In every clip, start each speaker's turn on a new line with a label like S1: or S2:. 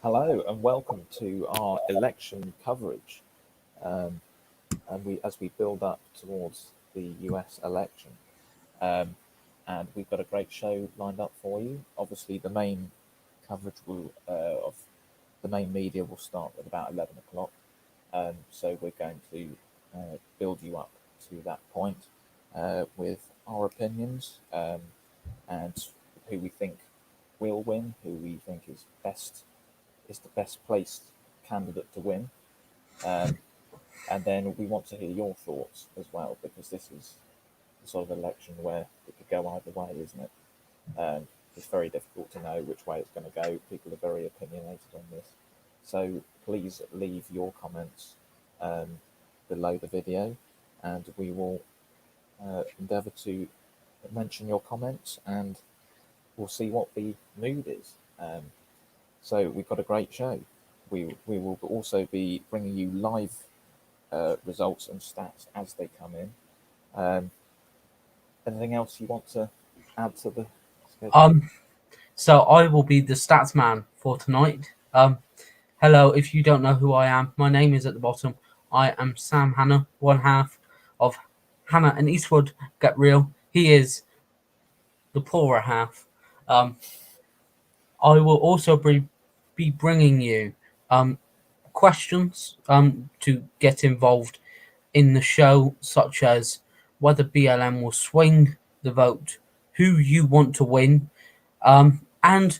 S1: Hello and welcome to our election coverage. Um, and as we build up towards the US election, um, and we've got a great show lined up for you. Obviously, the main coverage of the main media will start at about 11 o'clock. So we're going to build you up to that point with our opinions and who we think will win, who we think is the best placed candidate to win. Um, and then we want to hear your thoughts as well, because this is the sort of election where it could go either way, isn't it? It's very difficult to know which way it's going to go. People are very opinionated on this. So please leave your comments below the video, and we will endeavour to mention your comments, and we'll see what the mood is. So we've got a great show. We will also be bringing you live results and stats as they come in. Anything else you want to add to the schedule?
S2: So I will be the stats man for tonight. Hello, if you don't know who I am, my name is at the bottom. I am Sam Hanna, one half of Hanna and Eastwood. Get real. He is the poorer half. I will also be bringing you questions to get involved in the show, such as whether BLM will swing the vote, who you want to win, and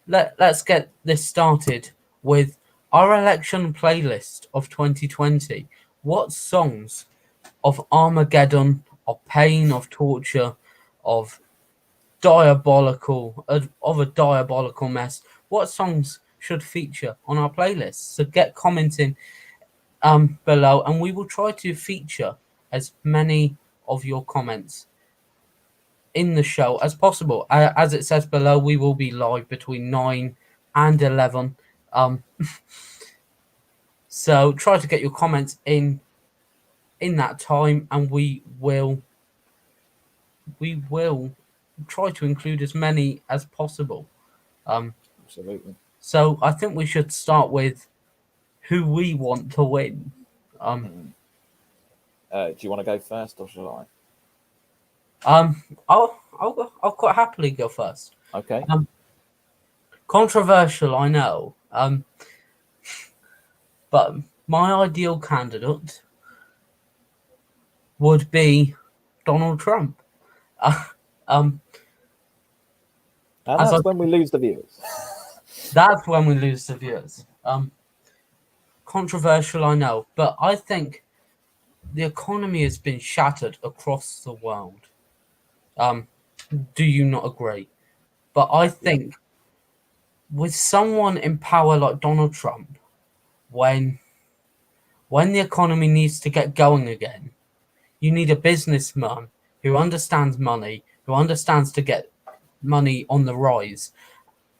S2: let's get this started with our election playlist of 2020. What songs of Armageddon, of pain, of torture, of a diabolical mess, what songs should feature on our playlist? So get commenting below, and we will try to feature as many of your comments in the show as possible. As it says below, we will be live between 9 and 11. So try to get your comments in that time, and we will try to include as many as possible.
S1: Absolutely.
S2: So I think we should start with who we want to win.
S1: Do you want to go first, or shall I?
S2: I'll quite happily go first.
S1: Okay.
S2: Controversial, I know. But my ideal candidate would be Donald Trump.
S1: And that's when we lose the viewers.
S2: That's when we lose the viewers. Controversial, I know, but I think the economy has been shattered across the world. Do you not agree? But I think with someone in power like Donald Trump, when the economy needs to get going again, you need a businessman who understands money, who understands to get money on the rise.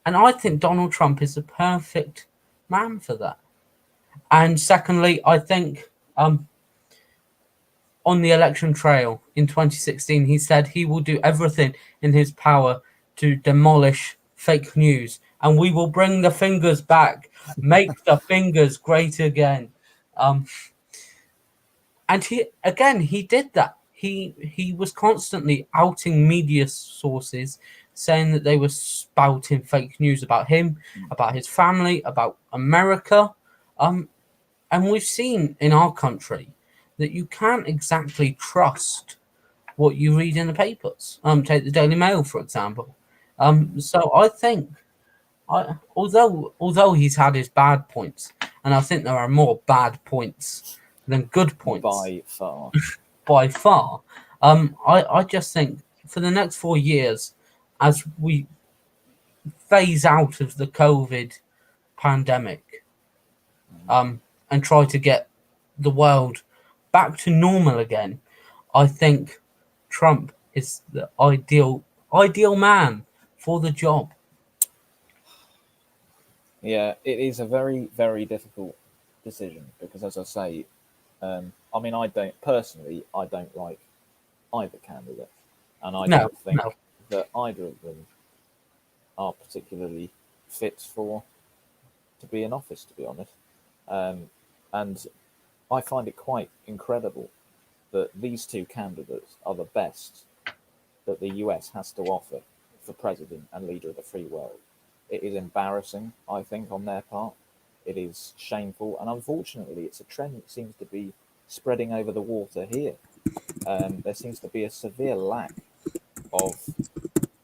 S2: And I think Donald Trump is the perfect man for that. And secondly, I think on the election trail in 2016, he said he will do everything in his power to demolish fake news, and we will bring the fingers back, make the fingers great again. And he did that. He was constantly outing media sources, saying that they were spouting fake news about him, about his family, about America. And we've seen in our country that you can't exactly trust what you read in the papers. Take the Daily Mail, for example. So I think, although he's had his bad points, and I think there are more bad points than good points
S1: By far.
S2: by far. I just think for the next 4 years, as we phase out of the COVID pandemic, and try to get the world back to normal again, I think Trump is the ideal man for the job.
S1: Yeah, it is a very, very difficult decision because, as I say, I mean, I don't like either candidate, and I
S2: No,
S1: don't think
S2: no.
S1: that either of them are particularly fit for to be in office, to be honest. And I find it quite incredible that these two candidates are the best that the US has to offer for president and leader of the free world. It is embarrassing, I think, on their part. It is shameful, and unfortunately, it's a trend that seems to be spreading over the water here. There seems to be a severe lack of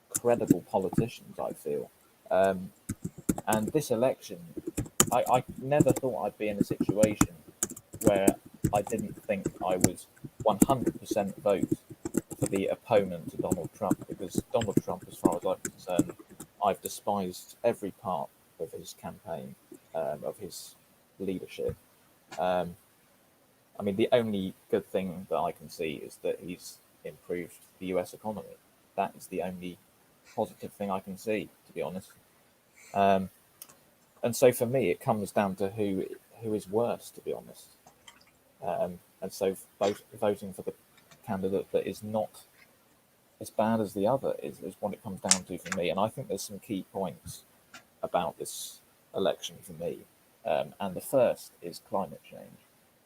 S1: credible politicians, I feel. Um, and this election, I never thought I'd be in a situation where I didn't think I would 100% vote for the opponent to Donald Trump, because Donald Trump, as far as I'm concerned, I've despised every part of his campaign, of his leadership. Um, I mean, the only good thing that I can see is that he's improved the US economy. That is the only positive thing I can see, to be honest. Um, and so for me, it comes down to who is worse, to be honest. And so voting for the candidate that is not as bad as the other is what it comes down to for me. And I think there's some key points about this election for me. And the first is climate change.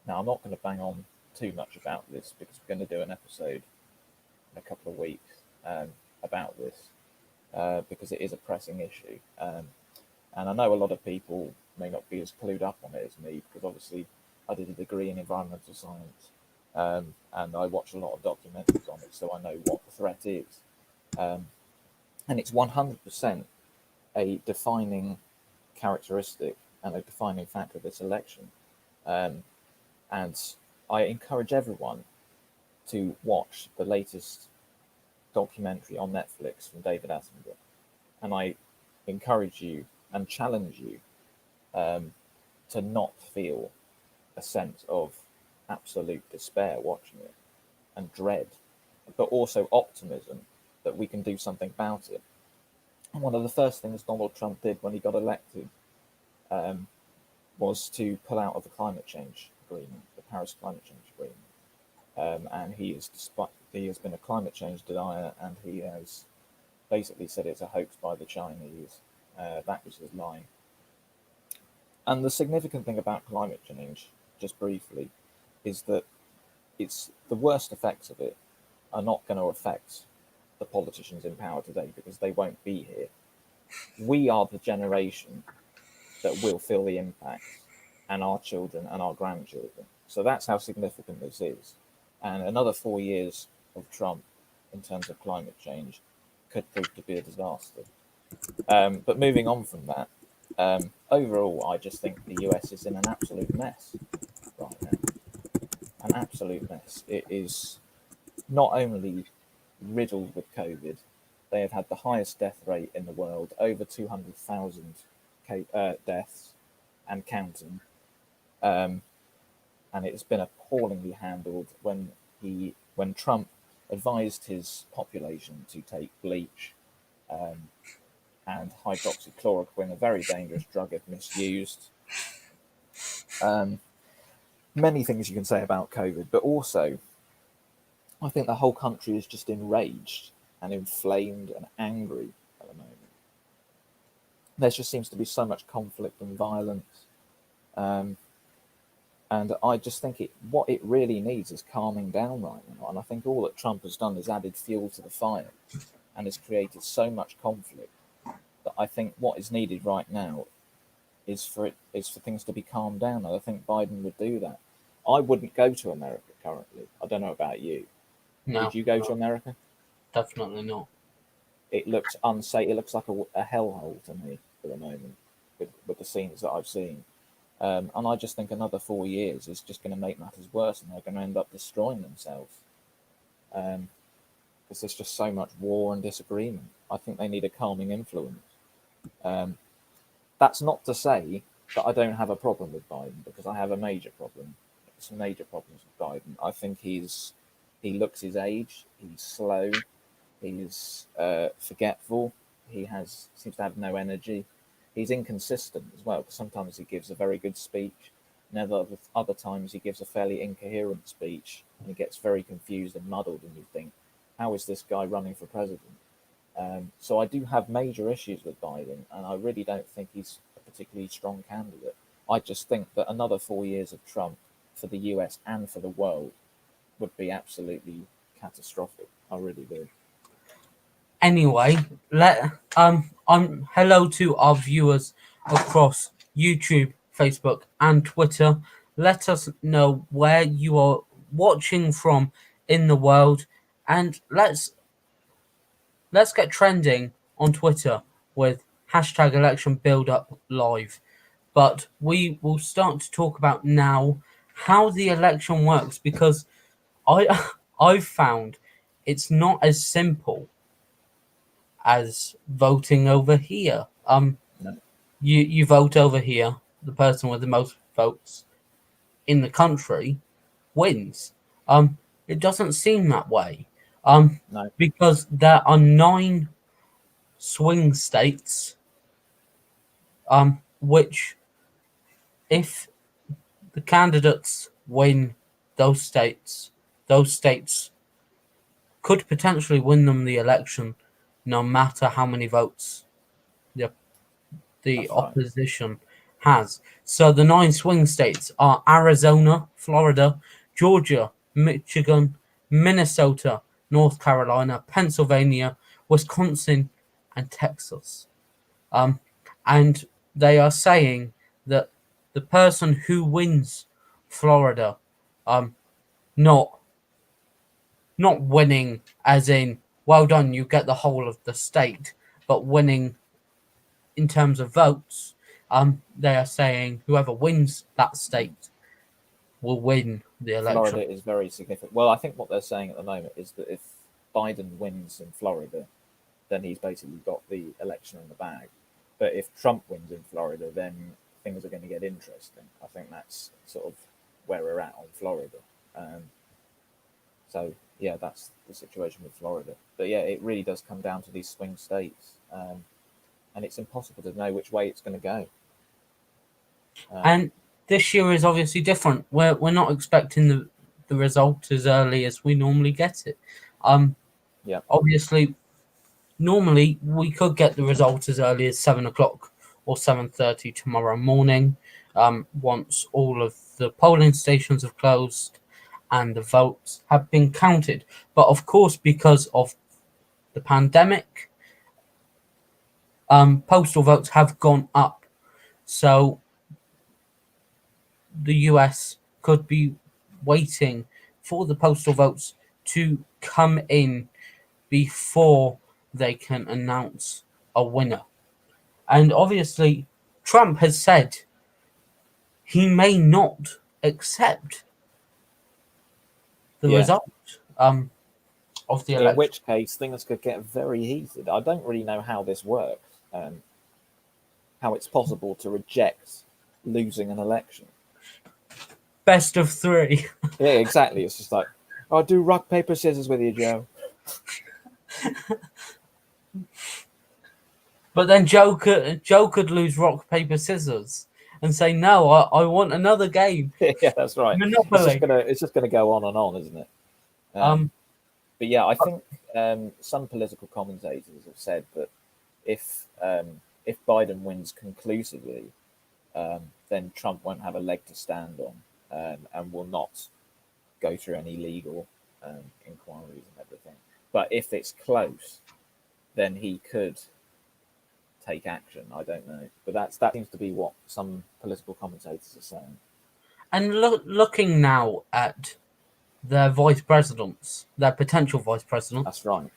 S1: Now, I'm not going to bang on too much about this because we're going to do an episode in a couple of weeks about this because it is a pressing issue. And I know a lot of people may not be as clued up on it as me because obviously I did a degree in environmental science and I watch a lot of documentaries on it, so I know what the threat is. And it's 100% a defining characteristic and a defining factor of this election. And I encourage everyone to watch the latest documentary on Netflix from David Attenborough. And I encourage you and challenge you to not feel a sense of absolute despair watching it and dread, but also optimism that we can do something about it. And one of the first things Donald Trump did when he got elected was to pull out of the climate change agreement, the Paris climate change agreement. And he has been a climate change denier, and he has basically said it's a hoax by the Chinese. That was his line. And the significant thing about climate change, just briefly, is that it's the worst effects of it are not going to affect the politicians in power today because they won't be here. We are the generation that will feel the impacts, and our children and our grandchildren. So that's how significant this is. And another 4 years of Trump in terms of climate change could prove to be a disaster. But moving on from that, overall, I just think the US is in an absolute mess right now. An absolute mess. It is not only riddled with COVID, they have had the highest death rate in the world, over 200,000 deaths and counting. And it's been appallingly handled when Trump advised his population to take bleach and hydroxychloroquine, a very dangerous drug if misused. Many things you can say about COVID, but also I think the whole country is just enraged and inflamed and angry at the moment. There just seems to be so much conflict and violence. And I just think what it really needs is calming down right now. And I think all that Trump has done is added fuel to the fire and has created so much conflict that I think what is needed right now is for things to be calmed down. And I think Biden would do that. I wouldn't go to America currently. I don't know about you.
S2: No,
S1: Would you go to America?
S2: definitely not.
S1: It looks unsafe. It looks like a hellhole to me at the moment with the scenes that I've seen. And I just think another 4 years is just going to make matters worse, and they're going to end up destroying themselves. Because there's just so much war and disagreement. I think they need a calming influence. That's not to say that I don't have a problem with Biden, because I have a major problem. Some major problems with Biden. I think he looks his age. He's slow. He's forgetful. Seems to have no energy. He's inconsistent as well, because sometimes he gives a very good speech, and other times he gives a fairly incoherent speech, and he gets very confused and muddled, and you think, how is this guy running for president? So I do have major issues with Biden, and I really don't think he's a particularly strong candidate. I just think that another 4 years of Trump for the US and for the world would be absolutely catastrophic. I really do.
S2: Anyway, hello to our viewers across YouTube, Facebook, and Twitter. Let us know where you are watching from in the world, and let's get trending on Twitter with hashtag election build up live. But we will start to talk about now how the election works, because I I've found it's not as simple as voting over here.
S1: No,
S2: You vote over here, the person with the most votes in the country wins. It doesn't seem that way.
S1: no,
S2: Because there are 9 swing states, which, if the candidates win those states could potentially win them the election, no matter how many votes the
S1: that's right.
S2: opposition has. So the 9 swing states are Arizona, Florida, Georgia, Michigan, Minnesota, North Carolina, Pennsylvania, Wisconsin, and Texas. And they are saying that the person who wins Florida, not not winning as in well done, you get the whole of the state, but winning in terms of votes, they are saying whoever wins that state will win the election.
S1: Florida is very significant. Well, I think what they're saying at the moment is that if Biden wins in Florida, then he's basically got the election in the bag. But if Trump wins in Florida, then things are going to get interesting. I think that's sort of where we're at on Florida. So yeah, that's the situation with Florida. But yeah, it really does come down to these swing states, and it's impossible to know which way it's going to go.
S2: And this year is obviously different. We're not expecting the result as early as we normally get it.
S1: Yeah,
S2: Obviously, normally we could get the result as early as 7 o'clock or 7:30 tomorrow morning, once all of the polling stations have closed and the votes have been counted. But of course, because of the pandemic, postal votes have gone up. So the US could be waiting for the postal votes to come in before they can announce a winner. And obviously, Trump has said he may not accept the
S1: yeah.
S2: result of the
S1: In
S2: election.
S1: which case, things could get very heated. I don't really know how this works, how it's possible to reject losing an election.
S2: Best of 3.
S1: Yeah, exactly. It's just like, I'll do rock, paper, scissors with you, Joe.
S2: But then Joe could lose rock, paper, scissors and say, no, I want another game.
S1: Yeah, that's right.
S2: Monopoly.
S1: It's just gonna go on, isn't it? But yeah, I think some political commentators have said that if Biden wins conclusively, then Trump won't have a leg to stand on, and will not go through any legal inquiries and everything. But if it's close, then he could take action. I don't know, but that seems to be what some political commentators are saying.
S2: And looking now at their vice presidents, their potential vice presidents,
S1: That's right.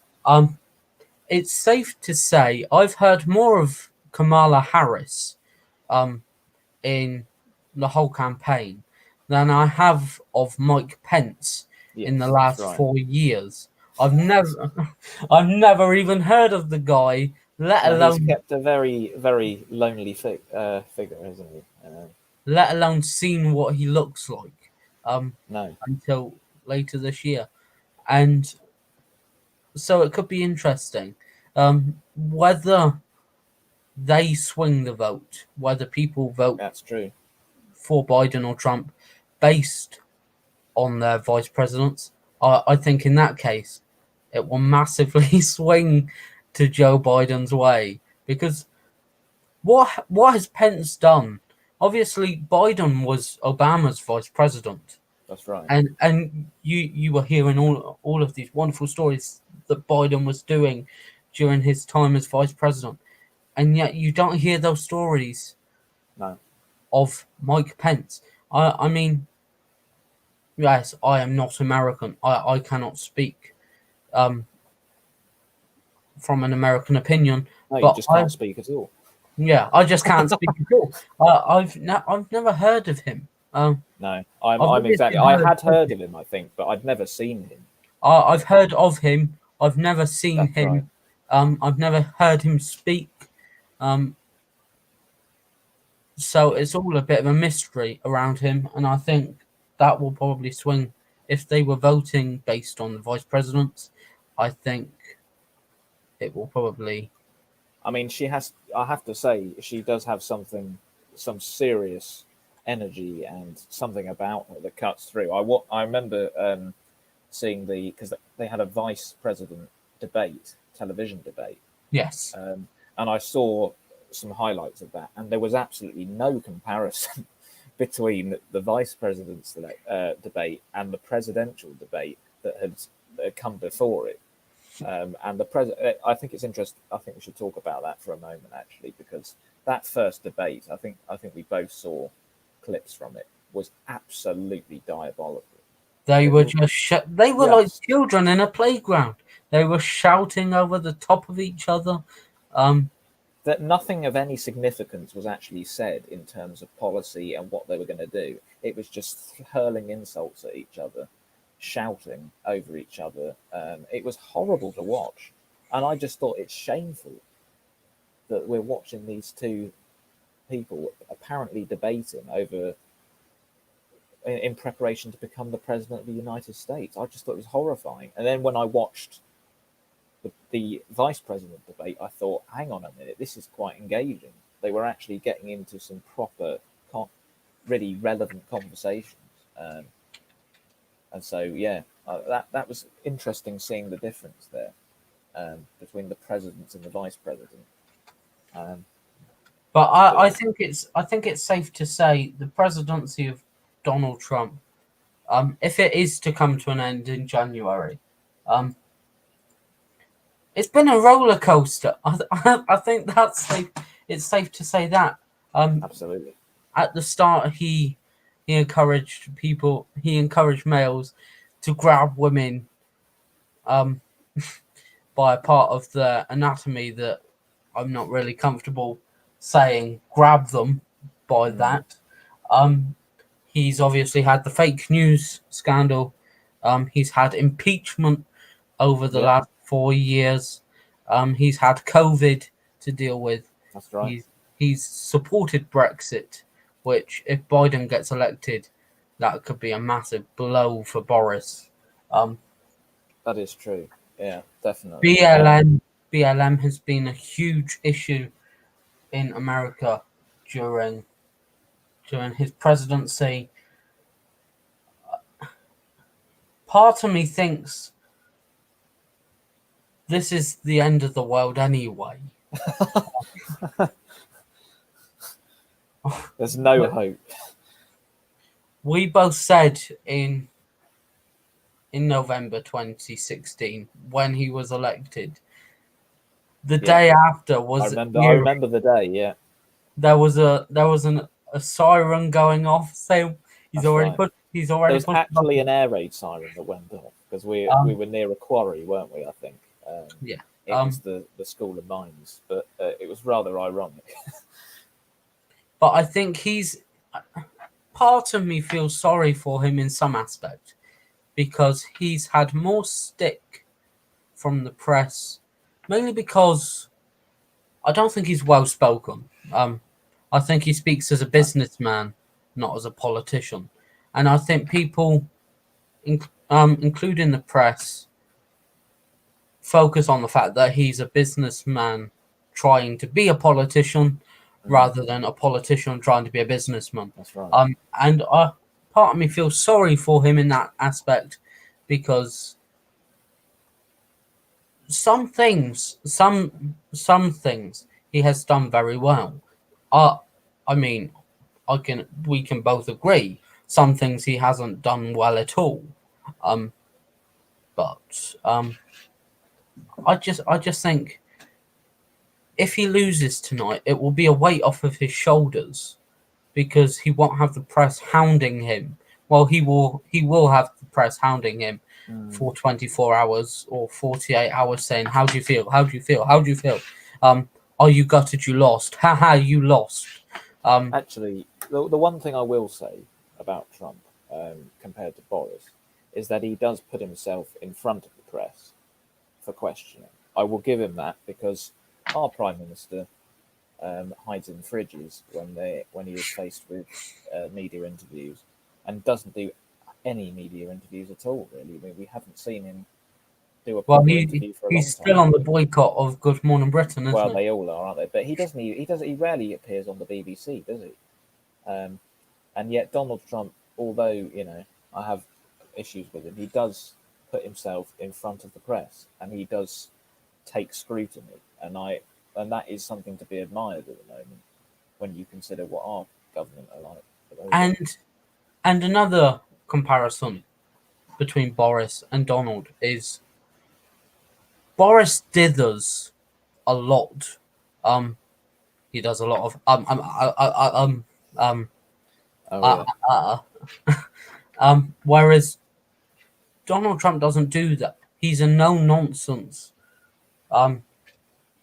S2: it's safe to say I've heard more of Kamala Harris in the whole campaign than I have of Mike Pence in the
S1: Yes, that's
S2: last
S1: right.
S2: 4 years. I've never even heard of the guy, let
S1: No, he's
S2: alone
S1: kept a very, very lonely figure, isn't he?
S2: seen what he looks like
S1: No,
S2: until later this year. And so it could be interesting whether they swing the vote, whether people vote
S1: that's true.
S2: for Biden or Trump based on their vice presidents. I think in that case, it will massively swing to Joe Biden's way, because What has Pence done? Obviously, Biden was Obama's vice president,
S1: That's right.
S2: and you were hearing all of these wonderful stories that Biden was doing during his time as vice president, and yet you don't hear those stories
S1: No.
S2: of Mike Pence. I mean, yes, I am not American. I cannot speak um, from an American opinion,
S1: No, you
S2: but
S1: just can't speak at all.
S2: I just can't speak at all. I've never heard of him.
S1: No,
S2: I've
S1: I'm exactly.
S2: obviously
S1: I
S2: heard
S1: had
S2: of
S1: heard
S2: him.
S1: of him, I think, but I'd never seen him.
S2: I've heard of him. I've never seen
S1: That's right.
S2: him. I've never heard him speak. Um, so
S1: Yeah.
S2: it's all a bit of a mystery around him, and I think that will probably swing if they were voting based on the vice presidents. I think it will probably.
S1: I mean, she has. I have to say, she does have some serious energy and something about her that cuts through. I remember seeing because they had a vice president debate, television debate,
S2: Yes.
S1: and I saw some highlights of that, and there was absolutely no comparison between the vice president's debate and the presidential debate that had come before it. And the president, I think it's interesting. I think we should talk about that for a moment, actually, because that first debate, I think we both saw clips from it, was absolutely diabolical.
S2: They
S1: It
S2: were
S1: was
S2: just they were like
S1: just
S2: children in a playground. They were shouting over the top of each other. Um,
S1: that nothing of any significance was actually said in terms of policy and what they were going to do. It was just hurling insults at each other, shouting over each other. It was horrible to watch, and I just thought it's shameful that we're watching these two people apparently debating over in preparation to become the president of the United States. I just thought it was horrifying. And then when I watched the vice president debate, I thought, hang on a minute, this is quite engaging. They were actually getting into some proper, really relevant conversations. Um, and so, yeah, that was interesting seeing the difference there between the president and the vice president. Um,
S2: but
S1: but
S2: I
S1: yeah,
S2: think it's safe to say the presidency of Donald Trump, if it is to come to an end in January, um, it's been a roller coaster. I think that's safe. It's safe to say that. Um,
S1: absolutely.
S2: at the start, he encouraged people. He encouraged males to grab women um, by a part of the anatomy that I'm not really comfortable saying. Grab them by
S1: Mm,
S2: that. Um, he's obviously had the fake news scandal. He's had impeachment over the
S1: yeah,
S2: last 4 years. He's had COVID to deal with.
S1: that's right.
S2: He's supported Brexit, which if Biden gets elected, that could be a massive blow for Boris. Um,
S1: That is true. Yeah, definitely.
S2: BLM has been a huge issue in America during his presidency. Part of me thinks this is the end of the world anyway.
S1: There's no hope.
S2: We both said in November 2016 when he was elected. The
S1: Yeah,
S2: day after was
S1: I
S2: eerie.
S1: remember the day. Yeah,
S2: There was a siren going off saying
S1: that's right.
S2: he's
S1: There
S2: already
S1: was
S2: pushed the
S1: actually
S2: button.
S1: an air raid siren that went off because we
S2: Um,
S1: were near a quarry, weren't we? I think
S2: yeah.
S1: it was the School of Mines, but it was rather ironic.
S2: But I think he's part of me feels sorry for him in some aspect because he's had more stick from the press, mainly because I don't think he's well spoken. I think he speaks as a
S1: No,
S2: businessman, not as a politician, and I think people, including the press, focus on the fact that he's a businessman trying to be a politician
S1: mm,
S2: rather than a politician trying to be a businessman.
S1: that's right.
S2: And part of me feels sorry for him in that aspect because some things he has done very well. I mean, we can both agree some things he hasn't done well at all. Um, but I just think if he loses tonight, it will be a weight off of his shoulders because he won't have the press hounding him. Well, he will have the press hounding him
S1: Mm.
S2: for 24 hours or 48 hours saying, "How do you feel? How do you feel? How do you feel? Um, are you gutted you lost? Haha, you lost." Um,
S1: Actually, the one thing I will say about Trump, compared to Boris, is that he does put himself in front of the press for questioning. I will give him that because our prime minister hides in fridges when he is faced with media interviews, and doesn't do any media interviews at all. Really, I mean, we haven't seen him do a
S2: well,
S1: proper interview for a long
S2: he's still
S1: time.
S2: on the boycott of Good Morning Britain, isn't
S1: Well,
S2: he?
S1: they all are, aren't they? But he doesn't. He does. He rarely appears on the BBC, does he? Um, and yet, Donald Trump, although I have issues with him, he does put himself in front of the press, and he does take scrutiny, and that is something to be admired at the moment when you consider what our government are like. But there you go.
S2: And another comparison between Boris and Donald is Boris dithers a lot. Um, he does a lot of um
S1: Oh
S2: uh,
S1: yeah,
S2: uh, whereas Donald Trump doesn't do that. He's a no nonsense um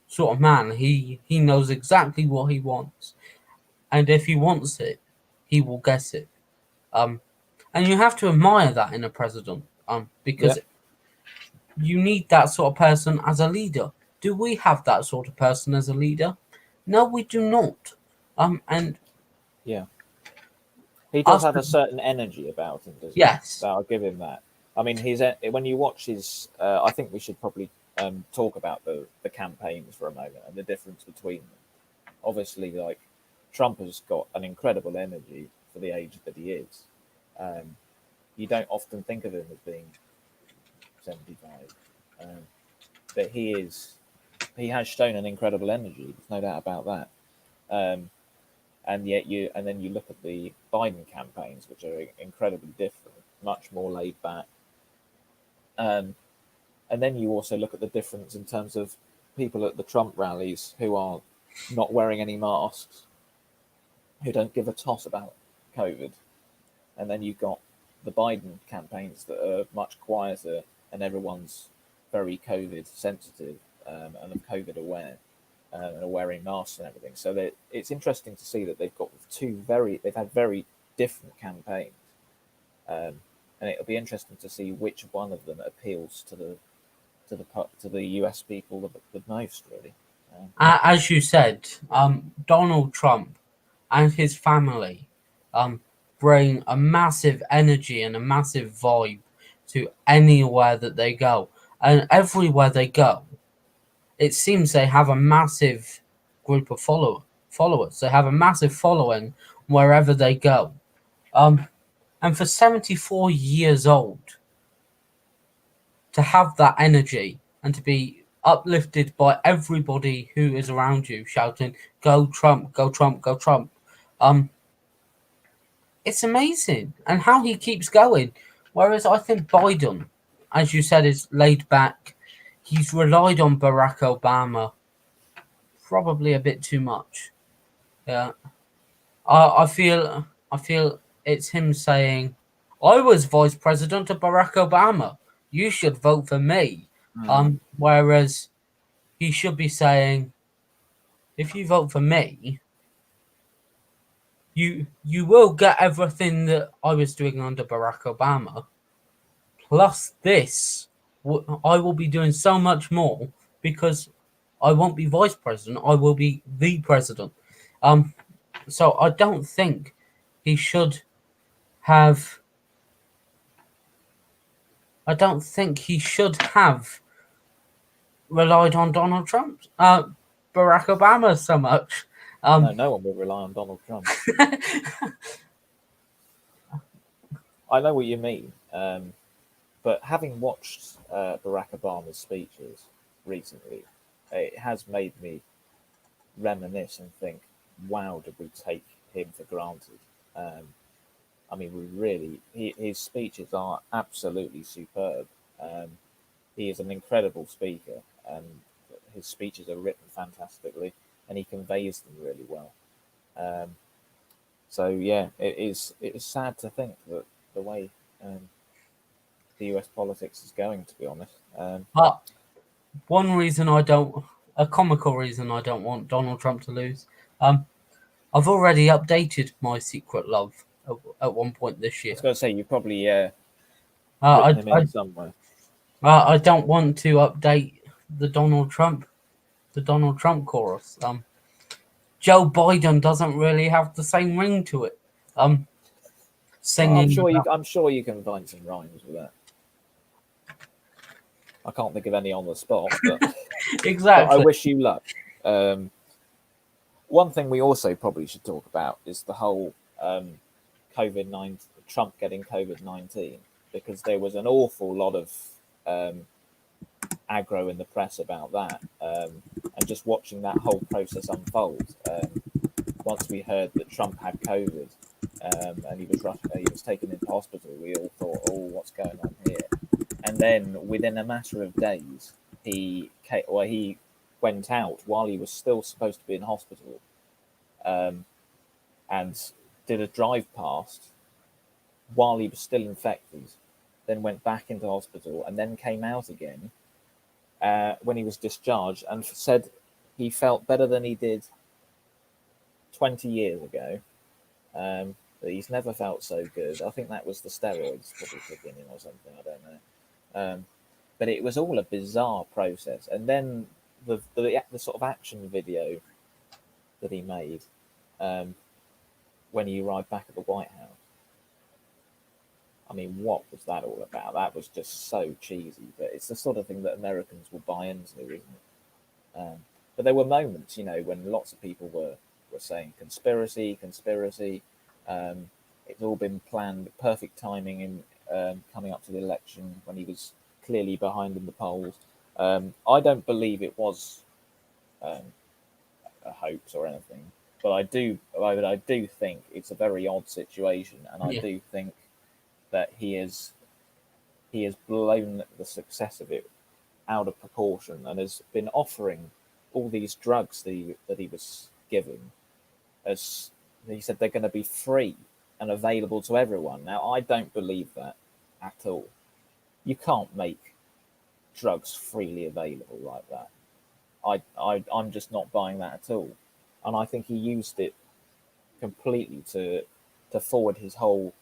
S2: sort of man. He knows exactly what he wants, and if he wants it, he will get it. Um, and you have to admire that in a president.
S1: yeah,
S2: Because you need that sort of person as a leader. Do we have that sort of person as a leader? No, we do not. And
S1: yeah. He does
S2: us,
S1: have a certain energy about him, doesn't he?
S2: yes.
S1: So I'll give him that. I mean, when you watch his, I think we should probably talk about the campaigns for a moment and the difference between them. Obviously, like Trump has got an incredible energy for the age that he is. Um, you don't often think of him as being 75, um, but he is. He has shown an incredible energy. There's no doubt about that. Um, and then you look at the Biden campaigns, which are incredibly different, much more laid back. Um, and then you also look at the difference in terms of people at the Trump rallies who are not wearing any masks, who don't give a toss about COVID. And then you've got the Biden campaigns that are much quieter and everyone's very COVID sensitive, and of COVID aware, and are wearing masks and everything. So it's interesting to see that they've had very different campaigns, um, and it'll be interesting to see which one of them appeals to the US people the most, really.
S2: As you said, Donald Trump and his family um, bring a massive energy and a massive vibe to anywhere that they go. And everywhere they go, it seems they have a massive group of followers. They have a massive following wherever they go. Um, and for 74 years old, to have that energy and to be uplifted by everybody who is around you shouting, "Go Trump, go Trump, go Trump." Um, it's amazing. And how he keeps going. Whereas I think Biden, as you said, is laid back. He's relied on Barack Obama probably a bit too much. Yeah. I feel it's him saying, "I was vice president of Barack Obama. You should vote for me."
S1: Mm.
S2: Whereas he should be saying, "If you vote for me, you will get everything that I was doing under Barack Obama. Plus this, I will be doing so much more because I won't be vice president. I will be the president." Um, so I don't think he should have I don't think he should have relied on Barack Obama so much.
S1: No,
S2: Um,
S1: no one will rely on Donald Trump. I know what you mean, but having watched Barack Obama's speeches recently, it has made me reminisce and think, wow, did we take him for granted? I mean, we really, his speeches are absolutely superb. Um, he is an incredible speaker, and his speeches are written fantastically, and he conveys them really well. Um, so yeah, it is sad to think that the way the US politics is going, to be honest.
S2: But one reason I don't, a comical reason I don't want Donald Trump to lose. I've already updated my secret love at one point this
S1: I
S2: year.
S1: was going to say you probably
S2: Uh,
S1: written him
S2: I,
S1: in somewhere.
S2: I don't want to update the Donald Trump, the Donald Trump chorus. Joe Biden doesn't really have the same ring to it.
S1: Well,
S2: Singing about
S1: I'm sure you can find some rhymes with that. I can't think of any on the spot, but I
S2: exactly.
S1: wish you luck. Um, One thing we also probably should talk about is the whole COVID-19, Trump getting COVID-19, because there was an awful lot of um, aggro in the press about that, and just watching that whole process unfold. Once we heard that Trump had COVID, and he was taken into hospital, we all thought, "Oh, what's going on here?" And then within a matter of days, he went out while he was still supposed to be in hospital, um, and did a drive past while he was still infected, then went back into hospital, and then came out again when he was discharged, and said he felt better than he did 20 years ago. That he's never felt so good. I think that was the steroids probably kicking in or something. I don't know. But it was all a bizarre process. And then the sort of action video that he made um, when he arrived back at the White House. I mean, what was that all about? That was just so cheesy. But it's the sort of thing that Americans will buy into, isn't it? But there were moments, when lots of people were saying conspiracy, conspiracy. It's all been planned, perfect timing in coming up to the election when he was clearly behind in the polls. I don't believe it was a hoax or anything, but I do think it's a very odd situation, and I
S2: Yeah.
S1: do think that he has blown the success of it out of proportion and has been offering all these drugs that he was given, as he said they're going to be free and available to everyone. Now, I don't believe that at all. You can't make drugs freely available like that. I'm just not buying that at all. And I think he used it completely to forward his whole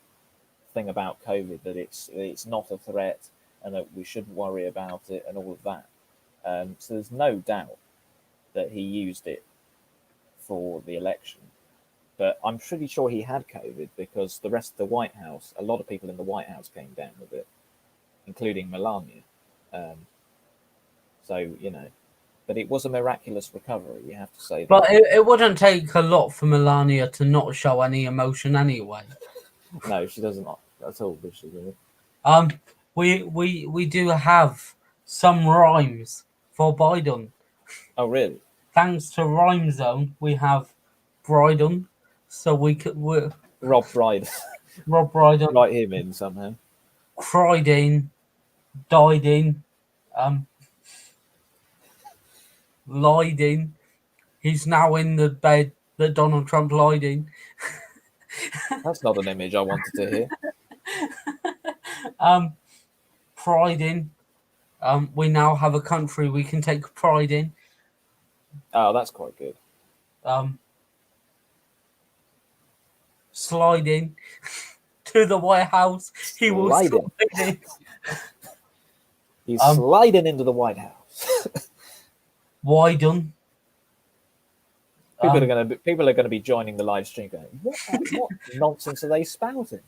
S1: thing about COVID, that it's not a threat and that we shouldn't worry about it and all of that. So there's no doubt that he used it for the election. But I'm pretty sure he had COVID because the rest of the White House, a lot of people in the White House came down with it, including Melania. Um, so, but it was a miraculous recovery, you have to say that.
S2: But it wouldn't take a lot for Melania to not show any emotion anyway.
S1: No, she doesn't at all, does she? Really?
S2: We do have some rhymes for Biden.
S1: Oh, really?
S2: Thanks to Rhyme Zone, we have Bryden, so we're
S1: Rob Brydon.
S2: Rob Bryden,
S1: Write him in somehow.
S2: cried in, died in, lied in. He's now in the bed that Donald Trump lied in.
S1: That's not an image I wanted to hear.
S2: Pride in. We now have a country we can take pride in.
S1: Oh, that's quite good.
S2: Slide in to the White House. He will
S1: Sliding.
S2: slide in.
S1: He's sliding into the White House.
S2: Widen.
S1: People are going to be joining the live stream going, what nonsense are they spouting?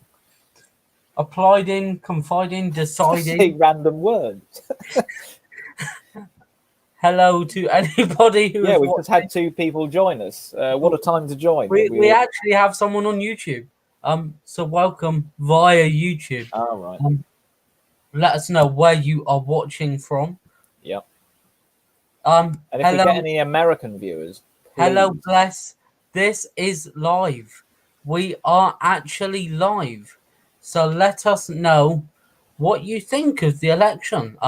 S2: Applied in, confiding, deciding.
S1: Say random words.
S2: Hello to anybody who is
S1: We've
S2: watching.
S1: just had 2 people join us. What a time to join.
S2: We actually have someone on YouTube. So welcome via YouTube.
S1: Oh, right.
S2: Let us know where you are watching from.
S1: Yep.
S2: And
S1: if we get any American viewers,
S2: hello,
S1: please.
S2: Bless. This is live. We are actually live. So let us know what you think of the election.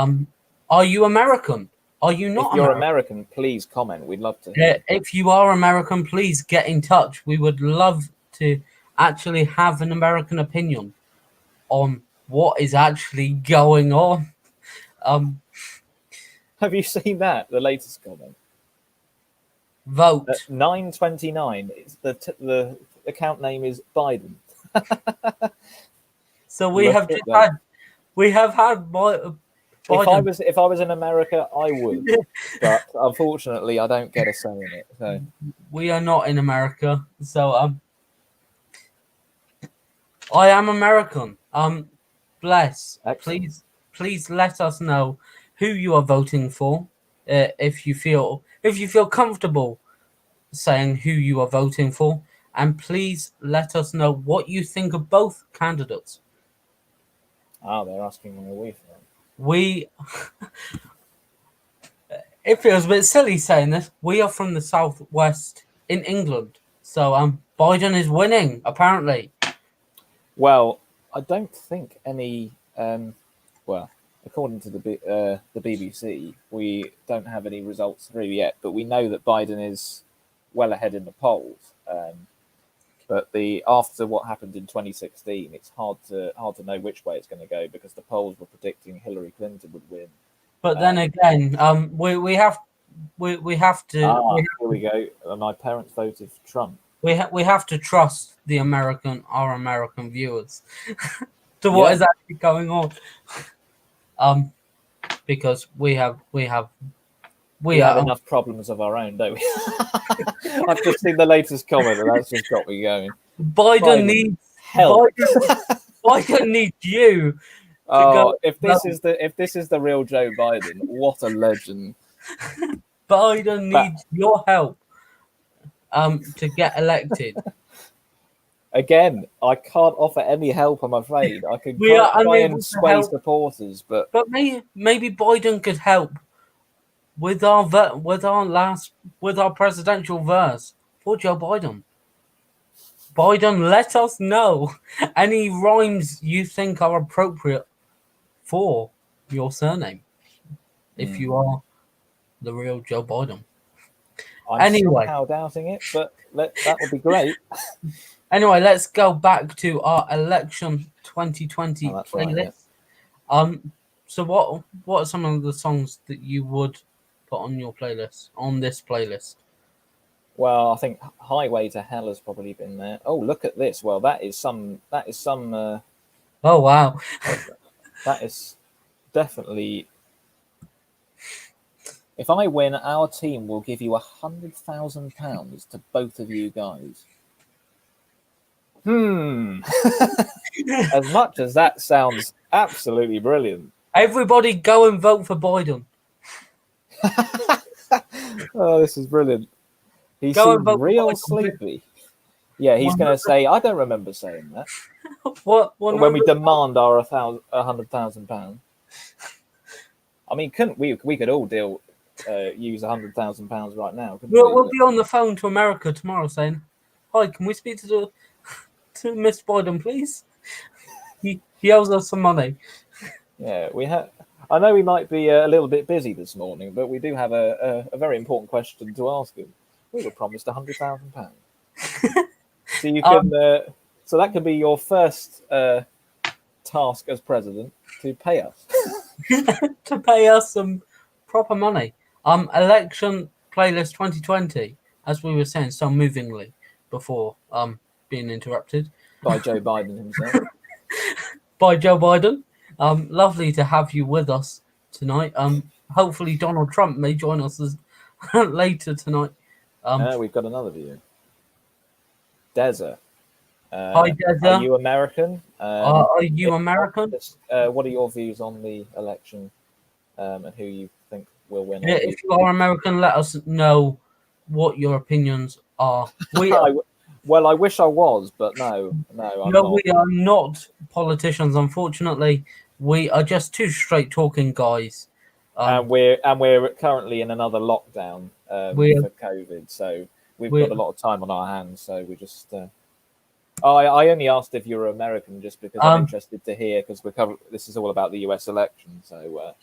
S2: Are you American? Are you
S1: If
S2: not
S1: you're
S2: American?
S1: American, please comment. We'd love to hear.
S2: If you are American, please get in touch. We would love to actually have an American opinion on what is actually going on.
S1: Have you seen that? The latest comment. At
S2: Vote.
S1: 9:29, it's the account name is Biden.
S2: So
S1: Look at that.
S2: we have had Biden.
S1: If I was in America, I would, but unfortunately, I don't get a say in it. So
S2: We are not in America, so I am American. Bless.
S1: excellent.
S2: Please let us know who you are voting for. If you feel comfortable saying who you are voting for, and please let us know what you think of both candidates.
S1: Ah, they're asking where we from.
S2: We It feels a bit silly saying this. We are from the southwest in England, so Biden is winning apparently.
S1: Well, I don't think any. Well, according to the BBC, we don't have any results through yet, but we know that Biden is well ahead in the polls. But after what happened in 2016, it's hard to know which way it's going to go because the polls were predicting Hillary Clinton would win.
S2: But then again, we have to
S1: Here we go. My parents voted for Trump.
S2: we have to trust our American viewers to what is actually going on. Because we have
S1: enough problems of our own, don't we? I've just seen the latest comment, and that's just got me going.
S2: Biden needs
S1: help.
S2: Biden needs you.
S1: If this is the real Joe Biden, what a legend!
S2: Biden needs your help to get elected.
S1: Again, I can't offer any help, I'm afraid. I can try and sway supporters, but
S2: maybe Biden could help with our presidential verse for Joe Biden. Biden, let us know any rhymes you think are appropriate for your surname if you are the real Joe Biden.
S1: I'm somehow doubting it, but that would be great.
S2: Anyway, let's go back to our election 2020 playlist. Right, yeah. So what are some of the songs that you would put on your playlist, on this playlist?
S1: Well, I think Highway to Hell has probably been there. Oh, look at this. Well, that is some
S2: oh, wow.
S1: That is definitely. If I win, our team will give you £100,000 to both of you guys. As much as that sounds absolutely brilliant.
S2: Everybody go and vote for Biden.
S1: Oh, this is brilliant. He seems real sleepy. Yeah, he's going to say, I don't remember saying that.
S2: What?
S1: When we demand our £100,000. I mean, couldn't we could all use £100,000 right now?
S2: We'll be on the phone to America tomorrow saying, "Hi, can we speak to Miss Biden, please? He owes us some money."
S1: Yeah, we have. I know we might be a little bit busy this morning, but we do have a very important question to ask him. We were promised £100,000. So you can. So that could be your first task as president, to pay us.
S2: To pay us some proper money. Election playlist 2020, as we were saying so movingly before being interrupted
S1: by Joe Biden himself.
S2: By Joe Biden. Lovely to have you with us tonight. Hopefully Donald Trump may join us later tonight.
S1: We've got another view. Deza.
S2: Hi, Deza.
S1: Are you American?
S2: Are you American?
S1: What are your views on the election and who you think will win?
S2: If you are American, let us know what your opinions are.
S1: Well, I wish I was, but no, I'm not.
S2: We are not politicians, unfortunately. We are just two straight talking guys.
S1: And we're currently in another lockdown for COVID, so we've
S2: We
S1: got a lot of time on our hands, so we just. I only asked if you're American just because I'm interested to hear, because this is all about the US election. So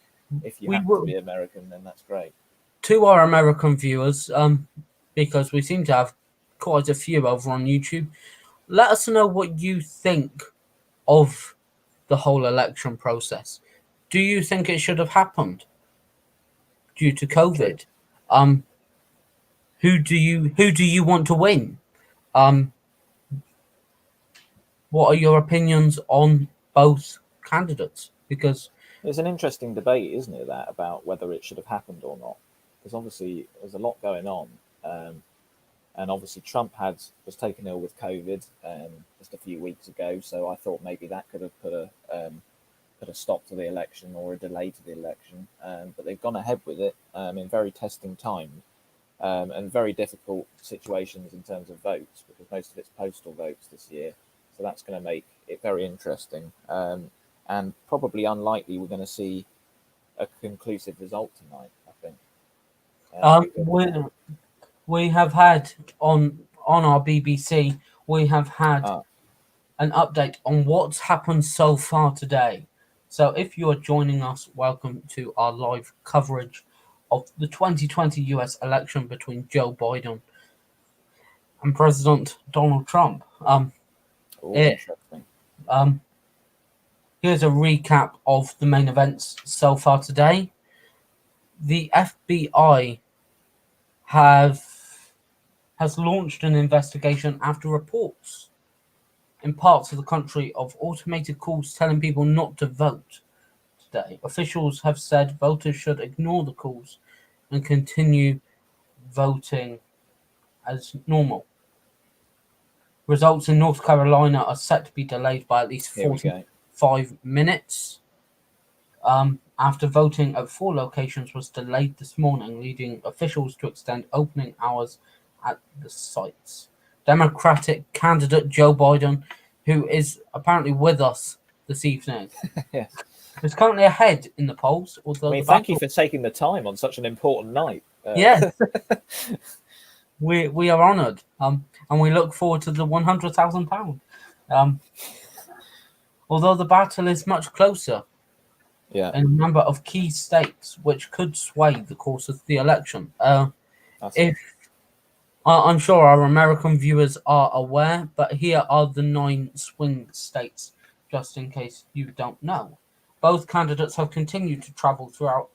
S1: if you
S2: we
S1: happen to
S2: will
S1: be American, then that's great.
S2: to our American viewers, because we seem to have quite a few over on YouTube. Let us know what you think of the whole election process. Do you think it should have happened due to
S1: True.
S2: COVID? Um, who do you want to win? Um, what are your opinions on both candidates? Because
S1: It's an interesting debate, isn't it, that about whether it should have happened or not? Because obviously there's a lot going on, and obviously Trump was taken ill with COVID just a few weeks ago. So I thought maybe that could have put a stop to the election or a delay to the election. But they've gone ahead with it in very testing times and very difficult situations in terms of votes, because most of it's postal votes this year. So that's going to make it very interesting. And probably unlikely we're going to see a conclusive result tonight, I think.
S2: um,
S1: Because
S2: we have had on our BBC, we have had an update on what's happened so far today. So if you are joining us, welcome to our live coverage of the 2020 US election between Joe Biden and President Donald Trump. It,
S1: interesting.
S2: Here's a recap of the main events so far today. The FBI has launched an investigation after reports in parts of the country of automated calls telling people not to vote today. Officials have said voters should ignore the calls and continue voting as normal. Results in North Carolina are set to be delayed by at least
S1: Here we go.
S2: 45 minutes. After voting at 4 locations was delayed this morning, leading officials to extend opening hours at the sites. Democratic candidate Joe Biden, who is apparently with us this evening,
S1: Yes.
S2: is currently ahead in the polls.
S1: I
S2: Although
S1: mean,
S2: the
S1: thank you
S2: battle,
S1: for taking the time on such an important night.
S2: yes, we are honoured, and we look forward to the £100,000. Although the battle is much closer
S1: Yeah,
S2: in a number of key states, which could sway the course of the election.
S1: that's it.
S2: If I'm sure our American viewers are aware, but here are the 9 swing states, just in case you don't know. Both candidates have continued to travel throughout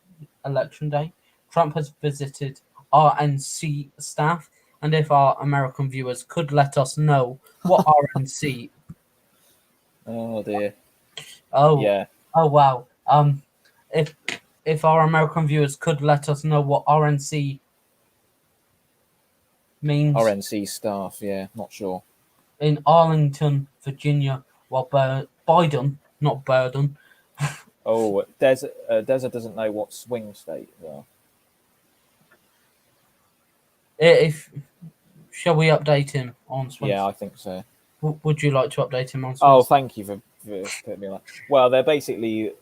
S2: Election Day. Trump has visited RNC staff, and if our American viewers could let us know what RNC.
S1: Oh dear.
S2: Oh,
S1: Yeah,
S2: oh wow. If our American viewers could let us know what RNC means
S1: RNC staff. Yeah, not sure.
S2: in Arlington, Virginia, while Biden, not Burden.
S1: Oh, Desert doesn't know what swing state they are.
S2: If shall we update him on
S1: Yeah,
S2: swings?
S1: I think so.
S2: Would you like to update him on
S1: Oh,
S2: swings?
S1: thank you for putting me on that. Well, they're basically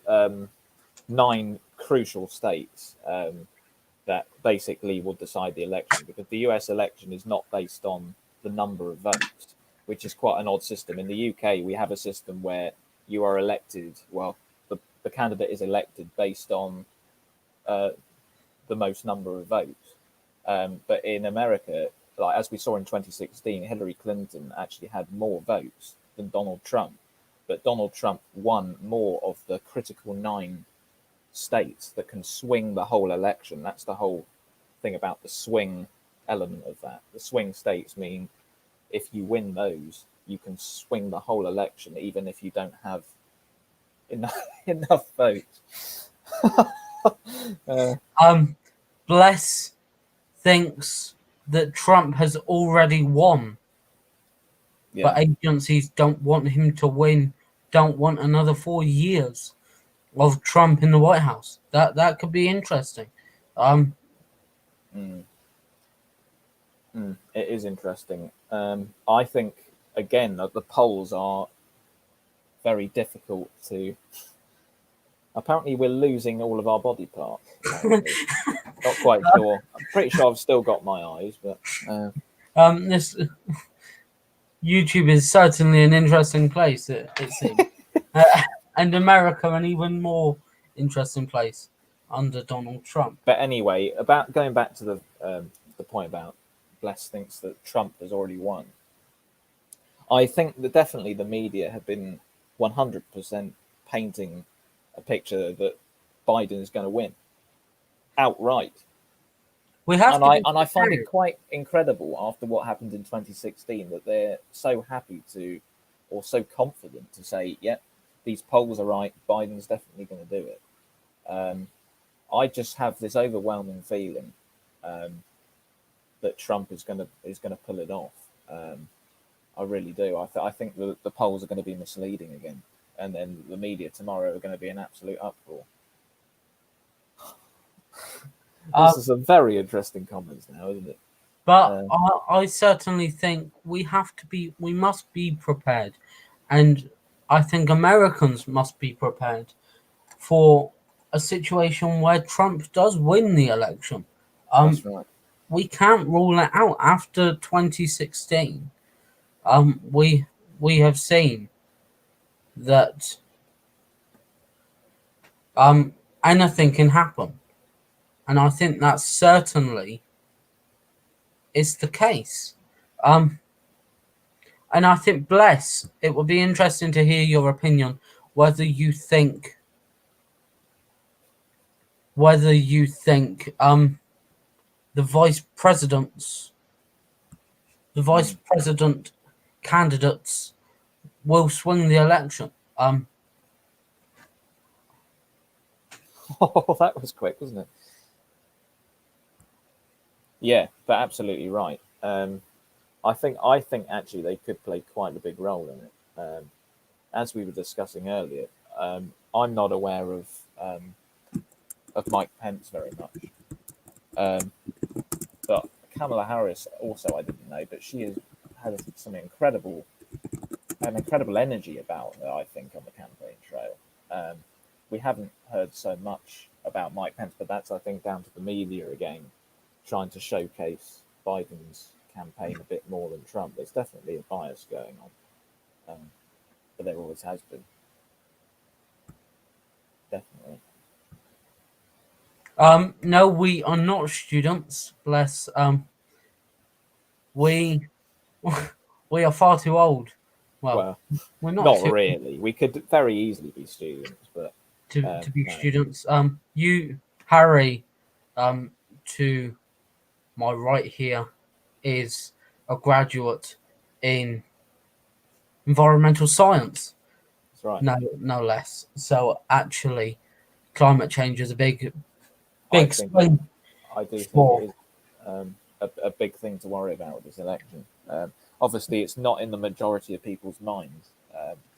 S1: 9 crucial states that basically will decide the election, because the US election is not based on the number of votes, which is quite an odd system. In the UK, we have a system where you are elected, well, the candidate is elected based on the most number of votes. But in America, like as we saw in 2016, Hillary Clinton actually had more votes than Donald Trump, but Donald Trump won more of the critical 9 states that can swing the whole election. That's the whole thing about the swing element of that. The swing states mean if you win those, you can swing the whole election, even if you don't have enough votes.
S2: Bless thinks that Trump has already won,
S1: Yeah.
S2: but agencies don't want him to win. Don't want another 4 years of Trump in the White House. That could be interesting.
S1: Mm. It is interesting. I think again that the polls are very difficult to. Apparently, we're losing all of our body parts. Apparently. Not quite sure. I'm pretty sure I've still got my eyes, but
S2: This YouTube is certainly an interesting place. It seems, uh, and America an even more interesting place under Donald Trump.
S1: But anyway, about going back to the point about Bless thinks that Trump has already won. I think that definitely the media have been 100% painting a picture that Biden is going to win outright.
S2: We have
S1: And
S2: to
S1: I
S2: be
S1: and I find it
S2: prepared.
S1: quite incredible after what happened in 2016 that they're so happy to, or so confident to say, "Yep, these polls are right. Biden's definitely going to do it." I just have this overwhelming feeling um, that Trump is going to pull it off. I really do. I think the polls are going to be misleading again, and then the media tomorrow are going to be an absolute uproar.
S2: Uh,
S1: This is a very interesting comments now, isn't it?
S2: but
S1: Uh,
S2: I certainly think we must be prepared, and I think Americans must be prepared for a situation where Trump does win the election.
S1: that's
S2: Um,
S1: right.
S2: we can't rule it out after 2016. We have seen that anything can happen, and I think that certainly is the case. Um, and I think, Bless, it would be interesting to hear your opinion whether you think the vice presidents, the vice
S1: Mm.
S2: president candidates will swing the election.
S1: Oh, that was quick, wasn't it? Yeah, but absolutely right. I think actually they could play quite a big role in it. As we were discussing earlier, I'm not aware of Mike Pence very much, um, but Kamala Harris also I didn't know, but she has some an incredible energy about her. I think on the campaign trail, we haven't heard so much about Mike Pence, but that's I think down to the media again, trying to showcase Biden's campaign a bit more than Trump. There's definitely a bias going on, but there always has been, definitely.
S2: No, we are not students. Bless. We we are far too old. Well,
S1: Well,
S2: we're not
S1: not
S2: too old
S1: really. We could very easily be students, but
S2: to be
S1: no.
S2: students. You, Harry, um, to my right here, is a graduate in environmental science.
S1: That's right.
S2: No less. So actually, climate change is a
S1: I
S2: big
S1: think it.
S2: swing
S1: I do think it
S2: for.
S1: is a big thing to worry about with this election. Obviously, it's not in the majority of people's minds.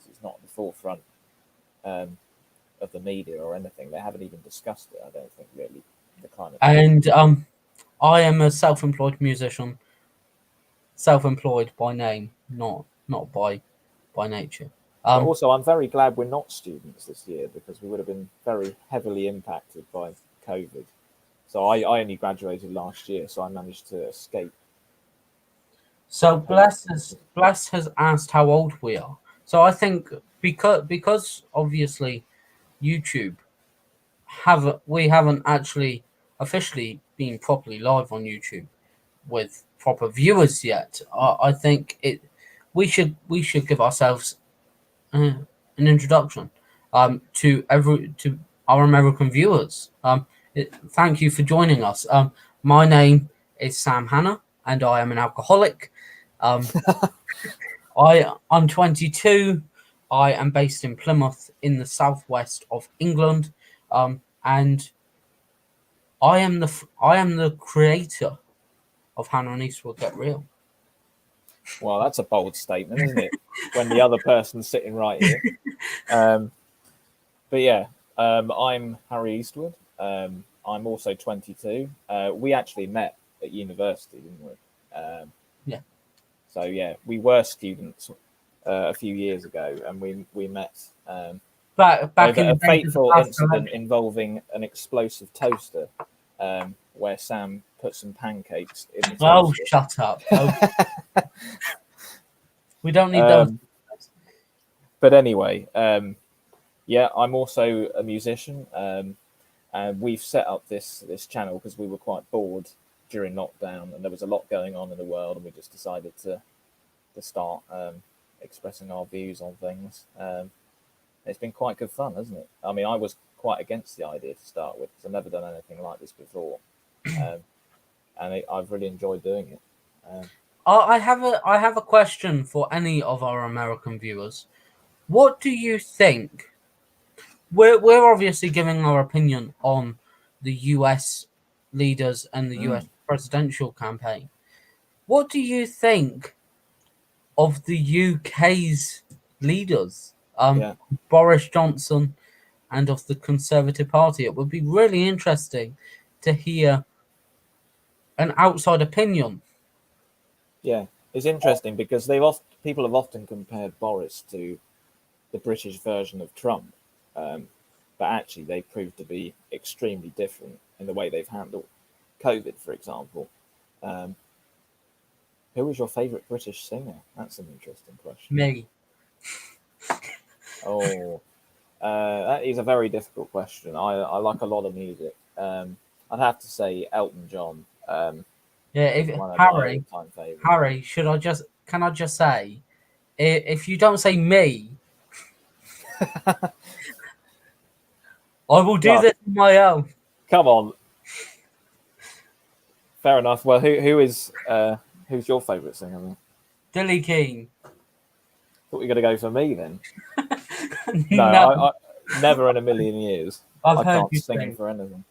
S1: It's not at the forefront um, of the media or anything. They haven't even discussed it. I don't think really the climate change.
S2: And I am a self-employed musician, self-employed by name, not by nature.
S1: But
S2: Um,
S1: also, I'm very glad we're not students this year because we would have been very heavily impacted by COVID. So I only graduated last year, so I managed to escape
S2: so
S1: COVID.
S2: Bless has asked how old we are. So I think because obviously YouTube we haven't actually officially been properly live on YouTube with proper viewers yet. I think it we should give ourselves an introduction to our American viewers. Thank you for joining us. My name is Sam Hanna, and I am an alcoholic. Um, I'm 22. I am based in Plymouth in the southwest of England, and I am the creator of Hanna and Eastwood Get Real.
S1: Well, that's a bold statement, isn't it? When the other person's sitting right here. Um, but yeah, I'm Harry Eastwood. I'm also 22. We actually met at university, didn't we?
S2: Yeah.
S1: So yeah, we were students a few years ago, and we met
S2: Back
S1: over
S2: in the
S1: a
S2: days of the
S1: fateful
S2: past
S1: incident
S2: election.
S1: involving an explosive toaster, where Sam put some pancakes in the
S2: Oh,
S1: toaster.
S2: shut up. Oh, we don't need those.
S1: Um, but anyway, yeah, I'm also a musician, and we've set up this channel because we were quite bored during lockdown, and there was a lot going on in the world, and we just decided to start expressing our views on things. It's been quite good fun, hasn't it? I mean, I was quite against the idea to start with because I've never done anything like this before, um, and I've really enjoyed doing it.
S2: I have a question for any of our American viewers. What do you think? We're obviously giving our opinion on the US leaders and the US
S1: Mm,
S2: presidential campaign. What do you think of the UK's leaders?
S1: yeah,
S2: Boris Johnson and of the Conservative Party. It would be really interesting to hear an outside opinion.
S1: yeah. It's interesting because people have often compared Boris to the British version of Trump, um, but actually they proved to be extremely different in the way they've handled COVID, for example. Um, who was your favourite British singer? That's an interesting question.
S2: Me.
S1: Oh, that is a very difficult question. I like a lot of music. I'd have to say Elton John
S2: Yeah,
S1: is
S2: if
S1: one of my
S2: Harry,
S1: all-time favourites.
S2: Harry, can I just say, if you don't say me, I will do
S1: Well,
S2: this on my own.
S1: come on, fair enough. Well, who's your favourite singer then?
S2: Billy Keane.
S1: Thought you were going to go for me then. No,
S2: No,
S1: I never in a million years.
S2: I've
S1: I
S2: heard
S1: can't
S2: you
S1: sing
S2: sing.
S1: for anything.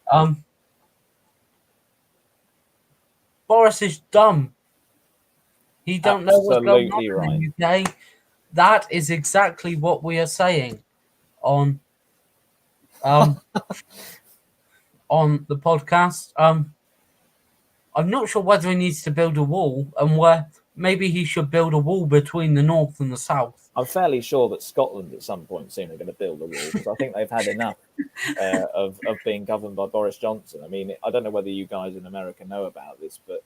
S2: Boris is dumb. He don't know what's going on
S1: Absolutely
S2: in
S1: right.
S2: the UK. That is exactly what we are saying on um on the podcast. I'm not sure whether he needs to build a wall and where maybe he should build a wall between the north and the south.
S1: I'm fairly sure that Scotland at some point soon are going to build a wall because I think they've had enough of being governed by Boris Johnson. I mean, I don't know whether you guys in America know about this, but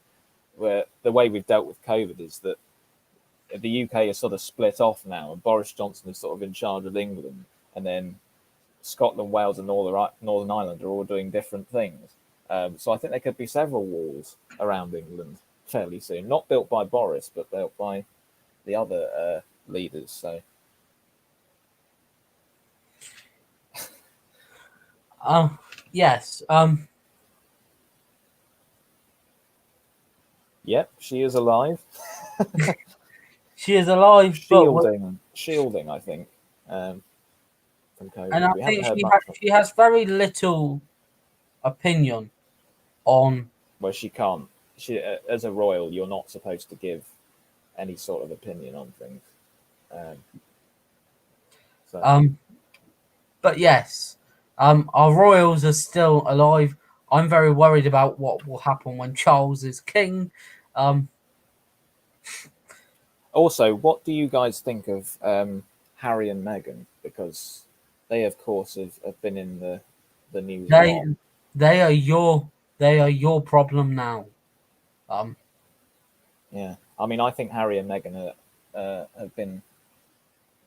S1: the way we've dealt with COVID is that the UK is sort of split off now, and Boris Johnson is sort of in charge of England, and then Scotland, Wales, and Northern Ireland are all doing different things. So I think there could be several walls around England fairly soon, not built by Boris, but built by the other leaders. So
S2: Yes.
S1: yep, she is alive,
S2: She is alive,
S1: shielding, I think, from
S2: and I
S1: COVID. We haven't
S2: think
S1: heard much from.
S2: she has very little opinion on.
S1: Well, she can't. She, as a royal, you're not supposed to give any sort of opinion on things. Um, so
S2: But yes, our royals are still alive. I'm very worried about what will happen when Charles is king. Um,
S1: also, what do you guys think of Harry and Meghan? Because they, of course, have been in the news a
S2: they
S1: lot.
S2: they are your problem now.
S1: Yeah, I mean, I think Harry and Meghan have been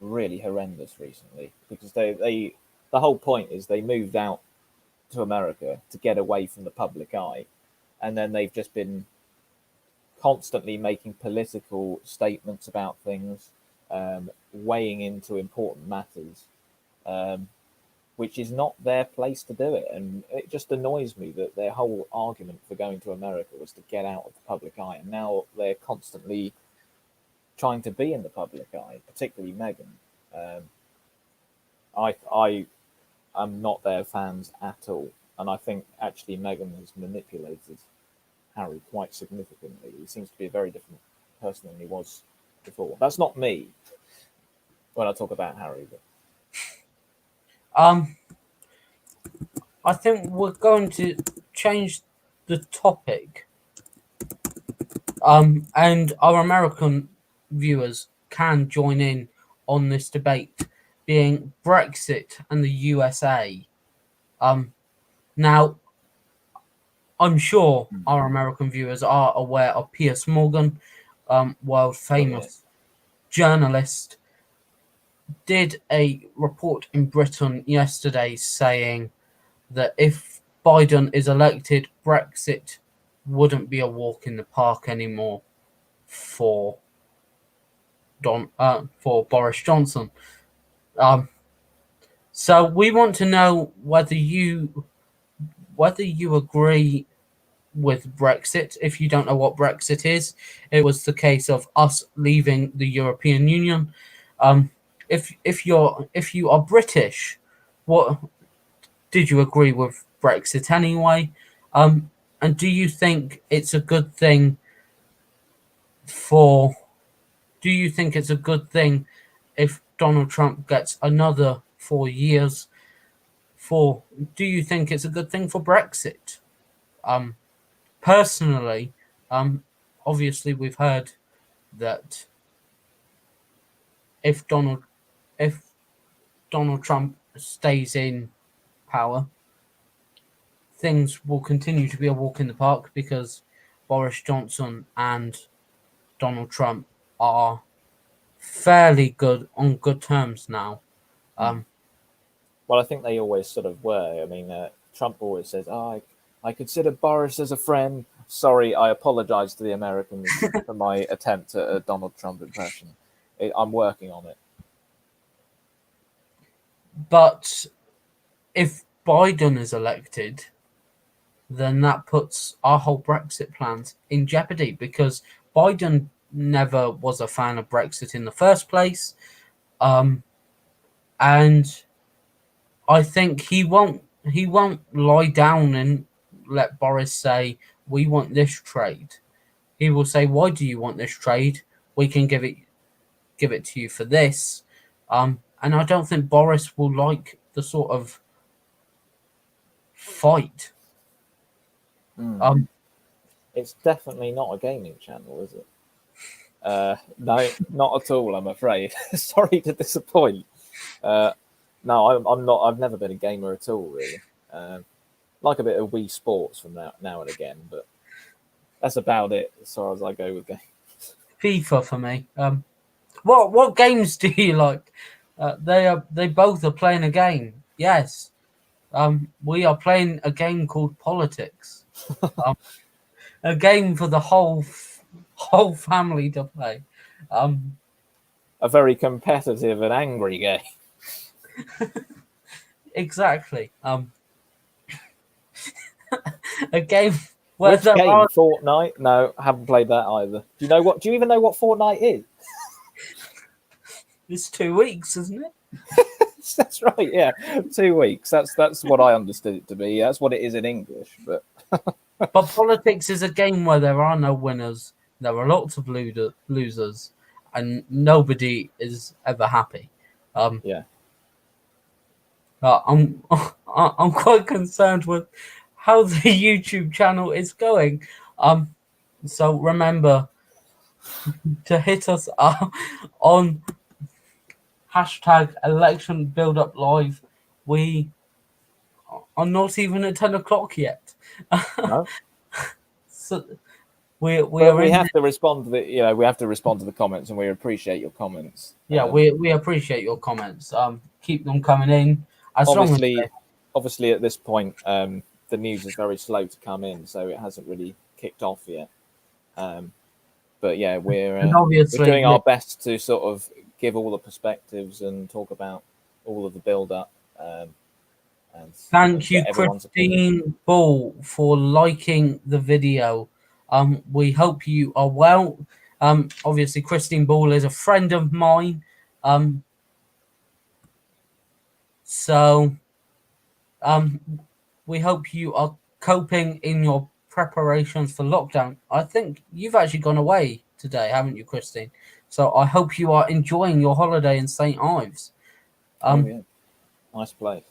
S1: really horrendous recently because the whole point is they moved out to America to get away from the public eye, and then they've just been constantly making political statements about things, weighing into important matters, um, which is not their place to do it. And it just annoys me that their whole argument for going to America was to get out of the public eye, and now they're constantly trying to be in the public eye, particularly Meghan. Um, I am not their fans at all, and I think actually Meghan has manipulated Harry quite significantly. He seems to be a very different person than he was before. That's not me when I talk about Harry, but
S2: Um, I think we're going to change the topic. And our American viewers can join in on this debate, being Brexit and the USA. Now, I'm sure our American viewers are aware of Piers Morgan, world
S1: Oh yeah.
S2: famous journalist, did a report in Britain yesterday saying that if Biden is elected, Brexit wouldn't be a walk in the park anymore for for Boris Johnson. So we want to know whether you agree with Brexit. If you don't know what Brexit is, it was the case of us leaving the European Union. If you are British, what did you agree with Brexit anyway? And do you think it's a good thing for? Do you think it's a good thing if Donald Trump gets another 4 years? For do you think it's a good thing for Brexit? Personally, um, obviously we've heard that if Donald if Donald Trump stays in power, things will continue to be a walk in the park because Boris Johnson and Donald Trump are fairly good on good terms now.
S1: Well, I think they always sort of were. I mean, Trump always says, "Oh, I consider Boris as a friend." Sorry, I apologise to the Americans for my attempt at a Donald Trump impression. I'm working on it.
S2: But if Biden is elected, then that puts our whole Brexit plans in jeopardy because Biden never was a fan of Brexit in the first place. And I think he won't lie down and let Boris say we want this trade. He will say, "Why do you want this trade? We can give it to you for this." And I don't think Boris will like the sort of fight.
S1: It's definitely not a gaming channel, is it? No, not at all. I'm afraid. Sorry to disappoint. No, I'm not. I've never been a gamer at all, really. Like a bit of Wii Sports from now and again, but that's about it as far as I go with games.
S2: FIFA for me. What games do you like? They both are playing a game. Yes. We are playing a game called Politics. A game for the whole family to play.
S1: A very competitive and angry game.
S2: Exactly. A game where
S1: Which
S2: there
S1: game?
S2: are.
S1: Fortnite? No, haven't played that either. Do you know what? Do you even know what Fortnite is?
S2: It's 2 weeks, isn't it?
S1: That's right. Yeah, 2 weeks. That's what I understood it to be. That's what it is in English. But
S2: But Politics is a game where there are no winners. There are lots of losers, and nobody is ever happy.
S1: yeah,
S2: I'm quite concerned with how the YouTube channel is going. So remember to hit us up on hashtag election build up live. We are not even at 10 o'clock yet.
S1: no.
S2: So we
S1: But
S2: are
S1: we
S2: in.
S1: have to respond to we have to respond to the comments, and we appreciate your comments.
S2: Yeah, we appreciate your comments. Keep them coming in as long as
S1: Obviously, at this point, the news is very slow to come in, so it hasn't really kicked off yet. But yeah,
S2: and
S1: we're
S2: obviously
S1: doing our best to sort of give all the perspectives and talk about all of the build up. And
S2: thank you,
S1: get everyone's opinion.
S2: Christine Ball, for liking the video. We hope you are well. Obviously, Christine Ball is a friend of mine. So we hope you are coping in your preparations for lockdown. I think you've actually gone away today, haven't you, Christine? So I hope you are enjoying your holiday in St. Ives.
S1: Oh yeah, nice place.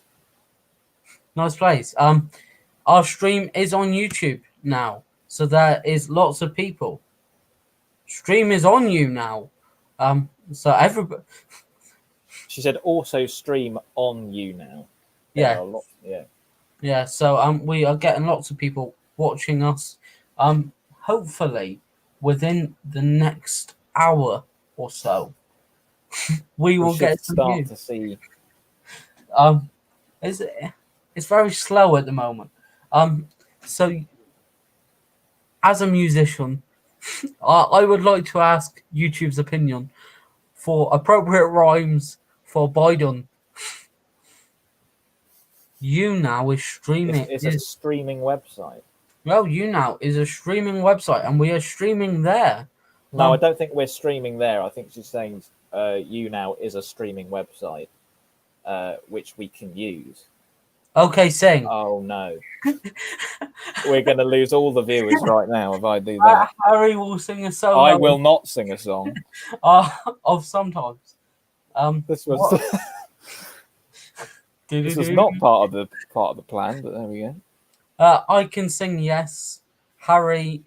S2: Nice place. Our stream is on YouTube now, so there is lots of people. Stream is on you now. So everybody.
S1: She said also stream on you now. There
S2: Yeah.
S1: are lots. Yeah.
S2: Yeah. So we are getting lots of people watching us. Hopefully, within the next hour or so, we
S1: We
S2: will
S1: should
S2: get some
S1: start
S2: news.
S1: to see.
S2: Um, it's it's very slow at the moment. So as a musician, I would like to ask YouTube's opinion for appropriate rhymes for Biden. You Now is streaming
S1: It's a
S2: is
S1: streaming website.
S2: well, You Now is a streaming website, and we are streaming there.
S1: No, I
S2: Um,
S1: don't think we're streaming there. I think she's saying you now is a streaming website which we can use.
S2: okay, sing.
S1: Oh no, we're going to lose all the viewers right now if I do that.
S2: Harry will sing a
S1: I
S2: solo
S1: will not sing a song.
S2: uh, of sometimes.
S1: This was
S2: What?
S1: this was not part of the plan, but there we go.
S2: I can sing, yes. Harry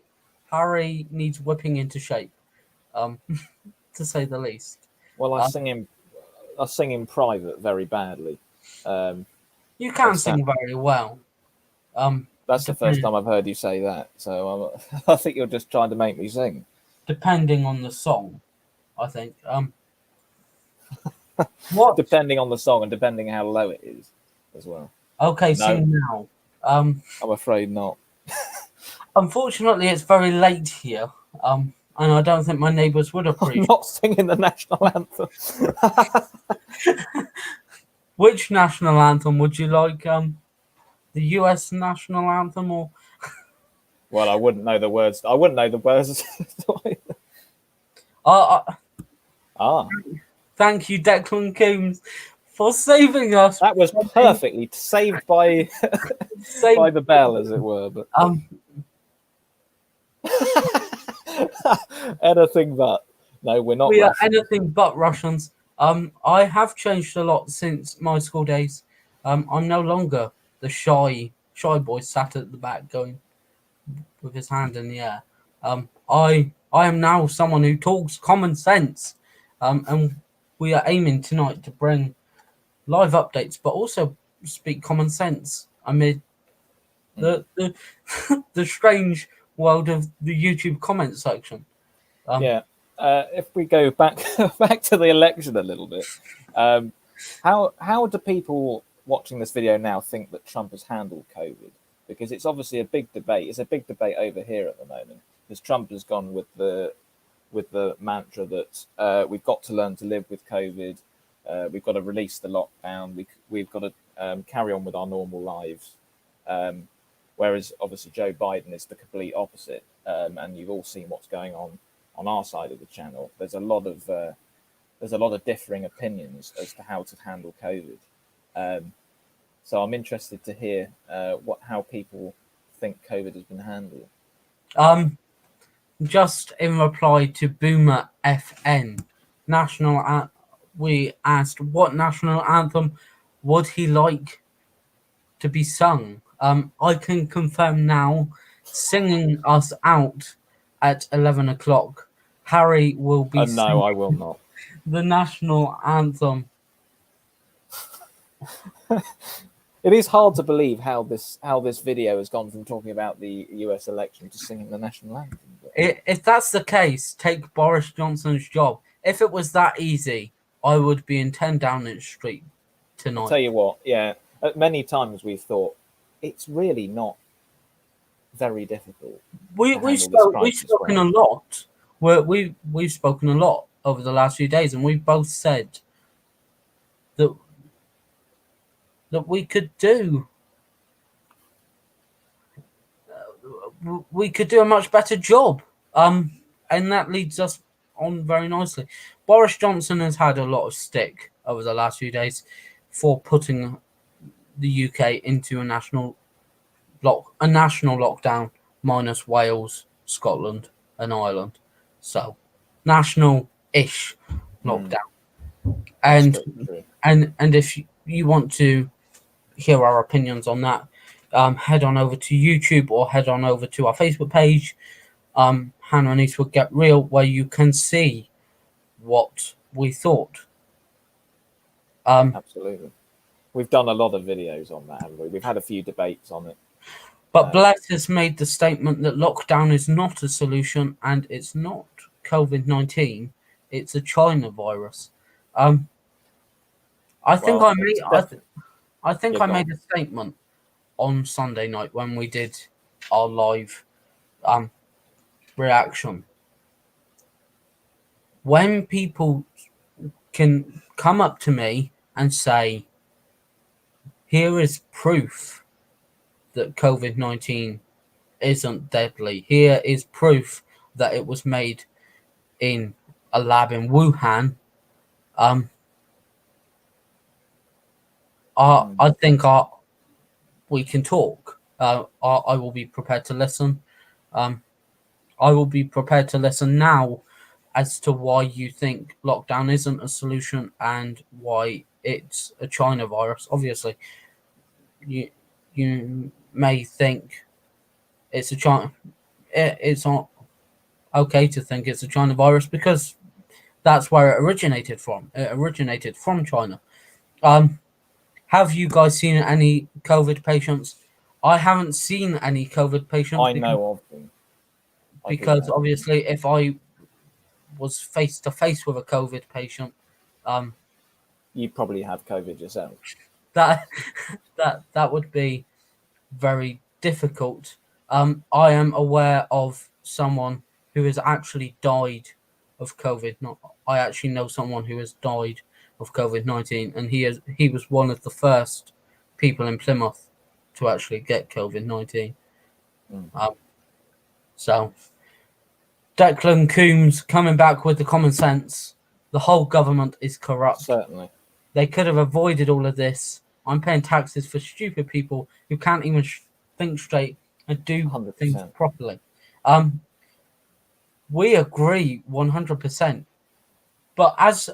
S2: needs whipping into shape, to say the least.
S1: Well,
S2: Um,
S1: I sing in private very badly.
S2: you can
S1: It's that
S2: sing very well.
S1: that's the first time I've heard you say that. So I think you're just trying to make me sing.
S2: Depending on the song, I think. What?
S1: Depending on the song and depending how low it is, as well.
S2: Okay,
S1: No.
S2: sing now.
S1: I'm afraid not.
S2: Unfortunately, it's very late here. And I don't think my neighbours would
S1: I'm
S2: appreciate.
S1: not singing the national anthem.
S2: Which national anthem would you like? The U.S. national anthem, or
S1: Well, I wouldn't know the words. I wouldn't know the words.
S2: uh,
S1: Ah,
S2: thank you, Declan Coombs, for saving us.
S1: that was perfectly saved by
S2: Save,
S1: the bell, as it were. But anything but. No, we're not
S2: we are
S1: Russian.
S2: anything but Russians. I have changed a lot since my school days. I'm no longer the shy boy sat at the back going with his hand in the air. I am now someone who talks common sense. And we are aiming tonight to bring live updates, but also speak common sense amid the the strange world of the YouTube comment section.
S1: Yeah. If we go back back to the election a little bit, how do people watching this video now think that Trump has handled COVID? Because it's obviously a big debate. It's a big debate over here at the moment because Trump has gone with the mantra that we've got to learn to live with COVID. We've got to release the lockdown. We've got to carry on with our normal lives. Whereas obviously Joe Biden is the complete opposite. And you've all seen what's going on our side of the channel. There's a lot of differing opinions as to how to handle COVID. So I'm interested to hear how people think COVID has been handled.
S2: Just in reply to Boomer FN, we asked what national anthem would he like to be sung. I can confirm now, singing us out at 11 o'clock. Harry will be
S1: No,
S2: singing
S1: I will not.
S2: the national anthem.
S1: It is hard to believe how this video has gone from talking about the US election to singing the national anthem.
S2: If that's the case, take Boris Johnson's job. If it was that easy, I would be in 10 Downing Street tonight.
S1: I'll tell you what, yeah, at many times we've thought it's really not very difficult.
S2: We've spoken a lot. We've spoken a lot over the last few days, and we've both said that we could do a much better job. And that leads us on very nicely. Boris Johnson has had a lot of stick over the last few days for putting the UK into a national lockdown minus Wales, Scotland, and Ireland. So national-ish lockdown. And if you want to hear our opinions on that, head on over to YouTube or head on over to our Facebook page, Hanna and Eastwood Get Real, where you can see what we thought.
S1: Absolutely. We've done a lot of videos on that, haven't we? We've had a few debates on it.
S2: But Bless has made the statement that lockdown is not a solution and it's not COVID-19. It's a China virus. I think
S1: Well,
S2: I made
S1: it's definitely.
S2: I think
S1: Yeah,
S2: I
S1: go
S2: made
S1: on.
S2: a statement on Sunday night when we did our live reaction. When people can come up to me and say, "Here is proof that COVID-19 isn't deadly. Here is proof that it was made in a lab in Wuhan." Um, I think we can talk. I will be prepared to listen. Um, I will be prepared to listen now as to why you think lockdown isn't a solution and why it's a China virus. Obviously, you you may think it's a China. It's not okay to think it's a China virus because that's where it originated from. It originated from China. Um, have you guys seen any COVID patients? I haven't seen any COVID patients
S1: I know of them. I do
S2: because
S1: know of them.
S2: obviously, if I was face to face with a COVID patient, um,
S1: You probably have COVID yourself.
S2: that that would be very difficult. I am aware of someone who has actually died of COVID. Not, I actually know someone who has died of COVID-19, and he was one of the first people in Plymouth to actually get COVID-19.
S1: Mm.
S2: Um, so Declan Coombs coming back with the common sense. The whole government is corrupt.
S1: Certainly,
S2: They could have avoided all of this. I'm paying taxes for stupid people who can't even think straight and do things
S1: 100%.
S2: properly. We agree 100%. But as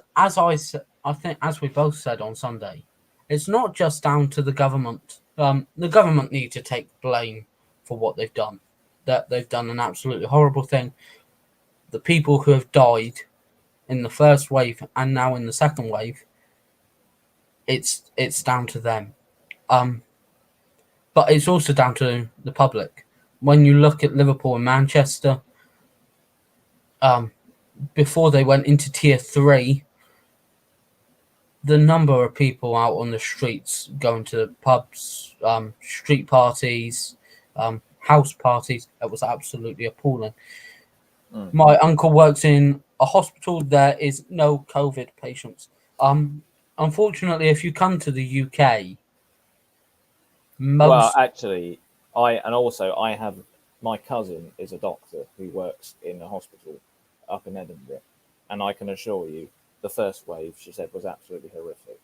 S2: I think as we both said on Sunday, it's not just down to the government. The government need to take blame for what they've done. That they've done an absolutely horrible thing. The people who have died in the first wave and now in the second wave, it's down to them. But it's also down to the public. When you look at Liverpool and Manchester, before they went into tier 3, the number of people out on the streets going to pubs, street parties, house parties, it was absolutely appalling.
S1: Mm.
S2: My uncle works in a hospital. There is no COVID patients. Unfortunately, if you come to the UK,
S1: Well,
S2: most
S1: actually, I have my cousin is a doctor who works in a hospital up in Edinburgh, and I can assure you, the first wave she said was absolutely horrific,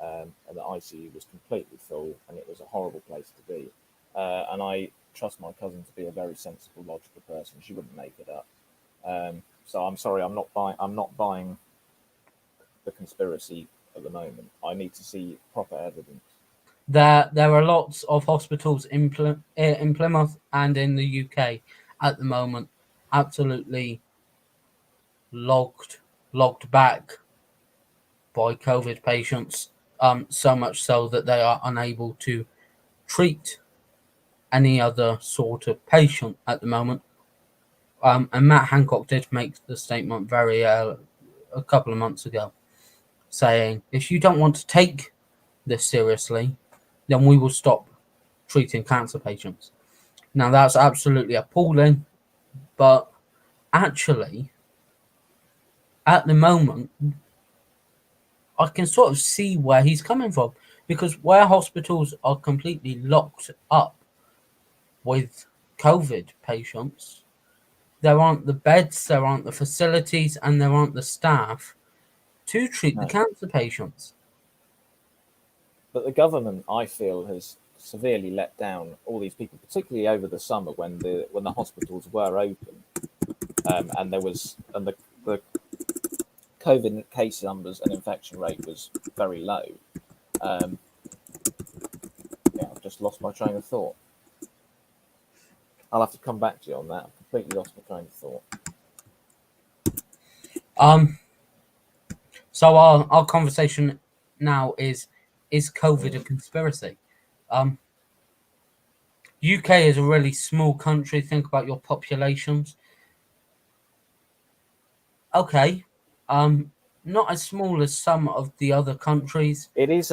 S1: and the ICU was completely full, and it was a horrible place to be. And I trust my cousin to be a very sensible, logical person. She wouldn't make it up. So I'm sorry, I'm not buying the conspiracy at the moment. I need to see proper evidence.
S2: there are lots of hospitals in Plymouth and in the UK at the moment, absolutely logged back by COVID patients. So much so that they are unable to treat any other sort of patient at the moment. And Matt Hancock did make the statement a couple of months ago, saying, if you don't want to take this seriously, then we will stop treating cancer patients. Now, that's absolutely appalling, but actually, at the moment, I can sort of see where he's coming from, because where hospitals are completely locked up with COVID patients, there aren't the beds, there aren't the facilities, and there aren't the staff to treat the
S1: No.
S2: cancer patients.
S1: But the government, I feel, has severely let down all these people, particularly over the summer when the hospitals were open, and the COVID case numbers and infection rate was very low. Um, yeah, I've just lost my train of thought. I'll have to come back to you on that. I've completely lost my train of thought.
S2: Um, so our conversation now is COVID a conspiracy? Um, UK is a really small country. Think about your populations. Okay, not as small as some of the other countries.
S1: It is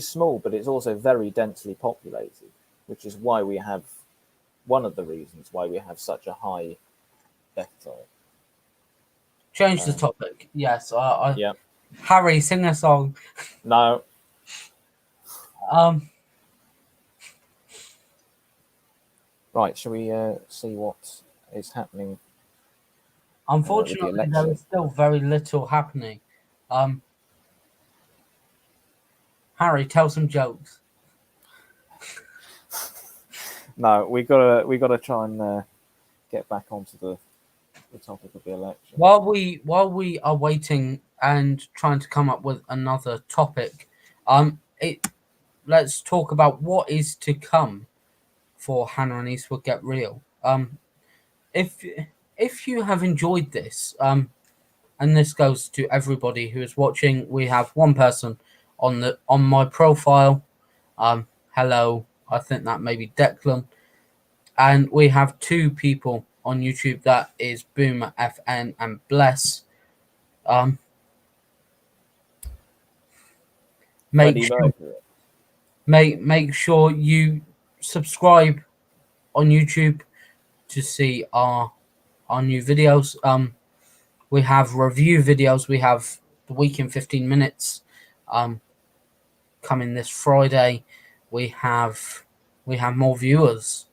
S1: small, but it's also very densely populated, which is why we have one of the reasons why we have such a high death toll.
S2: Change the topic. Yes,
S1: Yeah.
S2: Harry, sing a song.
S1: No.
S2: Um,
S1: Right. Shall we see what is happening with the
S2: unfortunately, there
S1: election?
S2: is still very little happening. Um, Harry, tell some jokes.
S1: No, we gotta try and get back onto the topic of the election.
S2: While we are waiting and trying to come up with another topic, let's talk about what is to come for Hannah and Eastwood Get Real. If if you have enjoyed this, and this goes to everybody who is watching, we have one person on my profile. Hello, I think that may be Declan, and we have two people on YouTube. That is Boomer FN and Bless. Um, make
S1: Freddie
S2: sure
S1: Mercury.
S2: make sure you subscribe on YouTube to see our new videos. We have review videos. We have the week in 15 minutes coming this Friday. We have more viewers.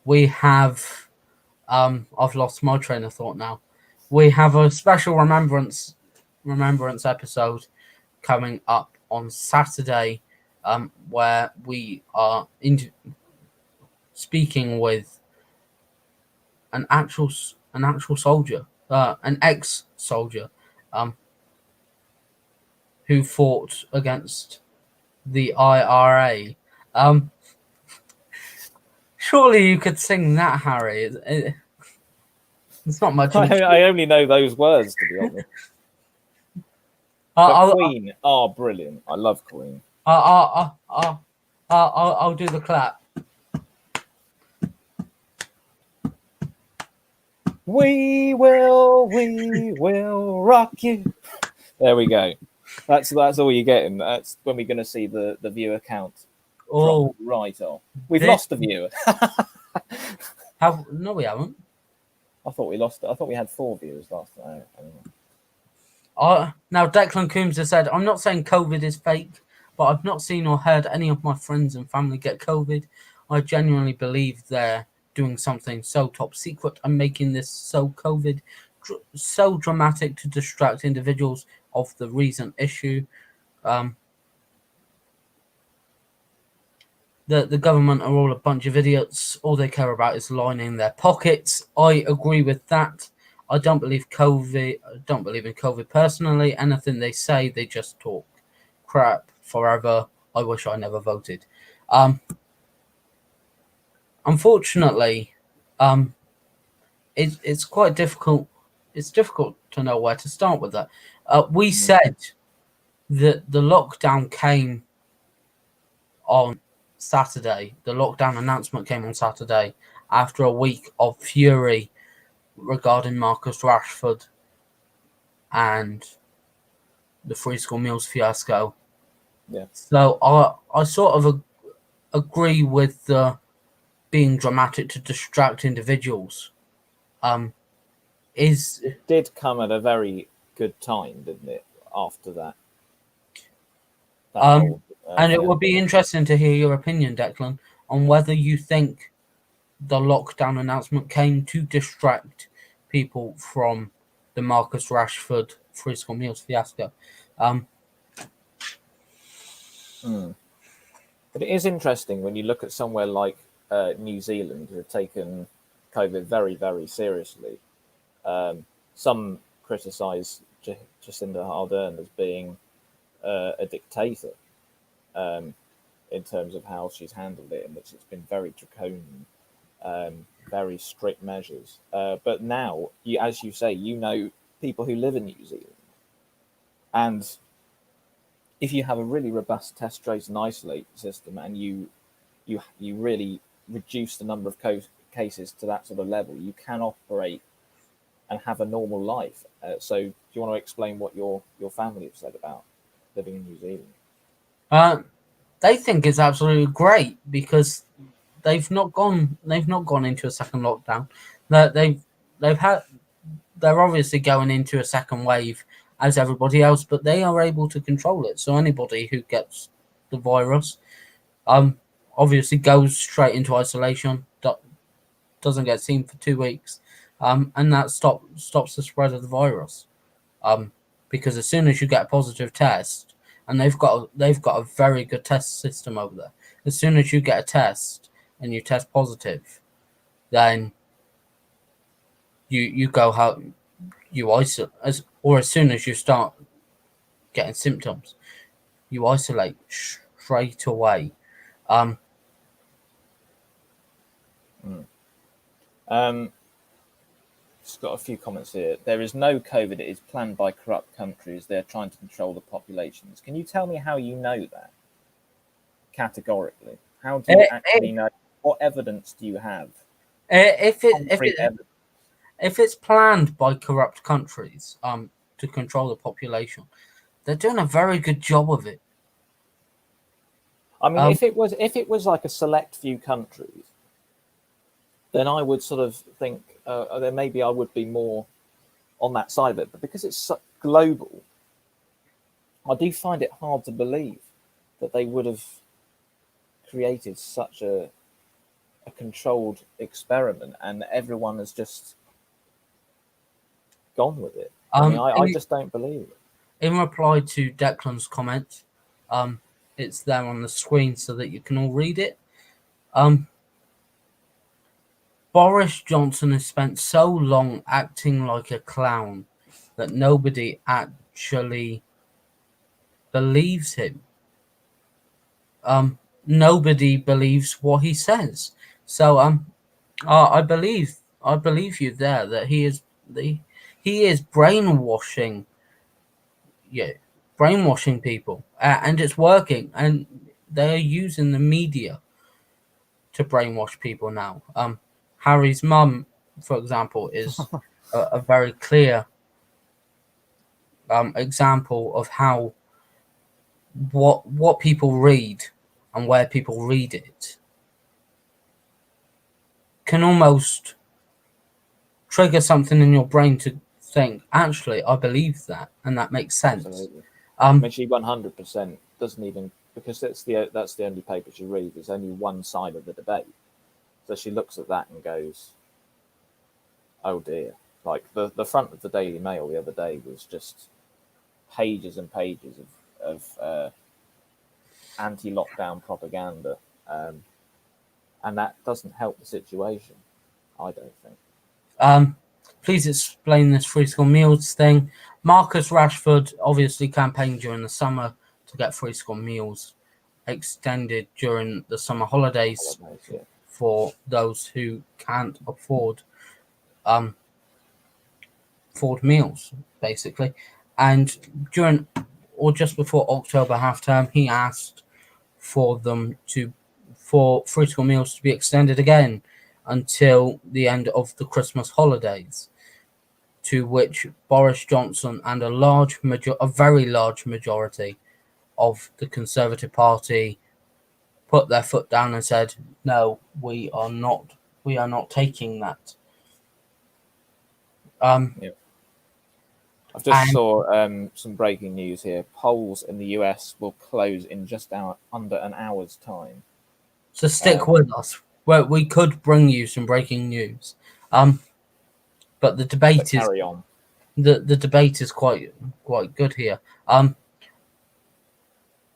S2: We have I've lost my train of thought now. We have a special remembrance episode coming up on Saturday, where we are speaking with an actual soldier, an ex-soldier, who fought against the IRA. Surely you could sing that, Harry. It's not much of a.
S1: I only know those words, to be honest. But Queen are brilliant. I love Queen.
S2: I'll do the clap.
S1: We will rock you. There we go. That's all you're getting. That's when we're going to see the viewer count drop right off. We've lost the viewer.
S2: No, we haven't.
S1: I thought we lost it. I thought we had 4 viewers last time.
S2: Now Declan Coombs has said, I'm not saying COVID is fake, but I've not seen or heard any of my friends and family get COVID. I genuinely believe they're doing something so top secret and making this so so dramatic to distract individuals of the recent issue. The government are all a bunch of idiots. All they care about is lining their pockets. I agree with that. I don't believe COVID. I don't believe in COVID personally. Anything they say, they just talk crap forever. I wish I never voted. Unfortunately, it's quite difficult. It's difficult to know where to start with that. We said that the lockdown came on Saturday. The lockdown announcement came on Saturday after a week of fury regarding Marcus Rashford and the free school meals fiasco.
S1: Yeah.
S2: So I sort of agree with the being dramatic to distract individuals.
S1: It did come at a very good time, didn't it? After that.
S2: And it would be interesting to hear your opinion, Declan, on whether you think the lockdown announcement came to distract people from the Marcus Rashford free school meals fiasco.
S1: But it is interesting when you look at somewhere like New Zealand, who have taken COVID very, very seriously. Some criticise Jacinda Ardern as being a dictator in terms of how she's handled it, in which it's been very draconian, very strict measures. But now, as you say, you know people who live in New Zealand. And if you have a really robust test, trace, and isolate system and you you really reduce the number of cases to that sort of level, you can operate and have a normal life. So, do you want to explain what your family have said about living in New Zealand?
S2: They think it's absolutely great because they've not gone into a second lockdown. They've had they're obviously going into a second wave as everybody else, but they are able to control it. So anybody who gets the virus, obviously goes straight into isolation, doesn't get seen for 2 weeks, and that stops the spread of the virus. Because as soon as you get a positive test, and they've got a very good test system over there. As soon as you get a test and you test positive, then you go home, you isolate, as soon as you start getting symptoms, you isolate straight away.
S1: Just got a few comments here. There is no COVID. It is planned by corrupt countries. They're trying to control the populations. Can you tell me how you know that categorically? How do you actually know? What evidence do you have?
S2: If it's planned by corrupt countries to control the population, they're doing a very good job of it.
S1: I mean, if it was like a select few countries, then I would sort of think then maybe I would be more on that side of it. But because it's so global, I do find it hard to believe that they would have created such a controlled experiment and everyone has just gone with it. I just don't believe it.
S2: In reply to Declan's comment, it's there on the screen so that you can all read it. Boris Johnson has spent so long acting like a clown that nobody actually believes him. Nobody believes what he says. So I believe you there that he is brainwashing people, and it's working, and they're using the media to brainwash people now. Harry's mum, for example, is a very clear example of how what people read and where people read it can almost trigger something in your brain to think, actually, I believe that, and that makes sense.
S1: Absolutely. I mean, she 100% doesn't even, because that's the only paper she reads. It's only one side of the debate. So she looks at that and goes, oh dear. Like the front of the Daily Mail the other day was just pages and pages of anti-lockdown propaganda. And that doesn't help the situation, I don't think.
S2: Please explain this free school meals thing. Marcus Rashford obviously campaigned during the summer to get free school meals extended during the summer holidays for those who can't afford meals, basically. And during or just before October half term, he asked for free school meals to be extended again until the end of the Christmas holidays, to which Boris Johnson and a very large majority of the Conservative Party put their foot down and said, no, we are not taking that.
S1: I've just saw some breaking news here. Polls in the US will close in just under an hour's time.
S2: So stick with us. Well, we could bring you some breaking news. But the debate is
S1: carry on.
S2: The debate is quite good here.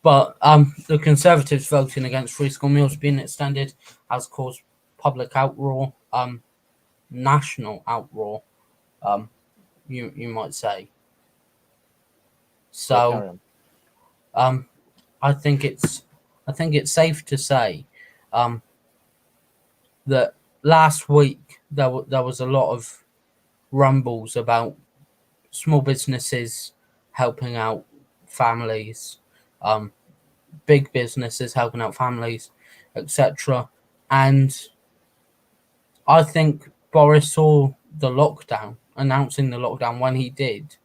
S2: But the Conservatives voting against free school meals being extended has caused public outroar, national outroar, you might say. So, I think it's safe to say that last week there was a lot of rumbles about small businesses helping out families, big businesses helping out families, etc. And I think Boris saw the lockdown, announcing the lockdown when he did,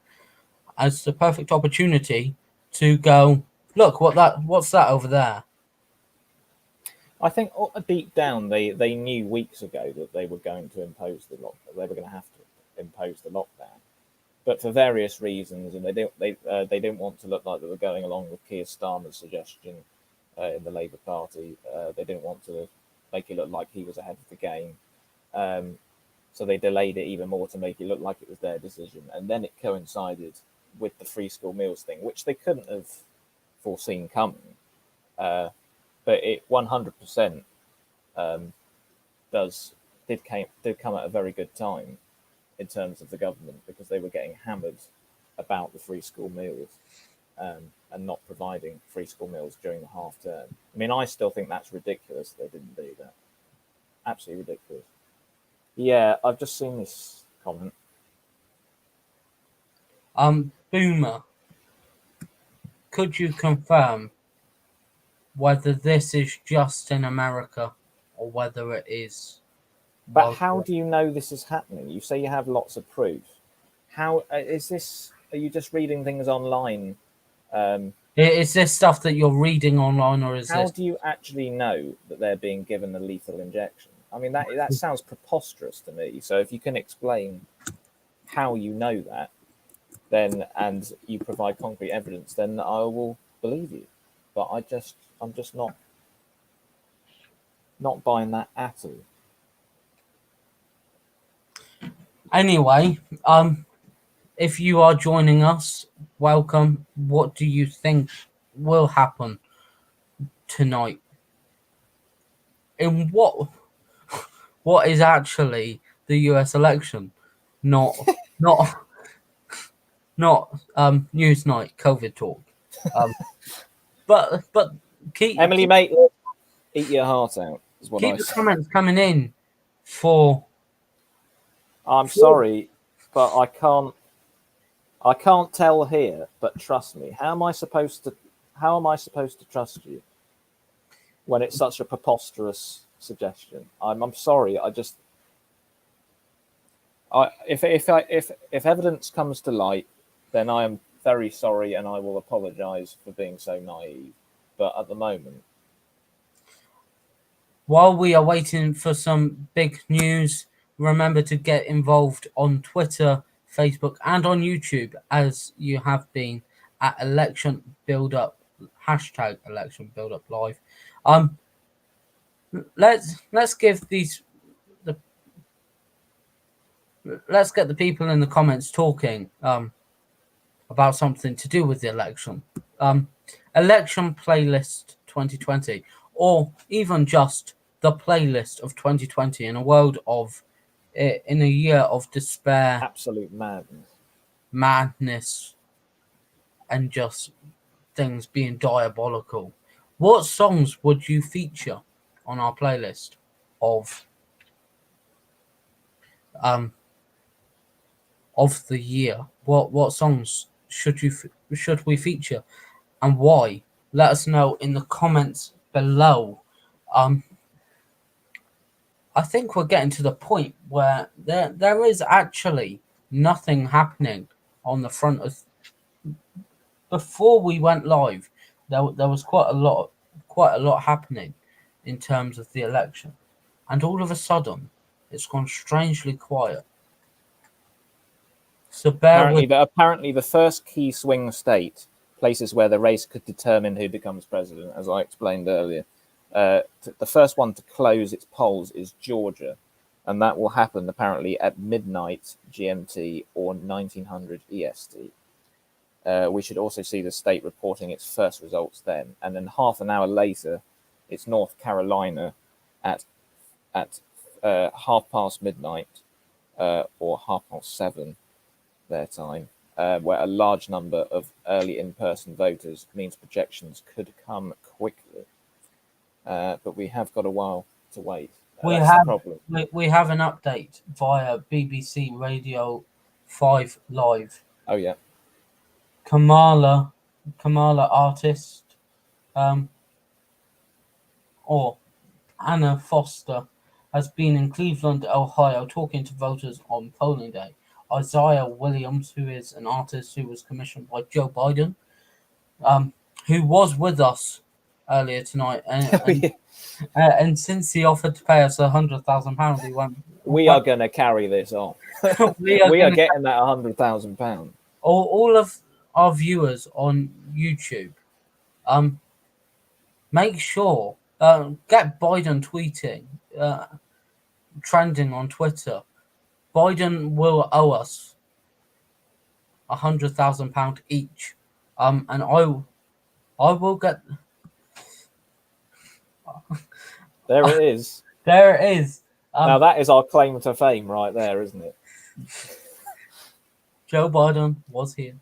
S2: as the perfect opportunity to go, look, what's that over there?
S1: I think deep down they knew weeks ago that they were going to impose the lockdown. They were going to have to impose the lockdown, but for various reasons, and they didn't want to look like they were going along with Keir Starmer's suggestion in the Labour Party. They didn't want to make it look like he was ahead of the game. So they delayed it even more to make it look like it was their decision. And then it coincided with the free school meals thing, which they couldn't have foreseen coming. But it 100% did come at a very good time in terms of the government, because they were getting hammered about the free school meals and not providing free school meals during the half term. I mean, I still think that's ridiculous they didn't do that. Absolutely ridiculous. Yeah, I've just seen this comment.
S2: Boomer, could you confirm whether this is just in America or whether it is
S1: But how
S2: worldwide?
S1: do you know this is happening? You say you have lots of proof. How is this? Are you just reading things online?
S2: Is this stuff that you're reading online, or is
S1: How
S2: this?
S1: do you actually know that they're being given a lethal injection? I mean, that sounds preposterous to me. So if you can explain how you know that, then and you provide concrete evidence, then I will believe you. But I'm just not buying that at all.
S2: Anyway, if you are joining us, welcome. What do you think will happen tonight? In what is actually the US election? Not not not Newsnight COVID talk. But
S1: Emily, mate, eat your heart out is what I
S2: keep the
S1: say.
S2: comments coming in for
S1: I'm sorry, but I can't tell here, but trust me. How am I supposed to trust you when it's such a preposterous suggestion? I'm sorry. If evidence comes to light, then I am very sorry and I will apologize for being so naive. But at the moment,
S2: while we are waiting for some big news, remember to get involved on Twitter, Facebook, and on YouTube, as you have been at Election Build Up hashtag Election Build Up Live. Let's give these the let's get the people in the comments talking about something to do with the election. Election playlist 2020, or even just the playlist of 2020 in a world of in a year of despair,
S1: absolute madness.
S2: madness, and just things being diabolical. What songs would you feature on our playlist of um of the year? What songs should we feature, and why? Let us know in the comments below. I think we're getting to the point where there is actually nothing happening on the front of. Before we went live, there was quite a lot happening in terms of the election, and all of a sudden, it's gone strangely quiet. So bear with.
S1: Apparently, the first key swing state, places where the race could determine who becomes president, as I explained earlier. The first one to close its polls is Georgia, and that will happen apparently at midnight GMT or 1900 EST. We should also see the state reporting its first results then, and then half an hour later, it's North Carolina at half past midnight or 7:30 their time, where a large number of early in-person voters means projections could come quickly. But we have got a while to wait. That's the problem.
S2: We have an update via BBC Radio 5 Live.
S1: Oh yeah.
S2: Kamala artist, or Anna Foster has been in Cleveland, Ohio, talking to voters on polling day. Isaiah Williams, who is an artist who was commissioned by Joe Biden, who was with us earlier tonight, and since he offered to pay us £100,000, he went.
S1: We are going to carry this on.
S2: We are
S1: We are
S2: gonna
S1: getting that £100,000.
S2: all of our viewers on YouTube, make sure get Biden tweeting, trending on Twitter. Biden will owe us £100,000 each, and I will get.
S1: There it is.
S2: There it is.
S1: Now that is our claim to fame right there, isn't it?
S2: Joe Biden was here.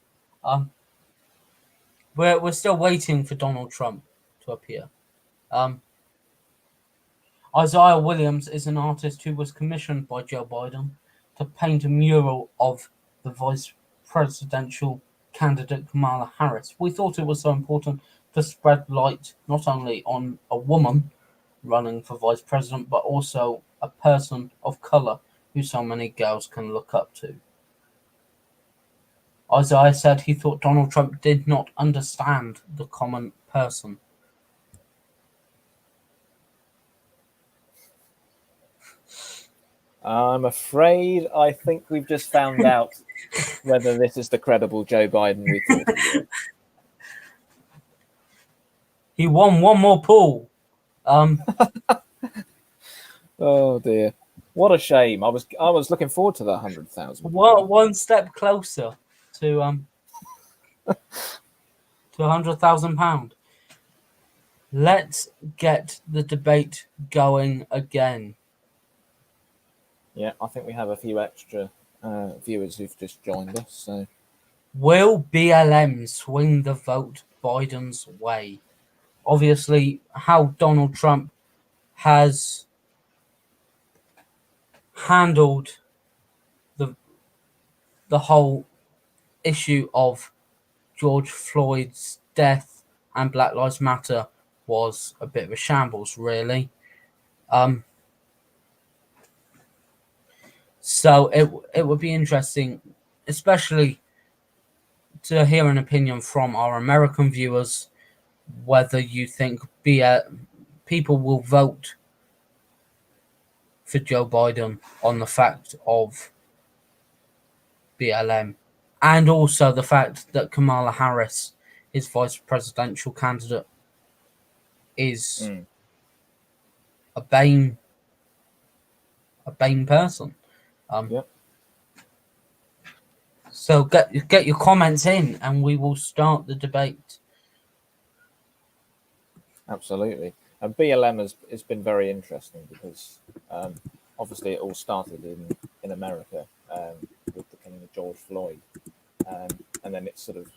S2: We're still waiting for Donald Trump to appear. Isaiah Williams is an artist who was commissioned by Joe Biden to paint a mural of the vice presidential candidate Kamala Harris. We thought it was so important to spread light not only on a woman running for vice president, but also a person of color who so many girls can look up to. Isaiah said he thought Donald Trump did not understand the common person.
S1: I'm afraid I think we've just found out whether this is the credible Joe Biden we thought it was.
S2: He won one more pool.
S1: Oh dear, what a shame! I was looking forward to that 100,000.
S2: One step closer to £100,000. Let's get the debate going again.
S1: Yeah, I think we have a few extra viewers who've just joined us. So,
S2: will BLM swing the vote Biden's way? Obviously, how Donald Trump has handled the whole issue of George Floyd's death and Black Lives Matter was a bit of a shambles, really. So it would be interesting, especially to hear an opinion from our American viewers, whether you think people will vote for Joe Biden on the fact of BLM, and also the fact that Kamala Harris, his vice presidential candidate, is a Bane person.
S1: yep.
S2: So get your comments in, and we will start the debate.
S1: Absolutely. And BLM has been very interesting because obviously it all started in America with the killing of George Floyd. And then it sort of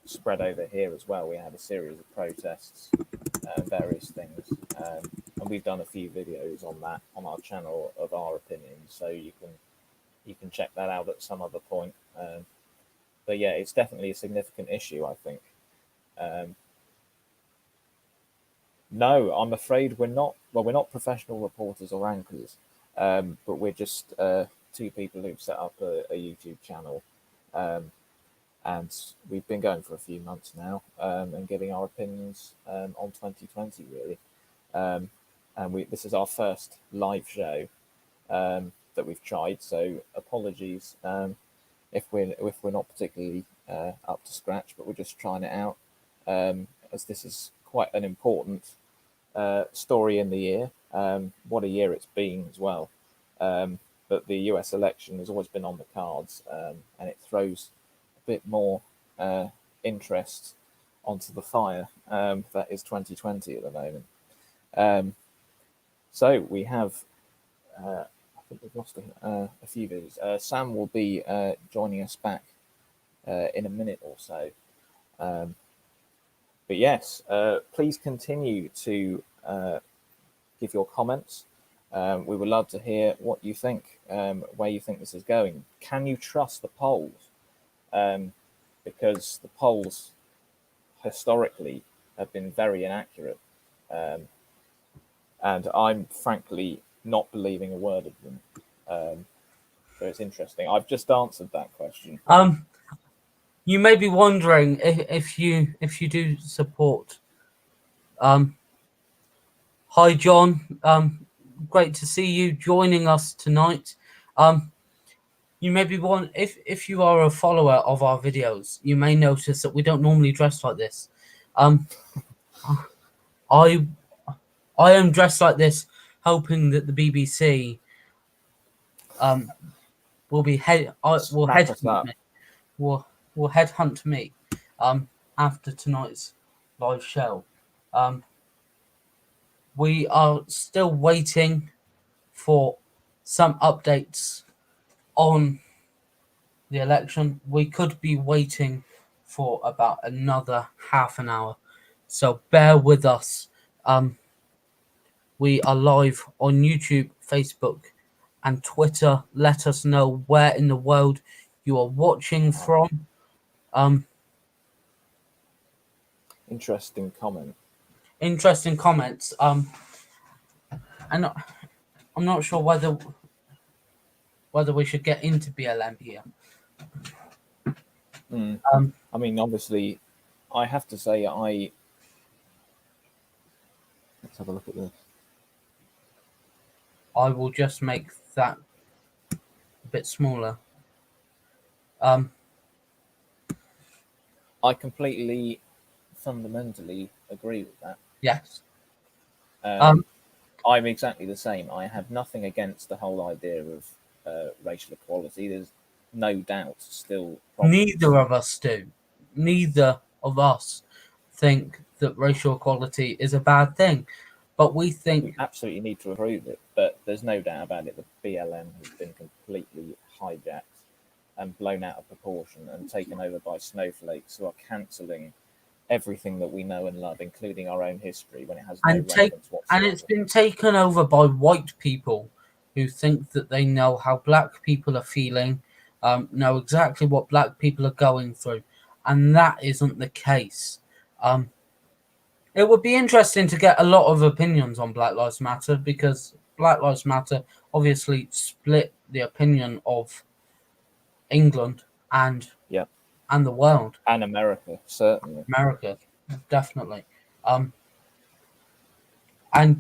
S1: spread over here as well. We had a series of protests and various things. And we've done a few videos on that on our channel of our opinions. So you can check that out at some other point. But yeah, it's definitely a significant issue, I think. No, I'm afraid we're not. Well, we're not professional reporters or anchors, but we're just two people who've set up a YouTube channel, and we've been going for a few months now and giving our opinions on 2020, really. And this is our first live show that we've tried, so apologies if we're not particularly up to scratch, but we're just trying it out as this is quite an important story in the year. What a year it's been as well. But the US election has always been on the cards, and it throws a bit more interest onto the fire that is 2020 at the moment. So we have, I think we've lost a few videos. Sam will be joining us back in a minute or so. But yes, please continue to give your comments. We would love to hear what you think, where you think this is going. Can you trust the polls? Because the polls historically have been very inaccurate. and I'm frankly not believing a word of them. So it's interesting. I've just answered that question.
S2: You may be wondering if you do support. Hi, John. Great to see you joining us tonight. You may be one if you are a follower of our videos, you may notice that we don't normally dress like this. I am dressed like this, hoping that the BBC will be will
S1: Snap us
S2: headhunt
S1: up.
S2: me, will headhunt me after tonight's live show. We are still waiting for some updates on the election. We could be waiting for about another half an hour, so bear with us. We are live on YouTube, Facebook, and Twitter. Let us know where in the world you are watching from.
S1: Interesting comment.
S2: Interesting comments. And I'm not sure whether we should get into BLM here.
S1: I mean, obviously, I have to say, let's have a look at this.
S2: I will just make that a bit smaller.
S1: I completely, fundamentally agree with that.
S2: Yes.
S1: I'm exactly the same. I have nothing against the whole idea of racial equality. There's no doubt still problems.
S2: Neither of us do. Neither of us think that racial equality is a bad thing, but we think
S1: We absolutely need to improve it. But there's no doubt about it. The BLM has been completely hijacked and blown out of proportion and taken over by snowflakes who are cancelling everything that we know and love, including our own history, when it has no relevance whatsoever.
S2: and it's been taken over by white people who think that they know how black people are feeling, know exactly what black people are going through, and that isn't the case. It would be interesting to get a lot of opinions on Black Lives Matter, because Black Lives Matter obviously split the opinion of England and the world.
S1: And America, certainly.
S2: America, definitely. And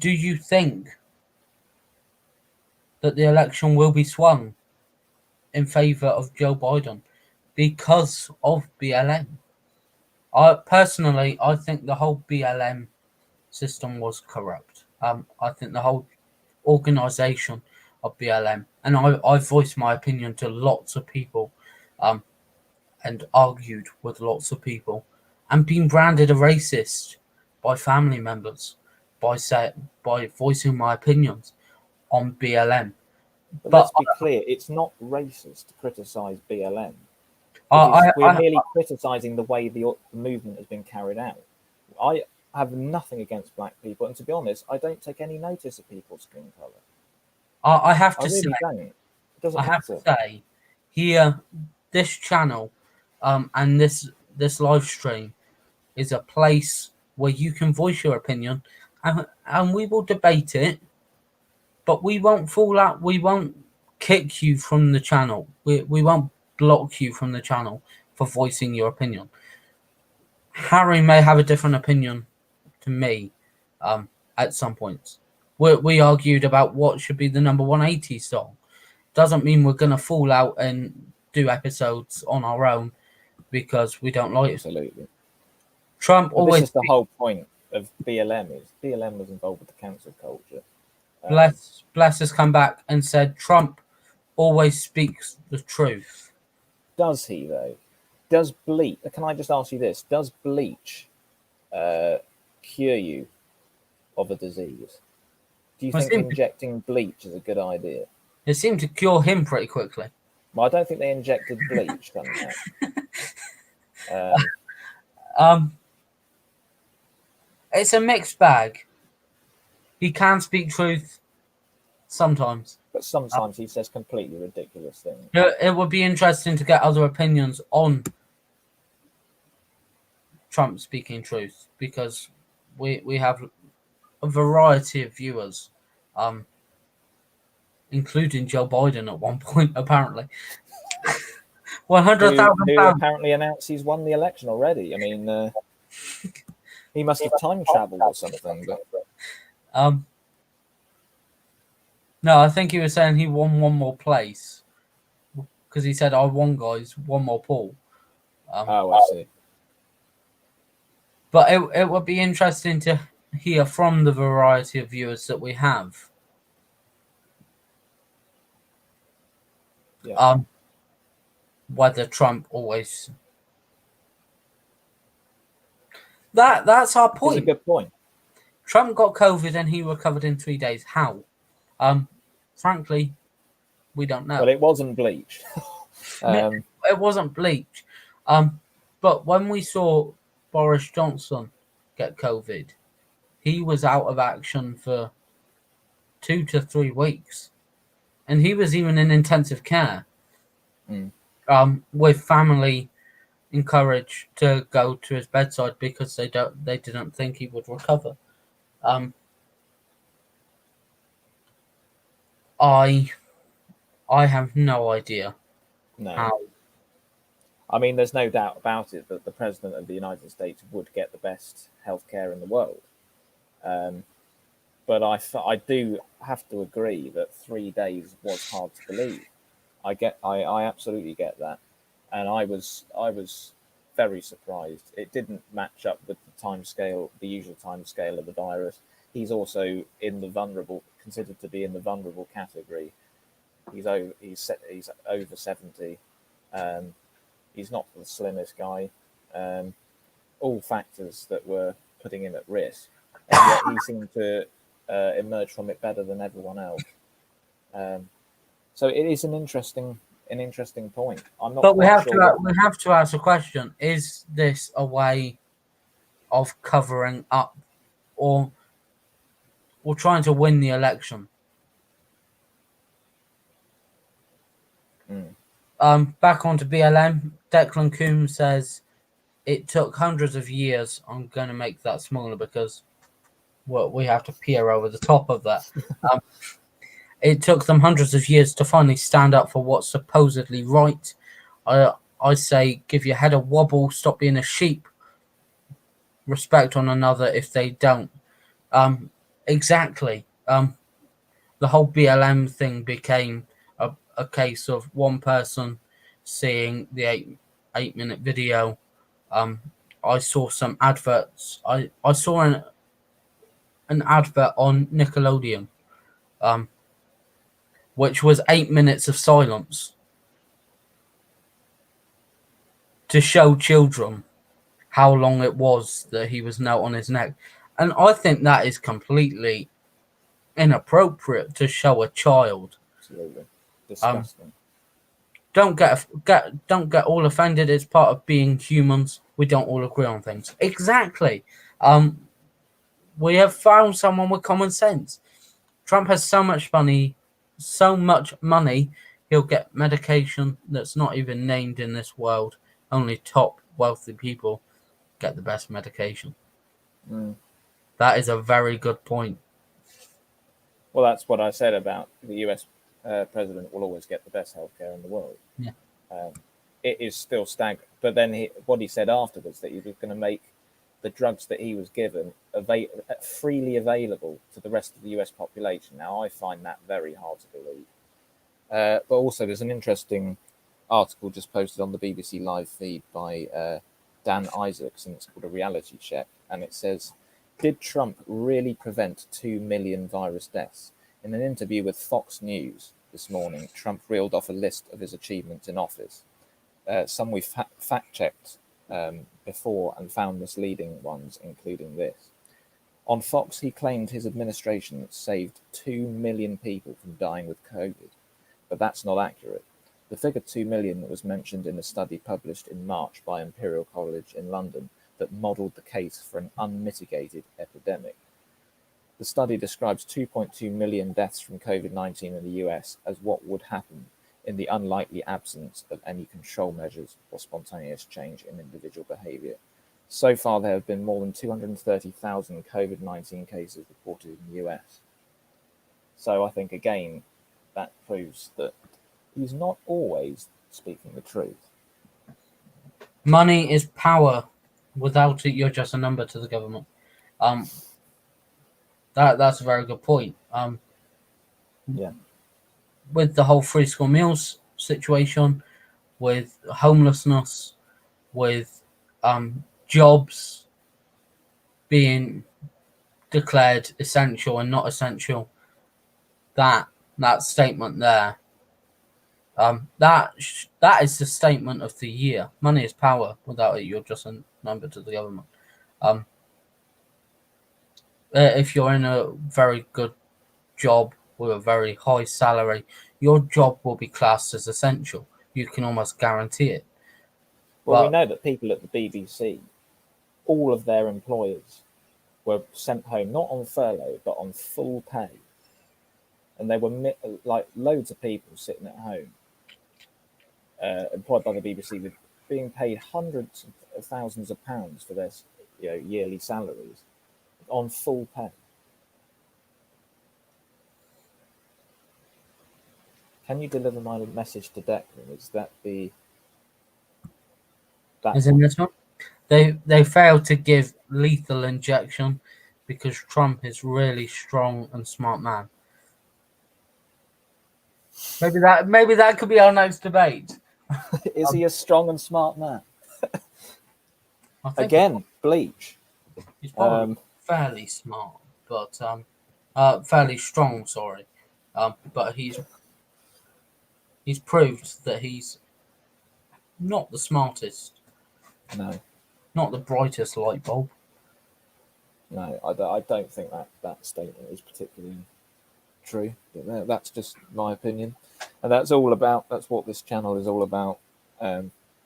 S2: do you think that the election will be swung in favour of Joe Biden because of BLM? I think the whole BLM system was corrupt. I think the whole organisation of BLM, and I voiced my opinion to lots of people, and argued with lots of people, and been branded a racist by family members by voicing my opinions on BLM.
S1: But let's be clear, it's not racist to criticise BLM. We're merely criticising the way the movement has been carried out. I have nothing against black people, and to be honest, I don't take any notice of people's skin colour.
S2: I have to
S1: really
S2: say,
S1: don't. It doesn't
S2: I have
S1: matter.
S2: to say, here, this channel, and this live stream is a place where you can voice your opinion, and we will debate it, but we won't fall out. We won't kick you from the channel. We won't block you from the channel for voicing your opinion. Harry may have a different opinion to me at some points. We argued about what should be the number 180 song. Doesn't mean we're going to fall out and do episodes on our own because we don't like it.
S1: Absolutely.
S2: Trump
S1: but
S2: always...
S1: This is the whole point of BLM. BLM was involved with the cancel culture.
S2: Bless has come back and said Trump always speaks the truth.
S1: Does he, though? Does bleach... Can I just ask you this? Does bleach cure you of a disease? Do you think injecting bleach is a good idea?
S2: It seemed to cure him pretty quickly.
S1: Well, I don't think they injected bleach.
S2: It's a mixed bag. He can speak truth sometimes.
S1: But sometimes he says completely ridiculous things.
S2: It would be interesting to get other opinions on Trump speaking truth, because we have a variety of viewers, including Joe Biden at one point, apparently.
S1: Who
S2: £100,000.
S1: apparently announced he's won the election already. I mean, he must have time traveled or something. But
S2: No, I think he was saying he won one more place because he said, "I won, guys, one more poll."
S1: oh, I see.
S2: But it would be interesting to hear from the variety of viewers that we have.
S1: Yeah,
S2: Whether Trump always that's our
S1: it's a
S2: point.
S1: good point.
S2: Trump got COVID and he recovered in 3 days. How? Frankly, we don't know.
S1: Well, it wasn't bleach.
S2: It wasn't bleach. But when we saw Boris Johnson get COVID, he was out of action for 2 to 3 weeks, and he was even in intensive care. With family encouraged to go to his bedside because they didn't think he would recover. I have no idea
S1: No.
S2: how.
S1: I mean, there's no doubt about it that the president of the United States would get the best healthcare in the world. But I do have to agree that 3 days was hard to believe. I absolutely get that, and I was very surprised. It didn't match up with the usual time scale of the virus. He's also considered to be in the vulnerable category. He's over 70. He's not the slimmest guy. All factors that were putting him at risk, and yet he seemed to emerge from it better than everyone else. So it is an interesting point. I'm not.
S2: But we
S1: quite
S2: have
S1: sure
S2: we have to ask a question: is this a way of covering up, or trying to win the election? Back onto BLM. Declan Coombs says it took hundreds of years. I'm going to make that smaller because we have to peer over the top of that. It took them hundreds of years to finally stand up for what's supposedly right. I say give your head a wobble, stop being a sheep, respect one another if they don't. Exactly. The whole BLM thing became a case of one person seeing the 8 minute video. I saw some adverts. I saw an advert on Nickelodeon, which was 8 minutes of silence to show children how long it was that he was knelt on his neck. And I think that is completely inappropriate to show a child.
S1: absolutely disgusting.
S2: Don't get all offended. It's part of being humans. We don't all agree on things. Exactly. We have found someone with common sense. Trump has so much money, he'll get medication that's not even named in this world. Only top wealthy people get the best medication. That is a very good point.
S1: Well, that's what I said about the US president will always get the best healthcare in the world.
S2: Yeah.
S1: It is still staggering. But then what he said afterwards, that he was going to make the drugs that he was given freely available to the rest of the US population. Now, I find that very hard to believe. But also, there's an interesting article just posted on the BBC Live feed by Dan Isaacs, and it's called A Reality Check. And it says, did Trump really prevent 2 million virus deaths? In an interview with Fox News this morning, Trump reeled off a list of his achievements in office. Some we fact-checked before and found misleading ones, including this. On Fox, he claimed his administration saved 2 million people from dying with COVID, but that's not accurate. The figure 2 million was mentioned in a study published in March by Imperial College in London that modelled the case for an unmitigated epidemic. The study describes 2.2 million deaths from COVID-19 in the US as what would happen in the unlikely absence of any control measures or spontaneous change in individual behaviour. So far, there have been more than 230,000 COVID-19 cases reported in the US. So I think, again, that proves that he's not always speaking the truth.
S2: Money is power. Without it, you're just a number to the government. That's a very good point.
S1: Yeah.
S2: With the whole free school meals situation, with homelessness, with jobs being declared essential and not essential, that statement there, that is the statement of the year. Money is power. Without it, you're just a number to the government. If you're in a very good job with a very high salary, your job will be classed as essential. You can almost guarantee it.
S1: Well, we
S2: But
S1: know that people at the BBC, all of their employers were sent home not on furlough but on full pay, and there were like loads of people sitting at home, employed by the BBC, with being paid hundreds of thousands of pounds for their yearly salaries on full pay. Can you deliver my message to Declan? Is that the
S2: is in this one, they failed to give lethal injection because Trump is really strong and smart man. Maybe that could be our next debate.
S1: Is he a strong and smart man?
S2: I think
S1: Again, Bleach.
S2: he's probably fairly smart, but fairly strong. Sorry, but he's proved that he's not the smartest,
S1: No,
S2: not the brightest light bulb.
S1: no, I don't think that statement is particularly true. But that's just my opinion, and that's what this channel is all about,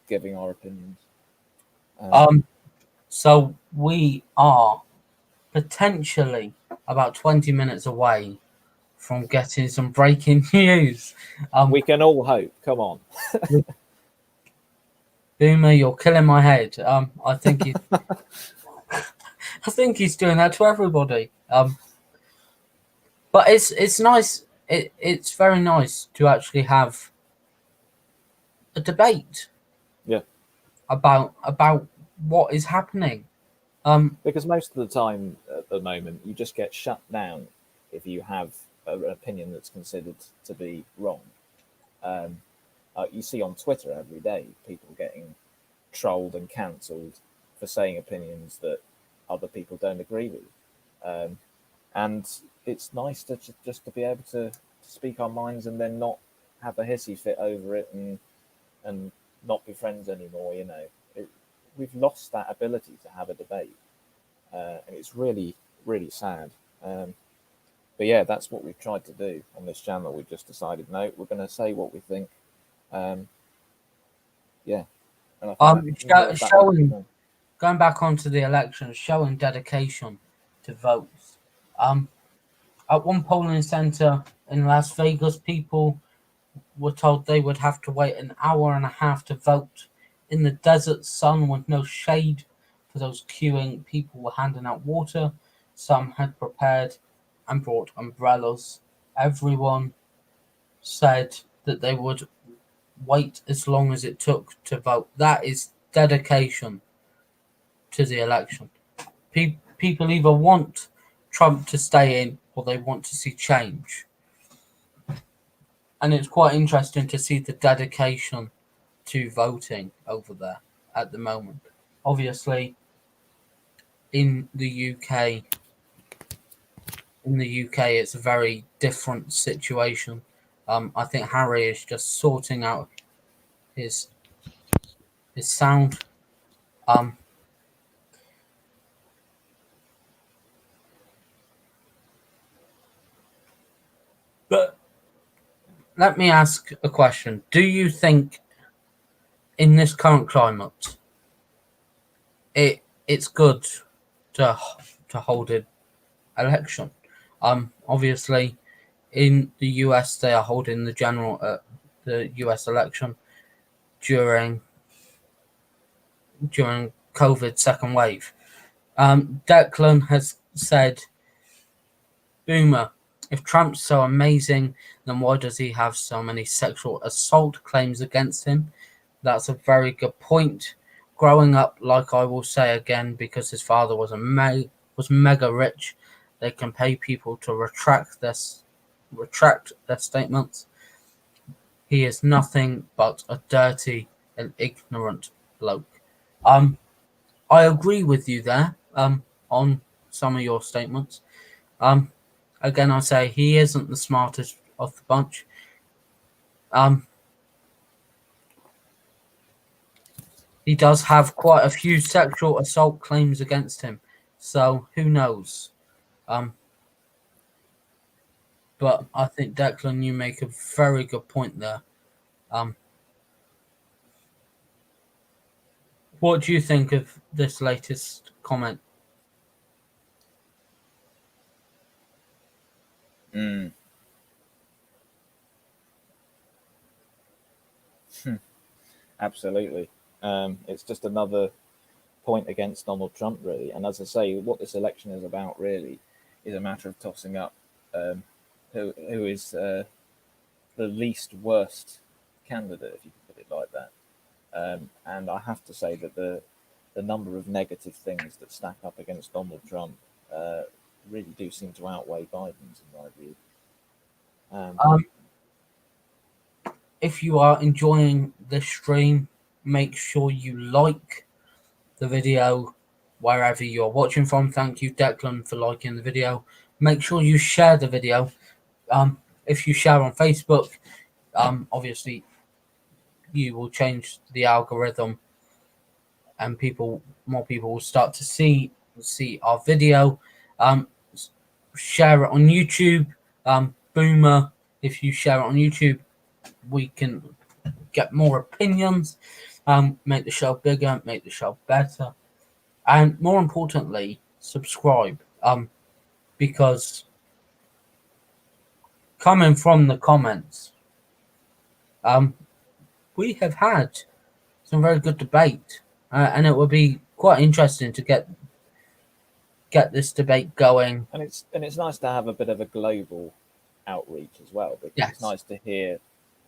S1: giving our opinions.
S2: So we are potentially about 20 minutes away from getting some breaking news.
S1: We can all hope. Come on.
S2: Boomer, you're killing my head. I think he's doing that to everybody. But it's nice. It's very nice to actually have a debate.
S1: Yeah.
S2: About what is happening.
S1: Because most of the time at the moment, you just get shut down if you have an opinion that's considered to be wrong. You see on Twitter every day people getting trolled and cancelled for saying opinions that other people don't agree with. And it's nice to just to be able to speak our minds and then not have a hissy fit over it and not be friends anymore. We've lost that ability to have a debate, and it's really, really sad. But yeah, that's what we've tried to do on this channel. We've just decided, no, we're going to say what we think. Yeah. And I think
S2: showing, going back onto the election, showing dedication to votes. At one polling centre in Las Vegas, people were told they would have to wait an hour and a half to vote in the desert sun with no shade. For those queuing, people were handing out water. Some had prepared and brought umbrellas. Everyone said that they would wait as long as it took to vote. That is dedication to the election. People either want Trump to stay in or they want to see change. And it's quite interesting to see the dedication to voting over there at the moment. Obviously, in the UK, it's a very different situation. I think Harry is just sorting out his sound. But let me ask a question. Do you think in this current climate it's good to hold an election? Obviously in the US they are holding the US election during COVID second wave. Declan has said, Boomer, if Trump's so amazing, then why does he have so many sexual assault claims against him? That's a very good point. Growing up, like I will say again, because his father was mega rich, they can pay people to retract their statements. He is nothing but a dirty and ignorant bloke. I agree with you there. On some of your statements. Again, I say he isn't the smartest of the bunch. He does have quite a few sexual assault claims against him, so who knows? But I think, Declan, you make a very good point there. What do you think of this latest comment?
S1: Absolutely. It's just another point against Donald Trump, really. And as I say, what this election is about, really, is a matter of tossing up who is the least worst candidate, if you can put it like that. And I have to say that the number of negative things that stack up against Donald Trump really do seem to outweigh Biden's, in my view.
S2: If you are enjoying this stream, make sure you like the video wherever you're watching from. Thank you, Declan, for liking the video. Make sure you share the video. If you share on Facebook, obviously you will change the algorithm, and more people will start to see our video. Share it on YouTube. Boomer, if you share it on YouTube, we can get more opinions, make the show bigger, make the show better, and more importantly, subscribe. Because coming from the comments, we have had some very good debate, and it would be quite interesting to get this debate going.
S1: And it's nice to have a bit of a global outreach as well, because
S2: Yes.
S1: It's nice to hear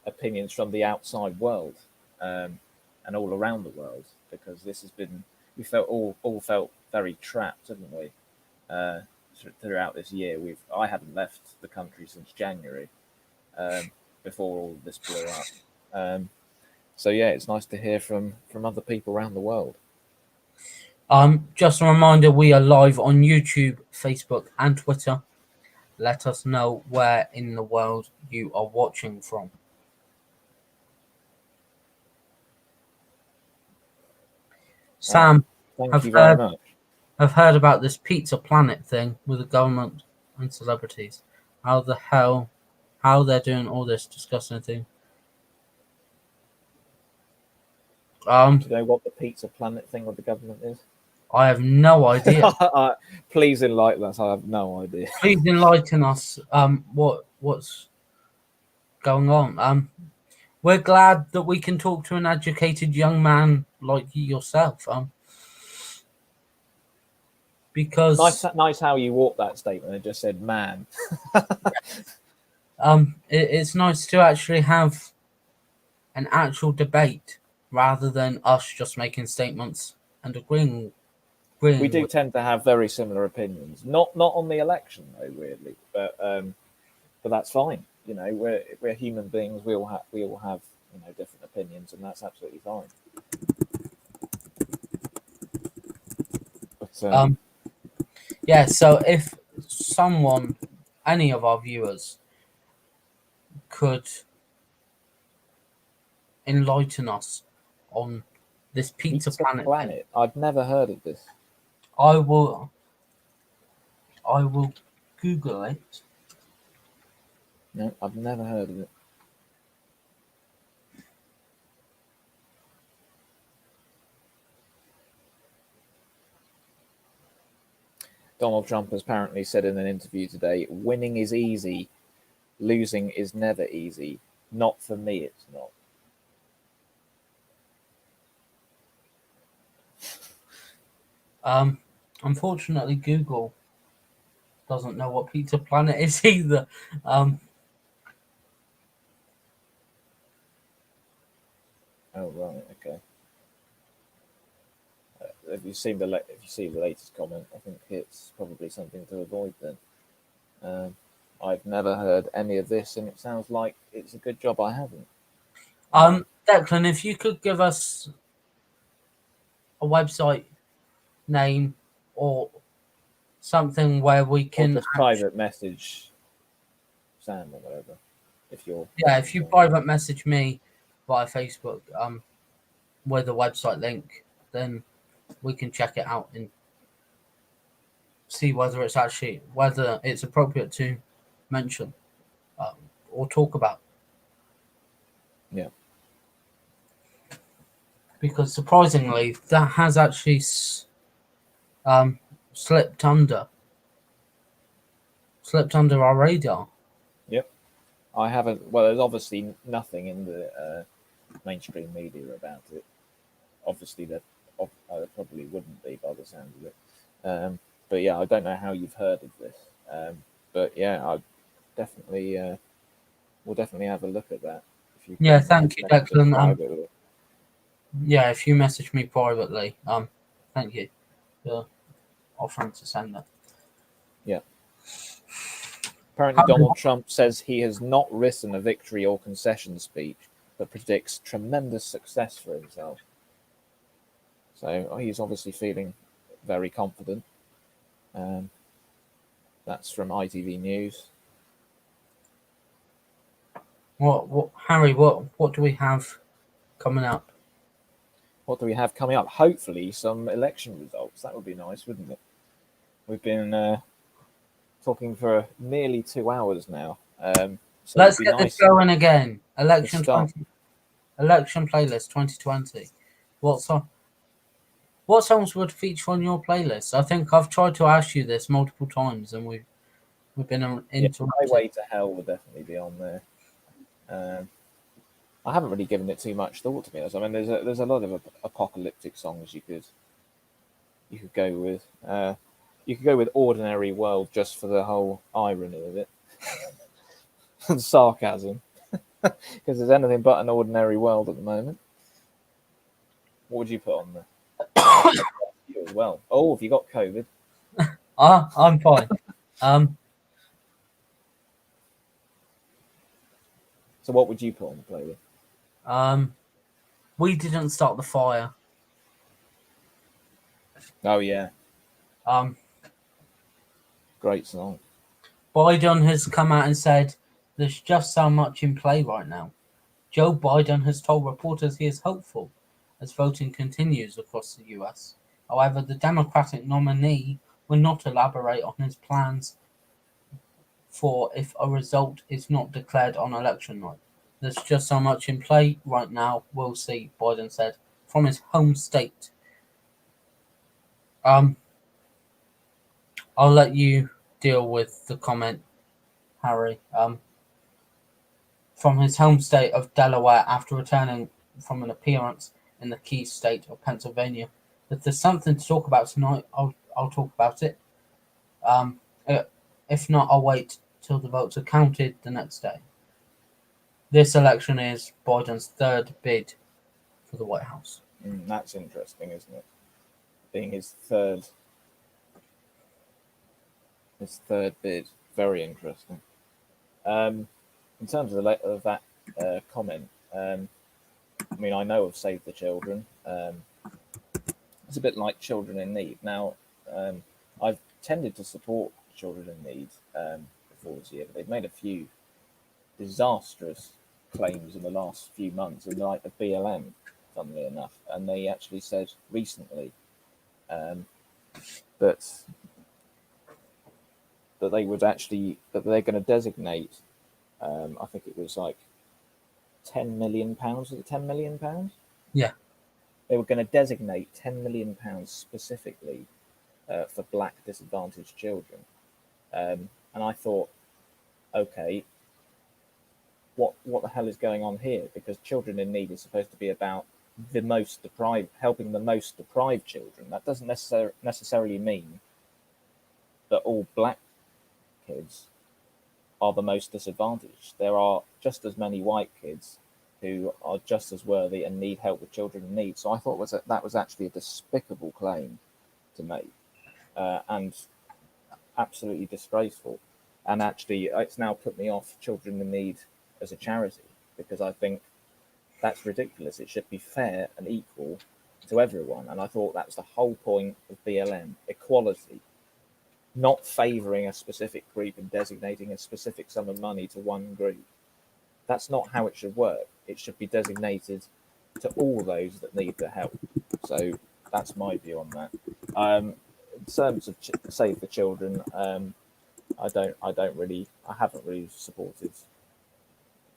S1: opinions from the outside world and all around the world, because this has been, we all felt very trapped, haven't we? Throughout this year, I hadn't left the country since January, before all this blew up. So yeah, it's nice to hear from other people around the world.
S2: Just a reminder, we are live on YouTube, Facebook, and Twitter. Let us know where in the world you are watching from. Sam,
S1: thank you very much.
S2: I've heard about this Pizza Planet thing with the government and celebrities. How they're doing all this disgusting thing.
S1: Do you know what the Pizza Planet thing with the government is?
S2: I have no idea.
S1: Please enlighten us. I have no idea.
S2: Please enlighten us. What's going on? We're glad that we can talk to an educated young man like yourself. Because
S1: nice how you walked that statement and just said "man."
S2: It's nice to actually have an actual debate rather than us just making statements and agreeing.
S1: We do tend to have very similar opinions, not on the election though, weirdly, but that's fine. You know, we're human beings. We all have different opinions, and that's absolutely fine. But,
S2: yeah. So if any of our viewers, could enlighten us on this Pizza Planet.
S1: I've never heard of this.
S2: I will Google it.
S1: No, I've never heard of it. Donald Trump has apparently said in an interview today, "Winning is easy, losing is never easy. Not for me, it's not."
S2: Um, Unfortunately, Google doesn't know what Pizza Planet is either. Um,
S1: Oh right, okay. If you see the latest comment, I think it's probably something to avoid then. Um, I've never heard any of this, and it sounds like it's a good job I haven't. Um,
S2: Declan, if you could give us a website name or something where we
S1: or
S2: can
S1: just private message Sam or whatever, if you're
S2: yeah, if
S1: listening
S2: you
S1: to it.
S2: private message me via Facebook, with a website link, then we can check it out and see whether it's appropriate to mention, um, or talk about.
S1: Yeah,
S2: Because surprisingly, that has actually um, slipped under slipped under our radar.
S1: yep. I haven't. Well, there's obviously nothing in the mainstream media about it. Obviously, there probably wouldn't be by the sound of it. But yeah, I don't know how you've heard of this. But yeah, I definitely we'll definitely have a look at that if you
S2: Yeah,
S1: can
S2: thank you,
S1: message us
S2: Declan.
S1: privately.
S2: Yeah, if you message me privately, thank you for offering to send that.
S1: Yeah. Apparently,
S2: How
S1: Donald Trump says he has not written a victory or concession speech, but predicts tremendous success for himself. So he's obviously feeling very confident. Um, that's from ITV News.
S2: what, Harry? What do we have coming up?
S1: What do we have coming up? Hopefully, some election results. That would be nice, wouldn't it? We've been talking for nearly 2 hours now, so it'd
S2: Let's
S1: be
S2: get this
S1: nice
S2: going again.
S1: to start.
S2: Election playlist 2020. What song? What songs would feature on your playlist? I think I've tried to ask you this multiple times, and we've been
S1: Yeah,
S2: interrupted.
S1: Highway to Hell would definitely be on there. Um, I haven't really given it too much thought, to be honest. I mean, there's a lot of apocalyptic songs you could go with. You could go with "Ordinary World" just for the whole irony of it and sarcasm, because there's anything but an ordinary world at the moment. What would you put on there? You as well. Oh, have you got COVID?
S2: I'm fine. Um,
S1: So what would you put on the playlist?
S2: um, we didn't start the fire.
S1: Oh yeah,
S2: Um,
S1: great song.
S2: Biden has come out and said there's just so much in play right now. Joe Biden has told reporters he is hopeful as voting continues across the US. However, the Democratic nominee will not elaborate on his plans for if a result is not declared on election night. There's just so much in play right now, we'll see, Biden said from his home state. Um, I'll let you deal with the comment, Harry. From his home state of Delaware after returning from an appearance in the key state of Pennsylvania. If there's something to talk about tonight, I'll talk about it. Um, uh, if not, I'll wait till the votes are counted the next day. This election is Biden's third bid for the White House.
S1: That's interesting, isn't it? Being his third bid, very interesting. In terms of that comment, I mean, I know of Save the Children. It's a bit like Children in Need. Now, I've tended to support Children in Need before this year, but they've made a few disastrous claims in the last few months, in the light of BLM, funnily enough. And they actually said recently um, that that they're going to designate. I think it was like £10 million. Was it £10 million?
S2: Yeah.
S1: They were going to designate £10 million specifically for black disadvantaged children. And I thought, okay, what the hell is going on here? Because Children in Need is supposed to be about the most deprived, helping the most deprived children. That doesn't necessarily mean that all black kids are the most disadvantaged. There are just as many white kids who are just as worthy and need help with children in need. So I thought that was actually a despicable claim to make, and absolutely disgraceful. And actually, it's now put me off Children in Need as a charity, because I think that's ridiculous. It should be fair and equal to everyone. And I thought that's the whole point of BLM: equality, not favouring a specific group and designating a specific sum of money to one group. That's not how it should work. It should be designated to all those that need the help. So that's my view on that. In terms of Save the Children, I haven't really supported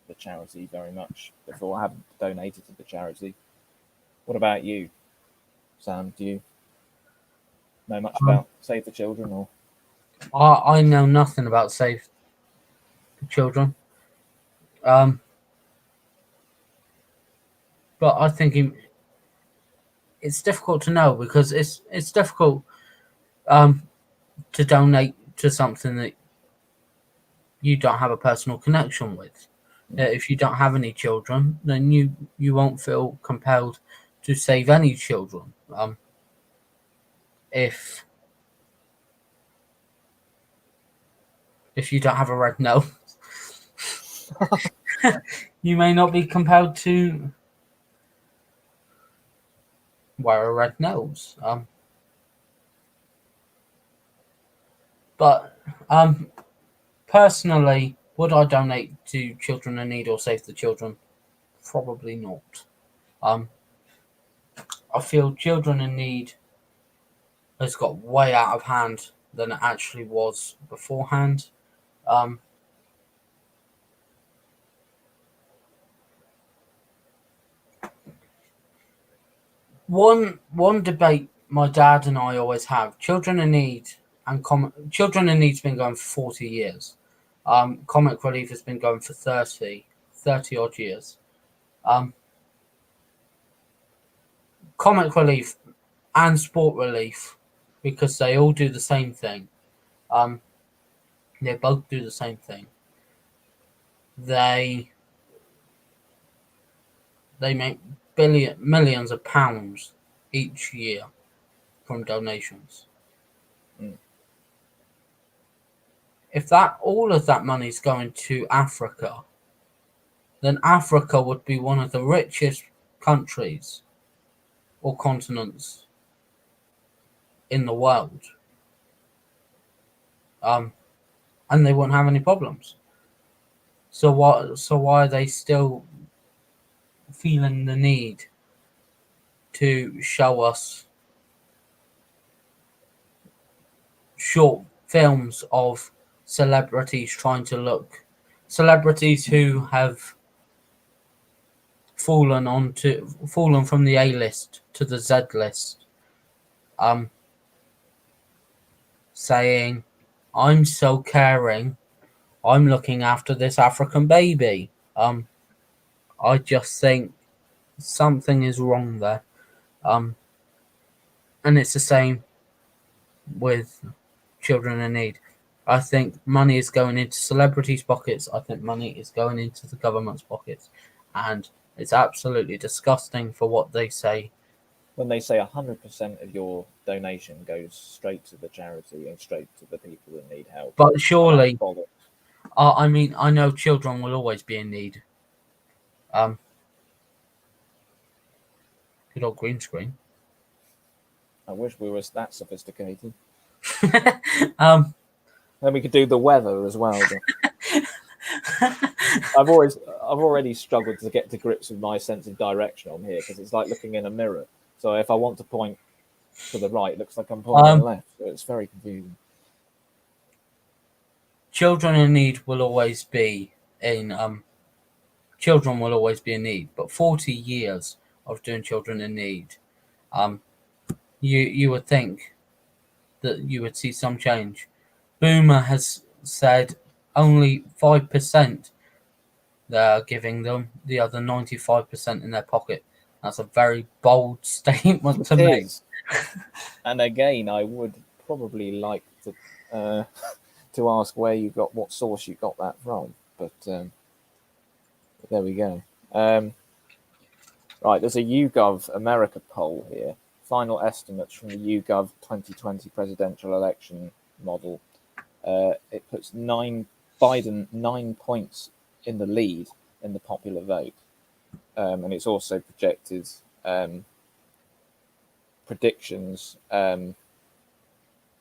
S1: the charity very much before. I haven't donated to the charity. What about you, Sam? Do you know much about Save the Children? Or
S2: I know nothing about Save the Children. But I think it's difficult to know, because it's difficult to donate to something that you don't have a personal connection with. If you don't have any children, then you won't feel compelled to save any children. If you don't have a red nose, you may not be compelled to wear a red nose. But personally, would I donate to Children in Need or Save the Children? Probably not. I feel Children in Need has got way out of hand than it actually was beforehand. One debate my dad and I always have: Children in Need and Children in Need's been going for 40 years. Comic Relief has been going for 30 odd years. Comic Relief and Sport Relief, because they all do the same thing. They both do the same thing. They make millions of pounds each year from donations. If all of that money is going to Africa, then Africa would be one of the richest countries or continents in the world. And they wouldn't have any problems. So why are they still feeling the need to show us short films of celebrities who have fallen from the A list to the Z list, saying, "I'm so caring, I'm looking after this African baby." I just think something is wrong there. And it's the same with Children in Need. I think money is going into celebrities' pockets. I think money is going into the government's pockets. And it's absolutely disgusting for what they say.
S1: When they say 100% of your donation goes straight to the charity and straight to the people that need help.
S2: But surely, I mean, I know children will always be in need. Good old green screen.
S1: I wish we were that sophisticated. Then we could do the weather as well. I've already struggled to get to grips with my sense of direction on here, because it's like looking in a mirror. So if I want to point to the right, it looks like I'm pointing to the left. So it's very confusing.
S2: Children in need will always be in children will always be in need. But 40 years of doing children in need, you would think that you would see some change. Boomer has said only 5% they're giving them, the other 95% in their pocket. That's a very bold statement to
S1: It
S2: make.
S1: is. And again, I would probably like to ask where you got what source you got that from, but there we go. Right, there's a YouGov America poll here. Final estimates from the YouGov 2020 presidential election model. It puts Biden 9 points in the lead in the popular vote, and it's also projected predictions.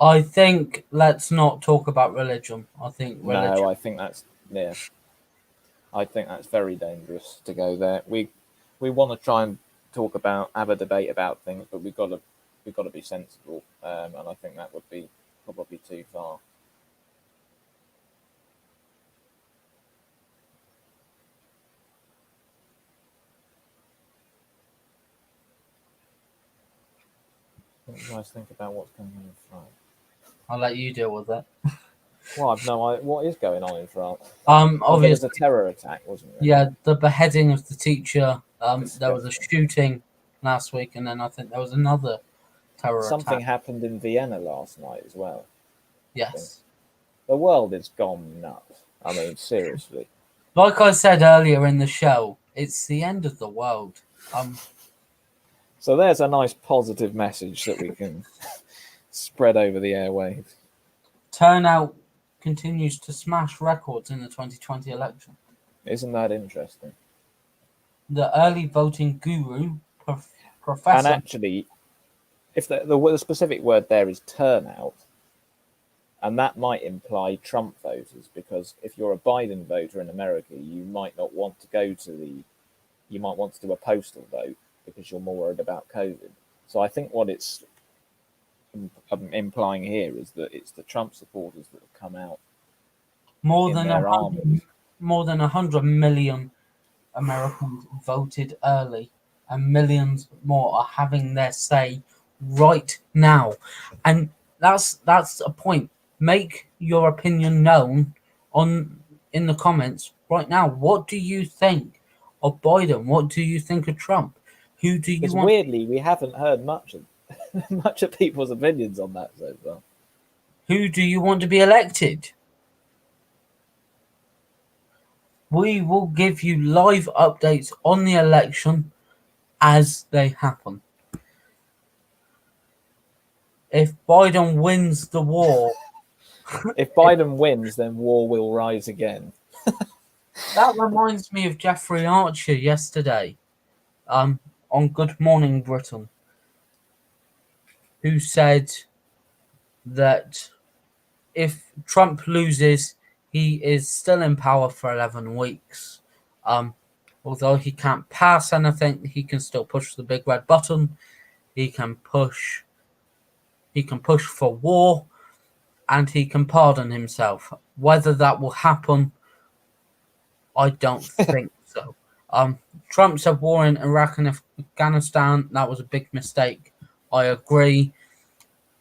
S2: I think let's not talk about religion. I think
S1: No,
S2: religion.
S1: I think that's yeah. I think that's very dangerous to go there. We want to try and have a debate about things, but we've got to be sensible, and I think that would be probably too far. What do you guys think about what's going on in France?
S2: I'll let you deal with it.
S1: Well, I've no idea what is going on in France. Well, there was
S2: Obviously,
S1: a terror attack, wasn't there?
S2: yeah, the beheading of the teacher. There was a
S1: Disgusting.
S2: shooting last week, and then I think there was another terror
S1: Something
S2: attack.
S1: happened in Vienna last night as well. I think
S2: Yes.
S1: the world is gone nuts. I mean, seriously.
S2: Like I said earlier in the show, it's the end of the world.
S1: So there's a nice positive message that we can spread over the airwaves.
S2: Turnout continues to smash records in the 2020 election.
S1: Isn't that interesting?
S2: The early voting guru,
S1: And
S2: Professor.
S1: actually, if the specific word there is turnout, and that might imply Trump voters, because if you're a Biden voter in America, you might not want to you might want to do a postal vote because you're more worried about COVID. So I think what it's implying here is that it's the Trump supporters that have come out
S2: More
S1: in
S2: than
S1: their armies.
S2: more than 100 million Americans voted early, and millions more are having their say right now. And that's a point. Make your opinion known in the comments right now. What do you think of Biden? What do you think of Trump? Who do you
S1: Because
S2: want?
S1: weirdly, we haven't heard much of much of people's opinions on that so far.
S2: Who do you want to be elected? We will give you live updates on the election as they happen. If Biden wins the war,
S1: If Biden wins, then war will rise again.
S2: that reminds me of Jeffrey Archer yesterday, on Good Morning Britain, who said that if Trump loses, he is still in power for 11 weeks. Although he can't pass anything, he can still push the big red button. He can push for war, and he can pardon himself. Whether that will happen, I don't think so. Trump said war in Iraq and Afghanistan. That was a big mistake. I agree.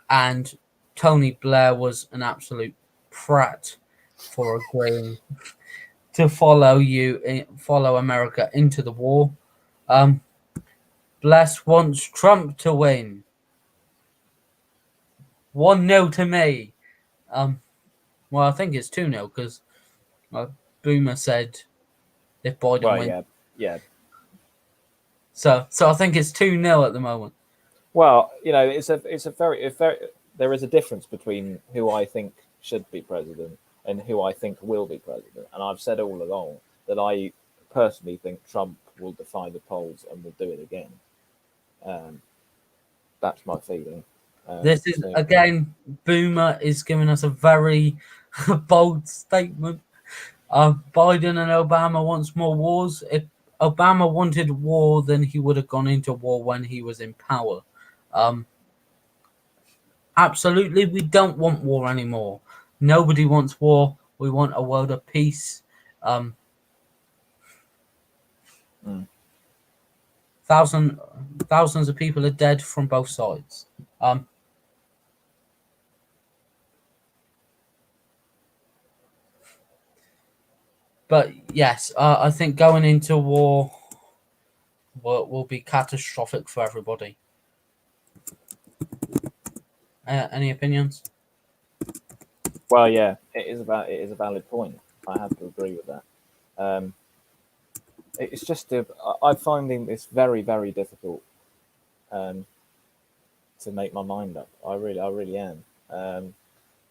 S2: And Tony Blair was an absolute prat for agreeing to follow America into the war. Bless wants Trump to win. 1-0 to me. Well, I think it's 2-0 because Boomer said if Biden
S1: Well,
S2: wins.
S1: yeah.
S2: So I think it's 2-0 at the moment.
S1: Well, it's a very there is a difference between who I think should be president and who I think will be president. And I've said all along that I personally think Trump will defy the polls and will do it again. That's my feeling.
S2: This is again, Boomer is giving us a very bold statement. Biden and Obama wants more wars. If Obama wanted war, then he would have gone into war when he was in power. Absolutely, we don't want war anymore. Nobody wants war. We want a world of peace. Thousands of people are dead from both sides. But yes, I think going into war will be catastrophic for everybody. Any opinions?
S1: Well, yeah, it is a valid point. I have to agree with that. Um, it's just I'm finding this very, very difficult um, to make my mind up. I really am.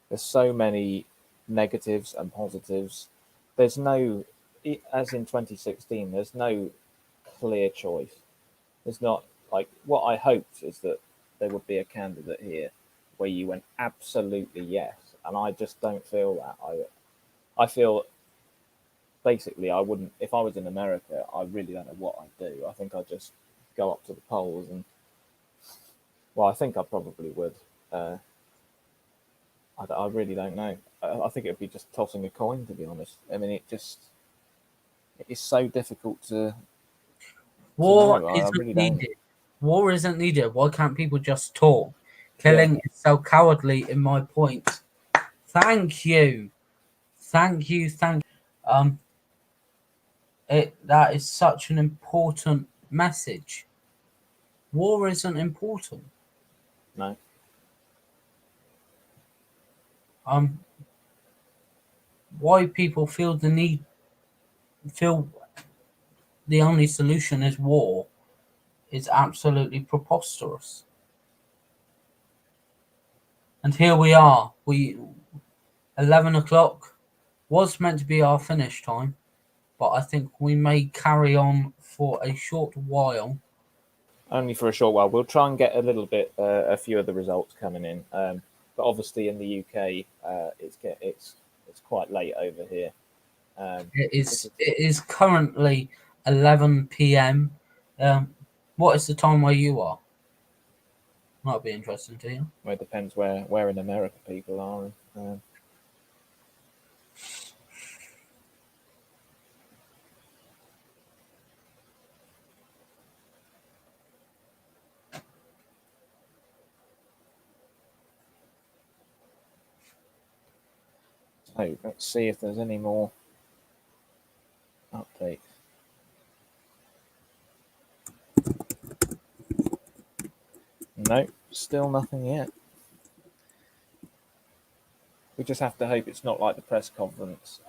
S1: There's so many negatives and positives. There's no, as in 2016, there's no clear choice. There's not like what I hoped is that there would be a candidate here where you went absolutely yes, and I just don't feel that. I feel basically I wouldn't if I was in America. I really don't know what I'd do. I think I'd just go up to the polls and well, I think I probably would. Uh, I really don't know. I think it would be just tossing a coin, to be honest. I mean, it is so difficult to
S2: War
S1: know. I
S2: isn't
S1: really don't.
S2: needed. War isn't needed. Why can't people just talk?
S1: Yeah,
S2: Killing is so cowardly. In my point. Thank you. Thank you. Thank. Um. That is such an important message. War isn't important.
S1: no,
S2: Um. Why people feel the only solution is war is absolutely preposterous. And here we are. We 11 o'clock was meant to be our finish time, but I think we may carry on for a short while.
S1: only for a short while. We'll try and get a little bit, a few of the results coming in. But obviously in the UK, it's quite late over here.
S2: It
S1: This is
S2: is currently 11 p.m. What is the time where you are? Might be interesting to you.
S1: well, it depends where in America people are. So let's see if there's any more updates. No, still nothing yet. We just have to hope it's not like the press conference,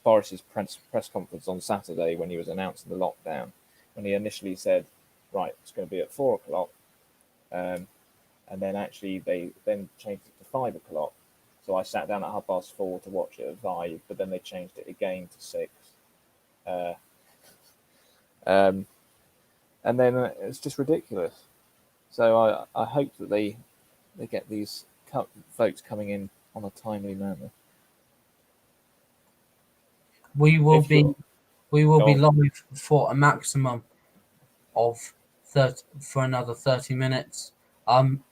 S1: Boris's press conference on Saturday when he was announcing the lockdown, when he initially said, right, it's going to be at 4 o'clock, and then actually they then changed it to 5 o'clock. So I sat down at 4:30 to watch it at 5, but then they changed it again to 6. Uh, um, and then it's just ridiculous. So I hope that they get these votes coming in on a timely manner.
S2: We will
S1: If you're
S2: be we will be
S1: gone,
S2: live for a maximum of 30 for another 30 minutes.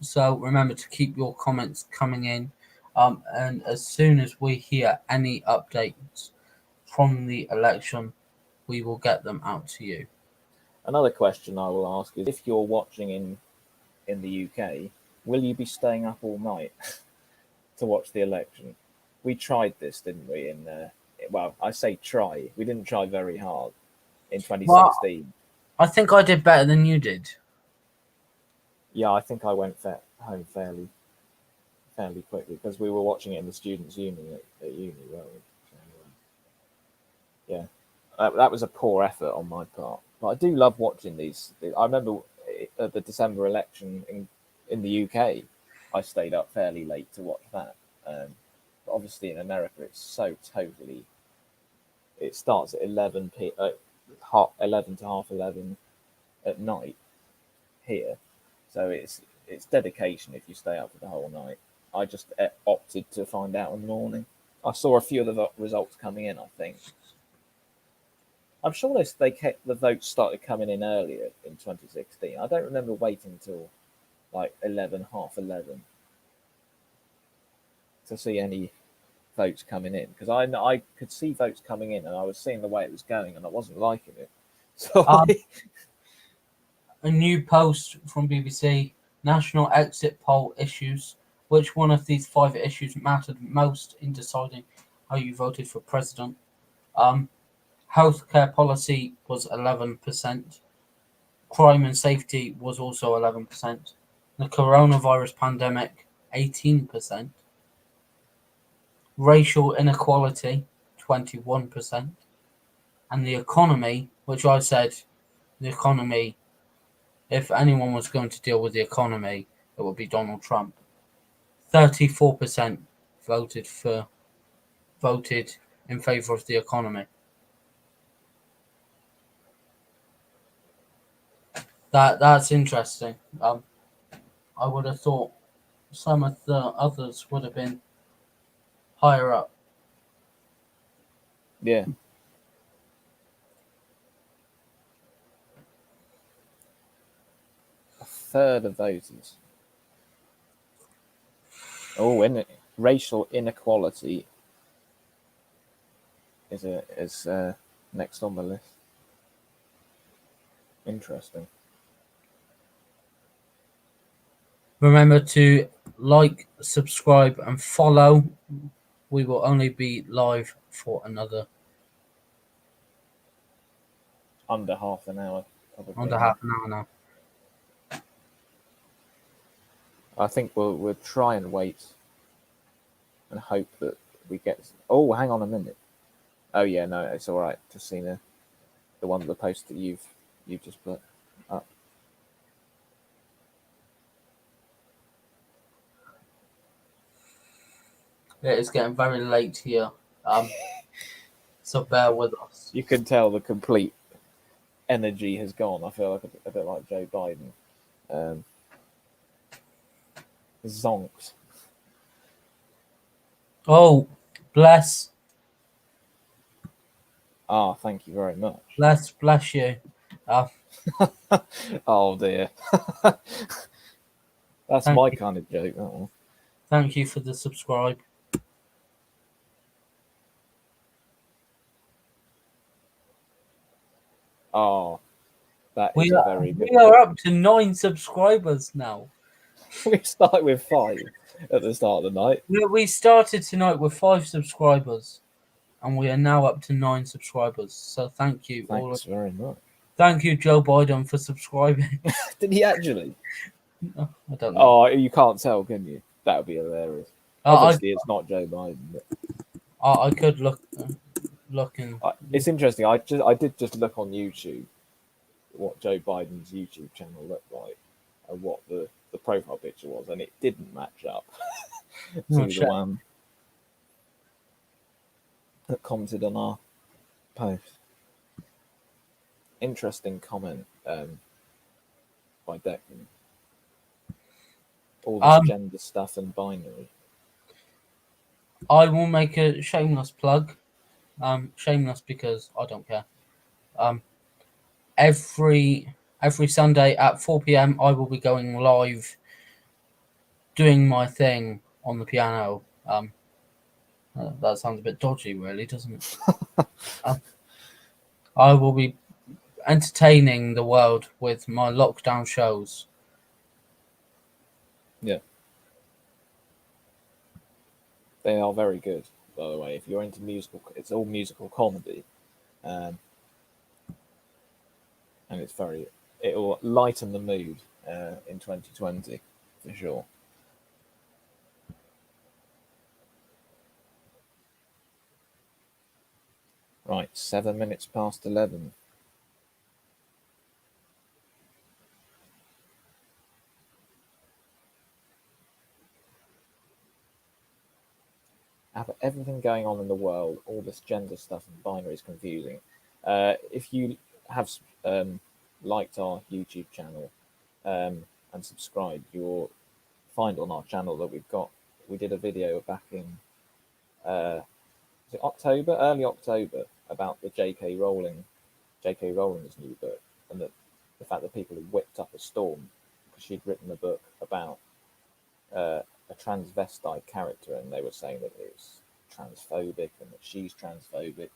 S2: So remember to keep your comments coming in. And as soon as we hear any updates from the election, we will get them out to you.
S1: another question I will ask is if you're watching in the UK, will you be staying up all night to watch the election? We tried this, didn't we? Well, I say try. We didn't try very hard in
S2: Well,
S1: 2016.
S2: I think I did better than you did.
S1: Yeah, I think I went home fairly quickly because we were watching it in the students' union at uni, weren't we? So, yeah, that was a poor effort on my part. But I do love watching these. I remember at the December election in the UK, I stayed up fairly late to watch that. But obviously in America, it's so totally. It starts at 11 to half 11 at night here, so it's dedication if you stay up for the whole night. I just opted to find out in the morning. I saw a few of the results coming in. I think I'm sure they kept the votes started coming in earlier in 2016. I don't remember waiting until like 11, half 11 to see any votes coming in because I could see votes coming in and I was seeing the way it was going and I wasn't liking it. So
S2: Um, a new post from BBC National Exit Poll issues. Which one of these 5 issues mattered most in deciding how you voted for president? Um, Healthcare policy was 11%. Crime and safety was also 11%. The coronavirus pandemic, 18%. Racial inequality, 21%. And the economy, which I said, the economy, if anyone was going to deal with the economy, it would be Donald Trump. 34% voted in favour of the economy. That's interesting. I would have thought some of the others would have been higher up.
S1: Yeah. A third of voters. Oh, and racial inequality is next on the list. Interesting.
S2: Remember to like, subscribe, and follow. We will only be live for another
S1: Under half an hour, probably.
S2: under half an hour now.
S1: I think we'll try and wait and hope that we get. Oh, hang on a minute. Oh yeah, no, it's all right. Just seen the one, the post that you've just put up.
S2: It is getting very late here, so bear with us.
S1: You can tell the complete energy has gone. I feel like a bit like Joe Biden. Zonked.
S2: Oh, bless
S1: Thank you very much.
S2: bless you.
S1: Oh dear. That's
S2: Thank
S1: my
S2: you.
S1: kind of joke, that one.
S2: Thank you for the subscribe.
S1: Oh, that is a very good
S2: We are up to 9 subscribers now.
S1: We started with 5 at the start of the night.
S2: We started tonight with 5 subscribers, and we are now up to 9 subscribers. So thank you all.
S1: Thanks very much.
S2: Thank you, Joe Biden, for subscribing.
S1: Did he actually?
S2: No, I don't know.
S1: Oh, you can't tell, can you? That would be hilarious. Obviously, it's not Joe Biden. But
S2: I could look in.
S1: it's interesting. I did just look on YouTube what Joe Biden's YouTube channel looked like and what the profile picture was, and it didn't match up to the one that commented on our post. Interesting comment by Declan. All this gender stuff and binary.
S2: I will make a shameless plug. Shameless because I don't care. Every Sunday at 4 p.m. I will be going live, doing my thing on the piano. That sounds a bit dodgy, really, doesn't it? I will be entertaining the world with my lockdown shows.
S1: Yeah. They are very good, by the way. If you're into musical, it's all musical comedy. And it will lighten the mood in 2020, for sure. Right, 7 minutes past 11. Everything going on in the world, all this gender stuff and binary is confusing. If you have liked our YouTube channel and subscribed, you'll find on our channel that we did a video back in was it October, early October, about the J.K. Rowling's new book, and the fact that people had whipped up a storm because she'd written a book about a transvestite character, and they were saying that it was transphobic and that she's transphobic,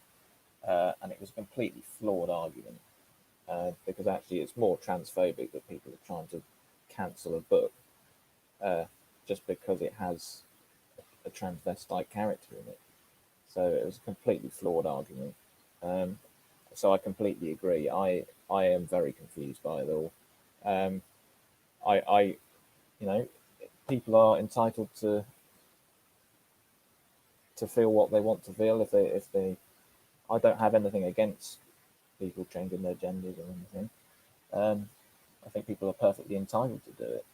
S1: and it was a completely flawed argument, because actually it's more transphobic that people are trying to cancel a book just because it has a transvestite character in it. So it was a completely flawed argument. So I completely agree. I am very confused by it all. Um, I you know, people are entitled to feel what they want to feel. If they, I don't have anything against people changing their genders or anything. I think people are perfectly entitled to do it.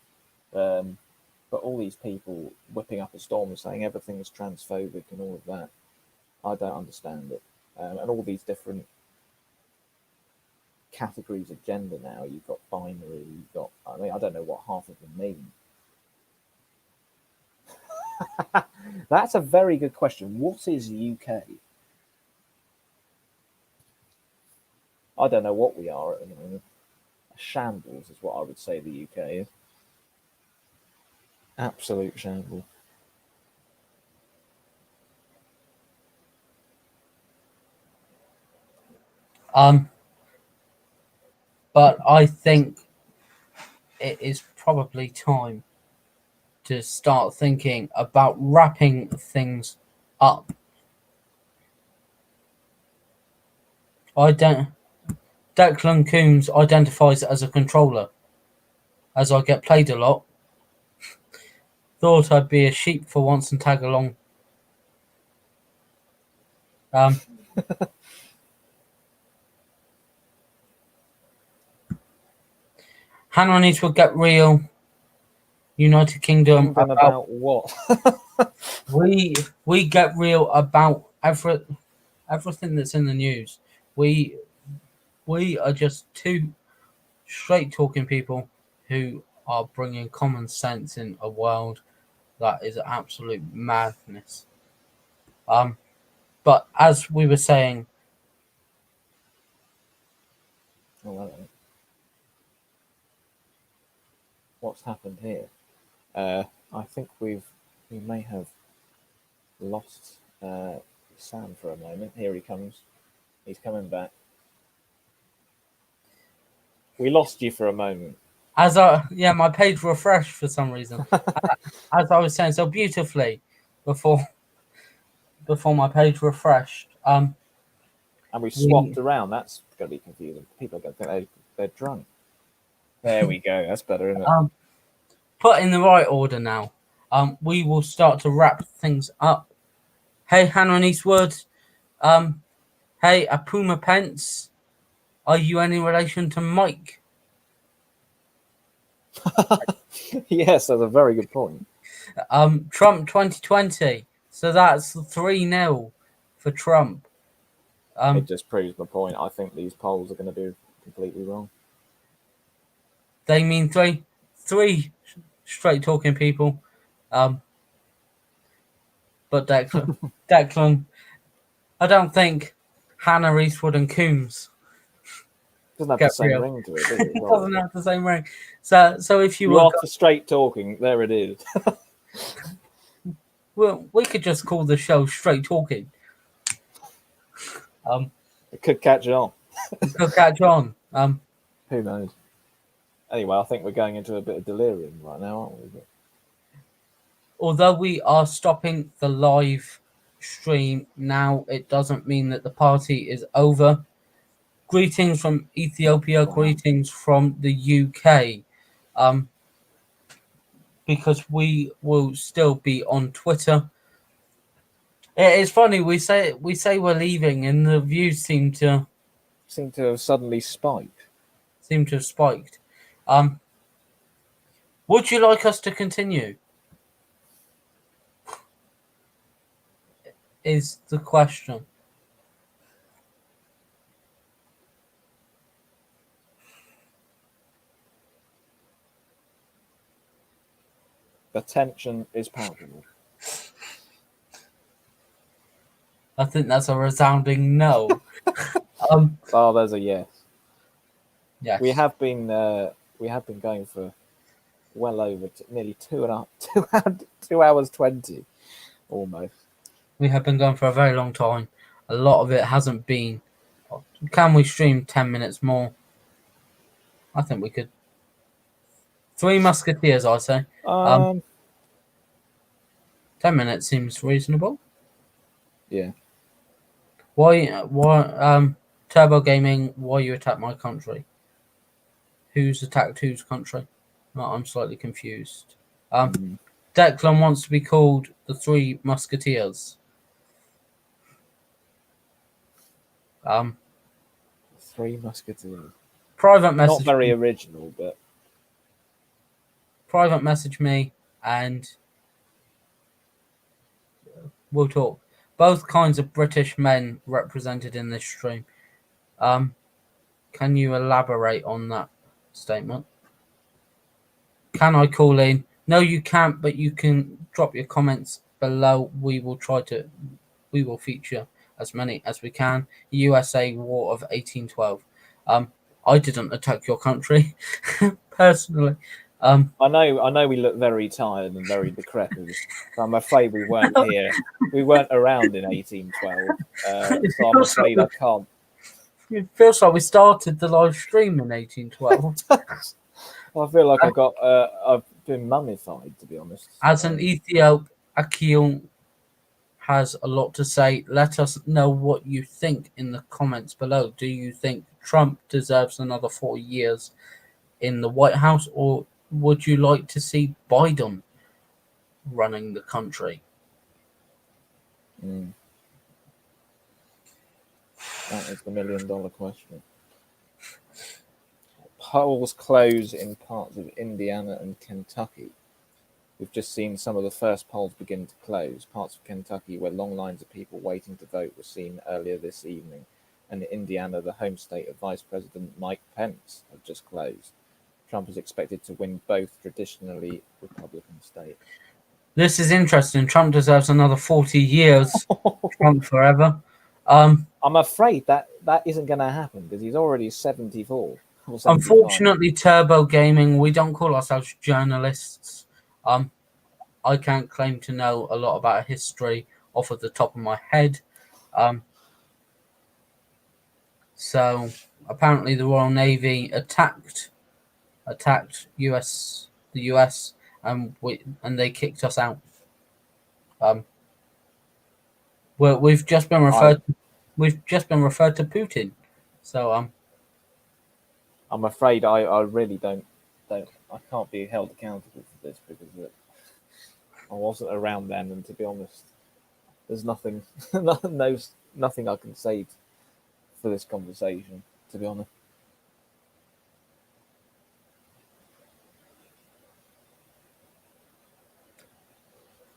S1: But all these people whipping up a storm and saying everything is transphobic and all of that, I don't understand it. And all these different categories of gender now. You've got binary. You've got. I mean, I don't know what half of them mean. That's a very good question. What is UK? I don't know what we are at the moment. A shambles is what I would say the UK is. Absolute shambles.
S2: But I think it is probably time to start thinking about wrapping things up. I don't. Declan Coombs identifies as a controller, as I get played a lot. Thought I'd be a sheep for once and tag along. Hanna and Eastwood get real. United Kingdom
S1: About what?
S2: we get real about everything that's in the news. We are just two straight talking people who are bringing common sense in a world that is absolute madness. But as we were saying,
S1: Oh, what's happened here? I think we may have lost Sam for a moment. Here he comes. He's coming back. We lost you for a moment.
S2: my page refreshed for some reason. As I was saying so beautifully before my page refreshed.
S1: And we swapped around. That's going to be confusing. People are going to think they're drunk. There we go. That's better, isn't it?
S2: Put in the right order now. We will start to wrap things up. Hey, Hanna and Eastwood. Hey, Apuma Pence. Are you any relation to Mike?
S1: Yes, that's a very good point.
S2: Trump 2020. So that's 3-0 for Trump.
S1: It just proves my point. I think these polls are going to be completely wrong.
S2: They mean three straight talking people. But Declan, I don't think Hanna, Eastwood, and Coombs
S1: Doesn't have
S2: get
S1: the same
S2: real.
S1: ring to it, does it?
S2: It doesn't have the same ring. So if you
S1: You
S2: were
S1: are for straight talking. There it is.
S2: well, we could just call the show Straight Talking.
S1: It could catch on.
S2: It could catch on.
S1: Who knows? Anyway, I think we're going into a bit of delirium right now, aren't we?
S2: Although we are stopping the live stream now, it doesn't mean that the party is over. Greetings from Ethiopia.
S1: Wow.
S2: Greetings from the UK. Because we will still be on Twitter. It's funny, we say we're leaving and the views seem to
S1: have suddenly spiked.
S2: Would you like us to continue? Is the question.
S1: The tension is palpable.
S2: I think that's a resounding no.
S1: Oh, there's a yes.
S2: Yes.
S1: We have been going for well over nearly 2 hours 20, almost.
S2: We have been going for a very long time. A lot of it hasn't been. Can we stream 10 minutes more? I think we could. Three Musketeers, I say. 10 minutes seems reasonable.
S1: Yeah.
S2: Why? Turbo Gaming, why you attack my country? Who's attacked whose country? No, I'm slightly confused. Declan wants to be called the Three Musketeers.
S1: Three Musketeers.
S2: Private
S1: Not
S2: message
S1: very
S2: me,
S1: original, but
S2: private message me, and we'll talk. Both kinds of British men represented in this stream. Can you elaborate on that statement? Can I call in? No, you can't, but you can drop your comments below. We will feature as many as we can. USA War of 1812. I didn't attack your country, personally.
S1: I know we look very tired and very decrepit. So I'm afraid we weren't here. We weren't around in 1812. So I'm afraid I can't.
S2: It feels like we started the live stream in 1812.
S1: I feel like I've been mummified, to be honest.
S2: As an Ethiop, Akil has a lot to say. Let us know what you think in the comments below. Do you think Trump deserves another 4 years in the White House, or would you like to see Biden running the country?
S1: That is the $1 million question. Polls close in parts of Indiana and Kentucky. We've just seen some of the first polls begin to close. Parts of Kentucky, where long lines of people waiting to vote were seen earlier this evening. And in Indiana, the home state of Vice President Mike Pence, have just closed. Trump is expected to win both traditionally Republican states.
S2: This is interesting. Trump deserves another 40 years. Trump forever.
S1: I'm afraid that isn't going to happen because he's already 74. Or 75.
S2: Unfortunately, Turbo Gaming, we don't call ourselves journalists. I can't claim to know a lot about history off of the top of my head. So apparently the Royal Navy attacked the US, and they kicked us out. We've just been referred to Putin. So
S1: I'm afraid I really don't I can't be held accountable for this because I wasn't around then, and to be honest, there's nothing I can say for this conversation, to be honest.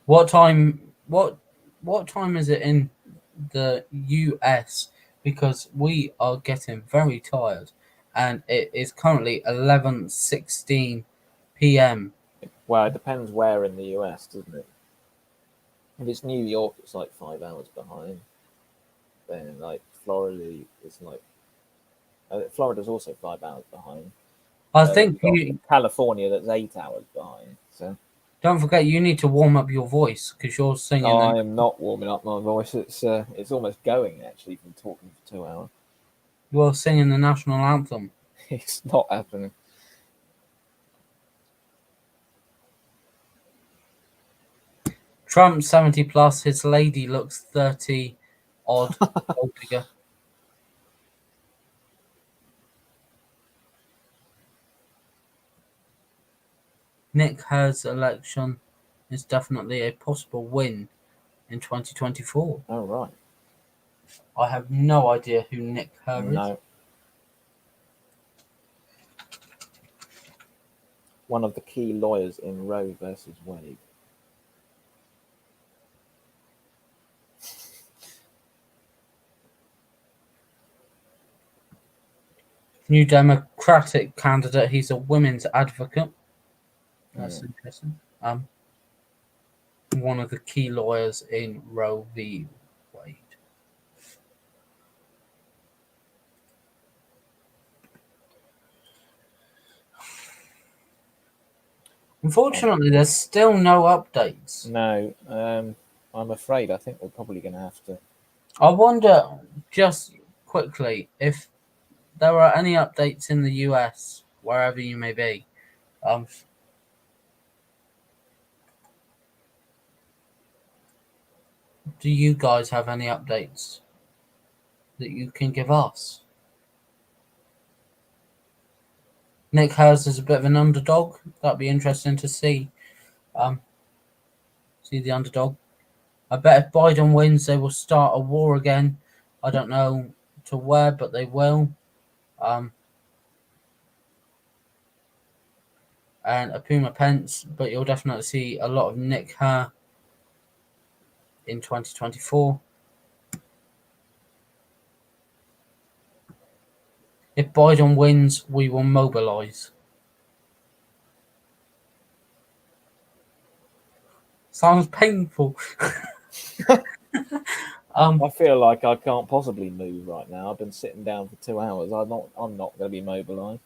S2: What time is it in the US? Because we are getting very tired, and it is currently 11:16 p.m.
S1: Well, it depends where in the US, doesn't it? If it's New York, it's like 5 hours behind. Then like Florida is like Florida's also 5 hours behind.
S2: I think
S1: California that's 8 hours behind. So
S2: don't forget you need to warm up your voice because you're singing.
S1: I am not warming up my voice. It's almost going actually from talking for 2 hours.
S2: You're singing the national anthem.
S1: It's not happening.
S2: Trump 70 plus. His lady looks 30 odd. Older. Nick Herr's election is definitely a possible win in 2024.
S1: Oh, right.
S2: I have no idea who Nick Herr is.
S1: No. One of the key lawyers in Roe versus Wade.
S2: New Democratic candidate. He's a women's advocate. That's interesting. One of the key lawyers in Roe v. Wade. Unfortunately, there's still no updates.
S1: No, I'm afraid. I think we're probably going to have to.
S2: I wonder, just quickly, if there are any updates in the US, wherever you may be. Do you guys have any updates that you can give us? Nick Hers is a bit of an underdog. That'd be interesting to see. See the underdog. I bet if Biden wins, they will start a war again. I don't know to where, but they will. And a Puma Pence, but you'll definitely see a lot of Nick Her in 2024. If Biden wins, we will mobilise. Sounds painful.
S1: I feel like I can't possibly move right now. I've been sitting down for 2 hours. I'm not going to be mobilised.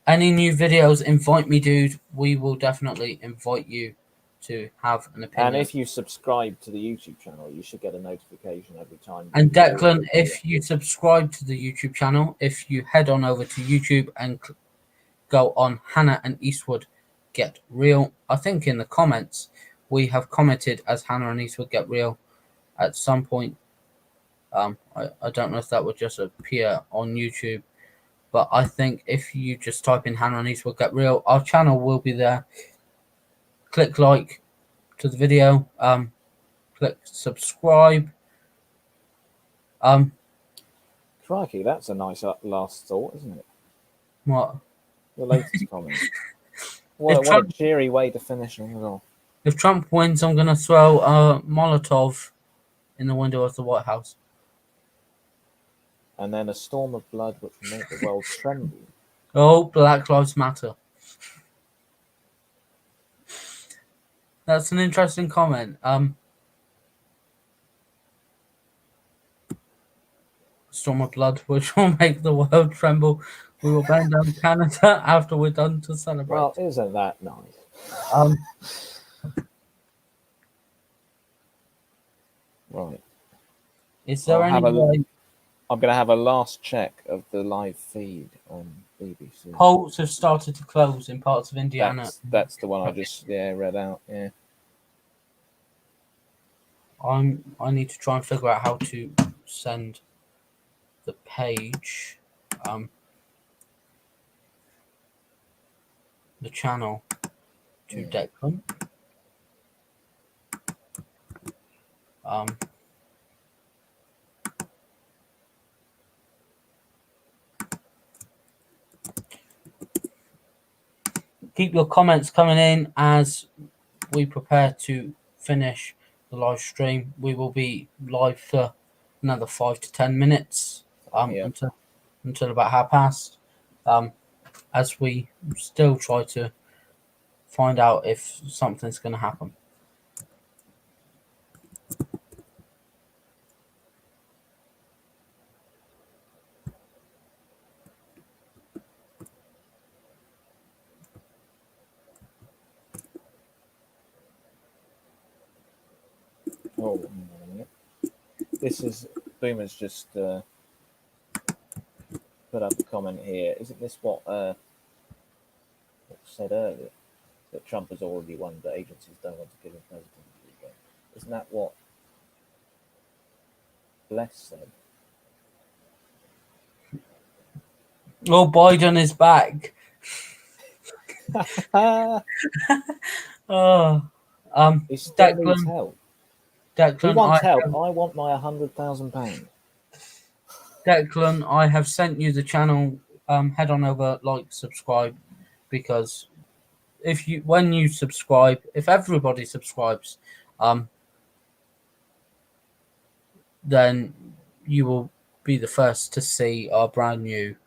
S2: Any new videos, invite me, dude. We will definitely invite you to have an opinion.
S1: And if you subscribe to the YouTube channel, you should get a notification every time.
S2: And Declan, if you subscribe to the YouTube channel, if you head on over to YouTube and go on Hanna and Eastwood Get Real, I think in the comments we have commented as Hanna and Eastwood Get Real at some point. I don't know if that would just appear on YouTube, but I think if you just type in Hanna and Eastwood Get Real, our channel will be there. Click like to the video, click subscribe.
S1: Crikey, that's a nice last thought, isn't it?
S2: What?
S1: The latest comment. What a cheery way to finish it off.
S2: If Trump wins, I'm going to throw a Molotov in the window of the White House.
S1: And then a storm of blood which will make the world tremble.
S2: Oh, Black Lives Matter. That's an interesting comment. Storm of blood, which will make the world tremble. We will burn down Canada after we're done to celebrate.
S1: Well, isn't that nice? Right.
S2: Is there any way...
S1: I'm going to have a last check of the live feed on BBC.
S2: Polls have started to close in parts of Indiana.
S1: That's the one I just read out. Yeah.
S2: I need to try and figure out how to send the page, the channel to Declan. Keep your comments coming in as we prepare to finish the live stream. We will be live for another 5 to 10 minutes until about past, as we still try to find out if something's going to happen.
S1: Oh, hang on a minute. This is Boomer's just put up a comment here. Isn't this what said earlier? That Trump has already won, but agencies don't want to give him presidency again. Isn't that what Bless said?
S2: Oh, Biden is back.
S1: He still needs help.
S2: Declan,
S1: he wants help. I want my £100,000.
S2: Declan, I have sent you the channel. Head on over, like, subscribe, because when you subscribe, if everybody subscribes, then you will be the first to see our brand new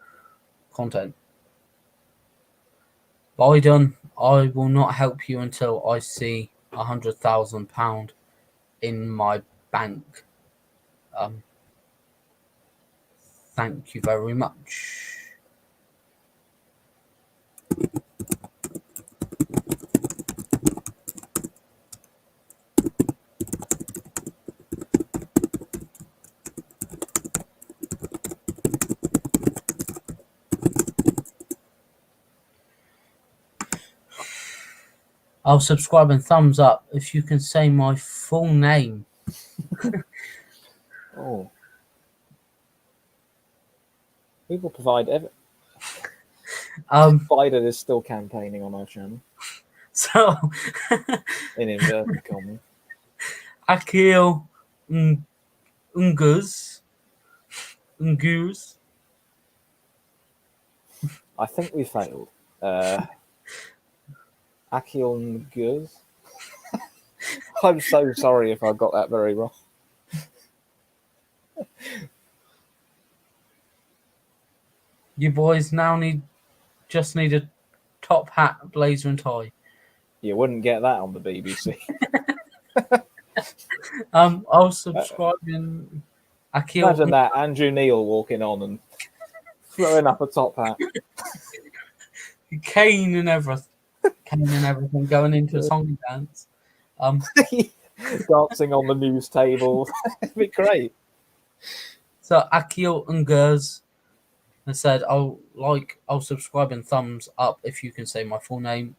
S2: content. Biden, I will not help you until I see £100,000 in my bank. Thank you very much. I'll subscribe and thumbs up if you can say my full name.
S1: Oh. People provide Biden is still campaigning on our channel,
S2: So
S1: in inverted commas.
S2: Akil Ungus. Ungus.
S1: I think we failed. Akil Guz. I'm so sorry if I got that very wrong.
S2: You boys now just need a top hat, blazer, and tie.
S1: You wouldn't get that on the BBC.
S2: I'll subscribe in Akil.
S1: Imagine that, Andrew Neil walking on and throwing up a top hat.
S2: Kane and everything going into a song and dance.
S1: Dancing on the news table. It'd be great.
S2: So Akil Ungers has said, I'll subscribe and thumbs up if you can say my full name.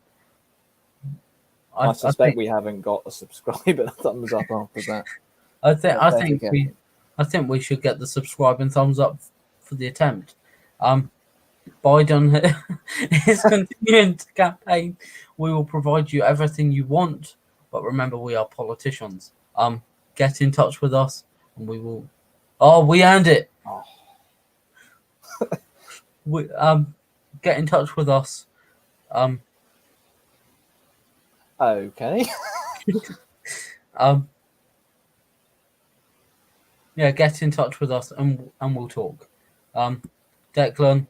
S1: I suspect we haven't got a subscribe and a thumbs up after that.
S2: I think we should get the subscribe and thumbs up for the attempt. Biden is continuing to campaign. We will provide you everything you want, but remember, we are politicians. Get in touch with us, and we will. Oh, we earned it.
S1: Oh.
S2: We get in touch with us.
S1: Okay.
S2: Yeah, get in touch with us, and we'll talk. Declan,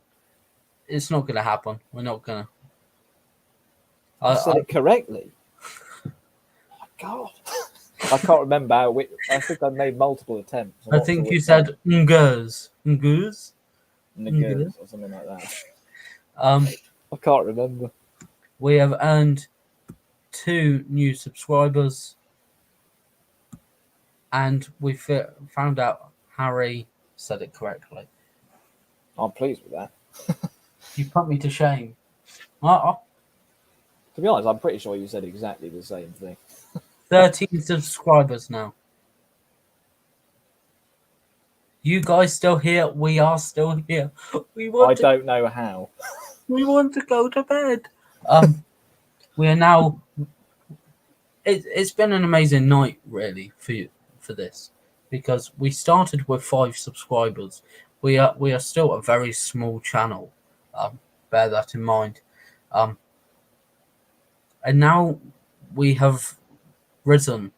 S2: it's not going to happen. We're not going to.
S1: I said it correctly. Oh my God. I can't remember how I think I made multiple attempts.
S2: I think you said Ngurs.
S1: Ngurs or something like that. I can't remember.
S2: We have earned 2 new subscribers, and we found out Harry said it correctly.
S1: I'm pleased with that.
S2: You put me to shame.
S1: To be honest, I'm pretty sure you said exactly the same thing.
S2: 13 subscribers now. You guys still here? We are still here.
S1: I don't know how.
S2: We want to go to bed. We are now. It's been an amazing night, really, for this, because we started with 5 subscribers. We are still a very small channel. Bear that in mind. And now we have risen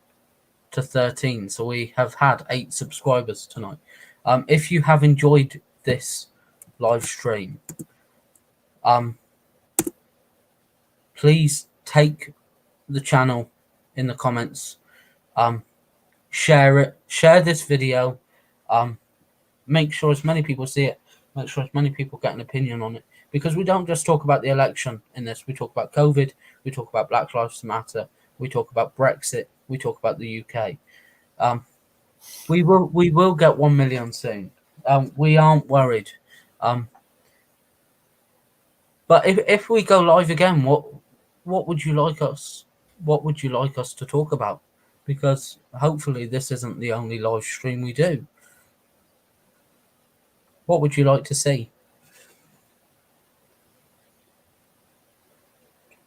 S2: to 13, so we have had 8 subscribers tonight. If you have enjoyed this live stream, please take the channel in the comments, share this video, make sure as many people see it, make sure as many people get an opinion on it, because we don't just talk about the election in this. We talk about COVID, we talk about Black Lives Matter, we talk about Brexit, we talk about the UK. We will get 1 million soon. We aren't worried. But if we go live again, what would you like us? What would you like us to talk about? Because hopefully this isn't the only live stream we do. What would you like to see?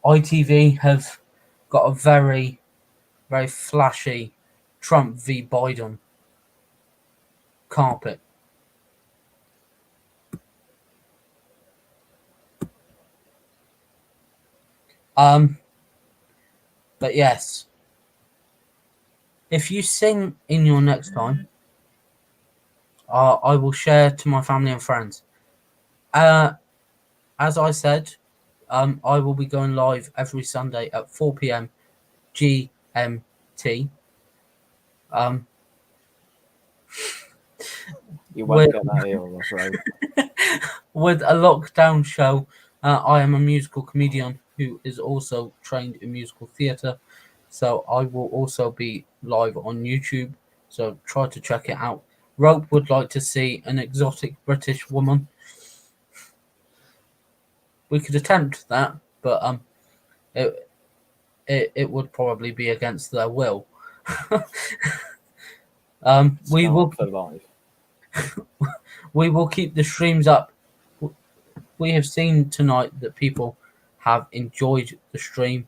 S2: ITV have got a very, very flashy Trump v. Biden carpet. But yes, if you sing in your next time, I will share to my family and friends. As I said, I will be going live every Sunday at 4 p.m. GMT.
S1: You won't get that here, I'm afraid.
S2: With a lockdown show. I am a musical comedian who is also trained in musical theatre, so I will also be live on YouTube, so try to check it out. Rope would like to see an exotic British woman. We could attempt that, but it would probably be against their will. We will keep the streams up. we have seen tonight that people have enjoyed the stream,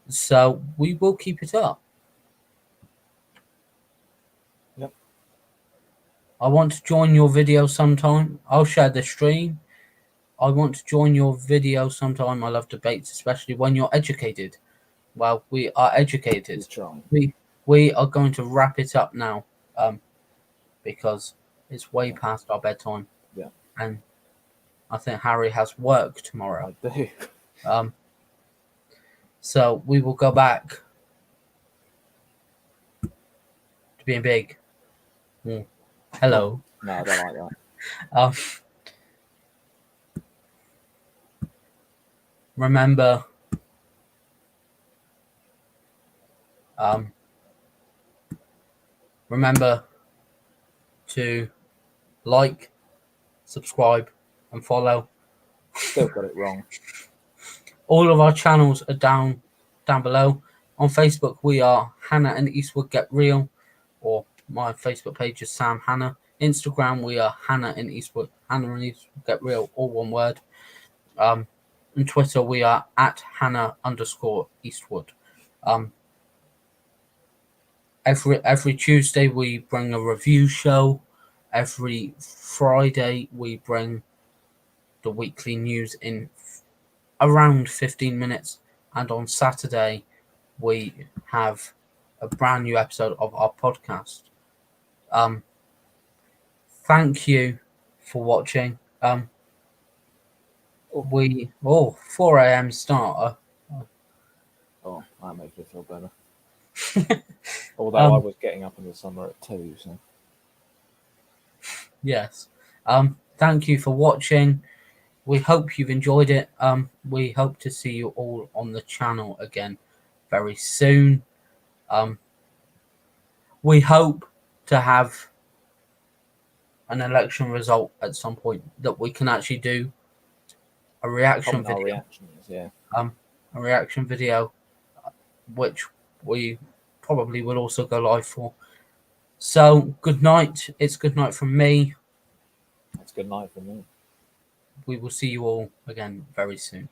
S2: so we will keep it up.
S1: Yep.
S2: I want to join your video sometime. I'll share the stream. I want to join your video sometime. I love debates, especially when you're educated. Well, we are educated. We are going to wrap it up now, because it's way past our bedtime.
S1: Yeah.
S2: And I think Harry has work tomorrow.
S1: I do.
S2: So we will go back to being big. Hello.
S1: No, I don't like that.
S2: Remember, remember to like, subscribe, and follow.
S1: Still got it wrong.
S2: All of our channels are down below. On Facebook, we are Hanna and Eastwood Get Real, or my Facebook page is Sam Hanna. Instagram, we are Hanna and Eastwood Get Real, all one word. And Twitter, we are at Hanna_Eastwood. Every Tuesday, we bring a review show. Every Friday, we bring the weekly news in around 15 minutes. And on Saturday, we have a brand new episode of our podcast. Thank you for watching. 4 a.m. starter.
S1: Oh, that makes me feel better. Although I was getting up in the summer at 2, so.
S2: Yes. Thank you for watching. We hope you've enjoyed it. We hope to see you all on the channel again very soon. We hope to have an election result at some point that we can actually do a reaction video.
S1: Reactions, yeah.
S2: A reaction video, which we probably will also go live for. So, good night. It's good night from me.
S1: It's good night from me.
S2: We will see you all again very soon.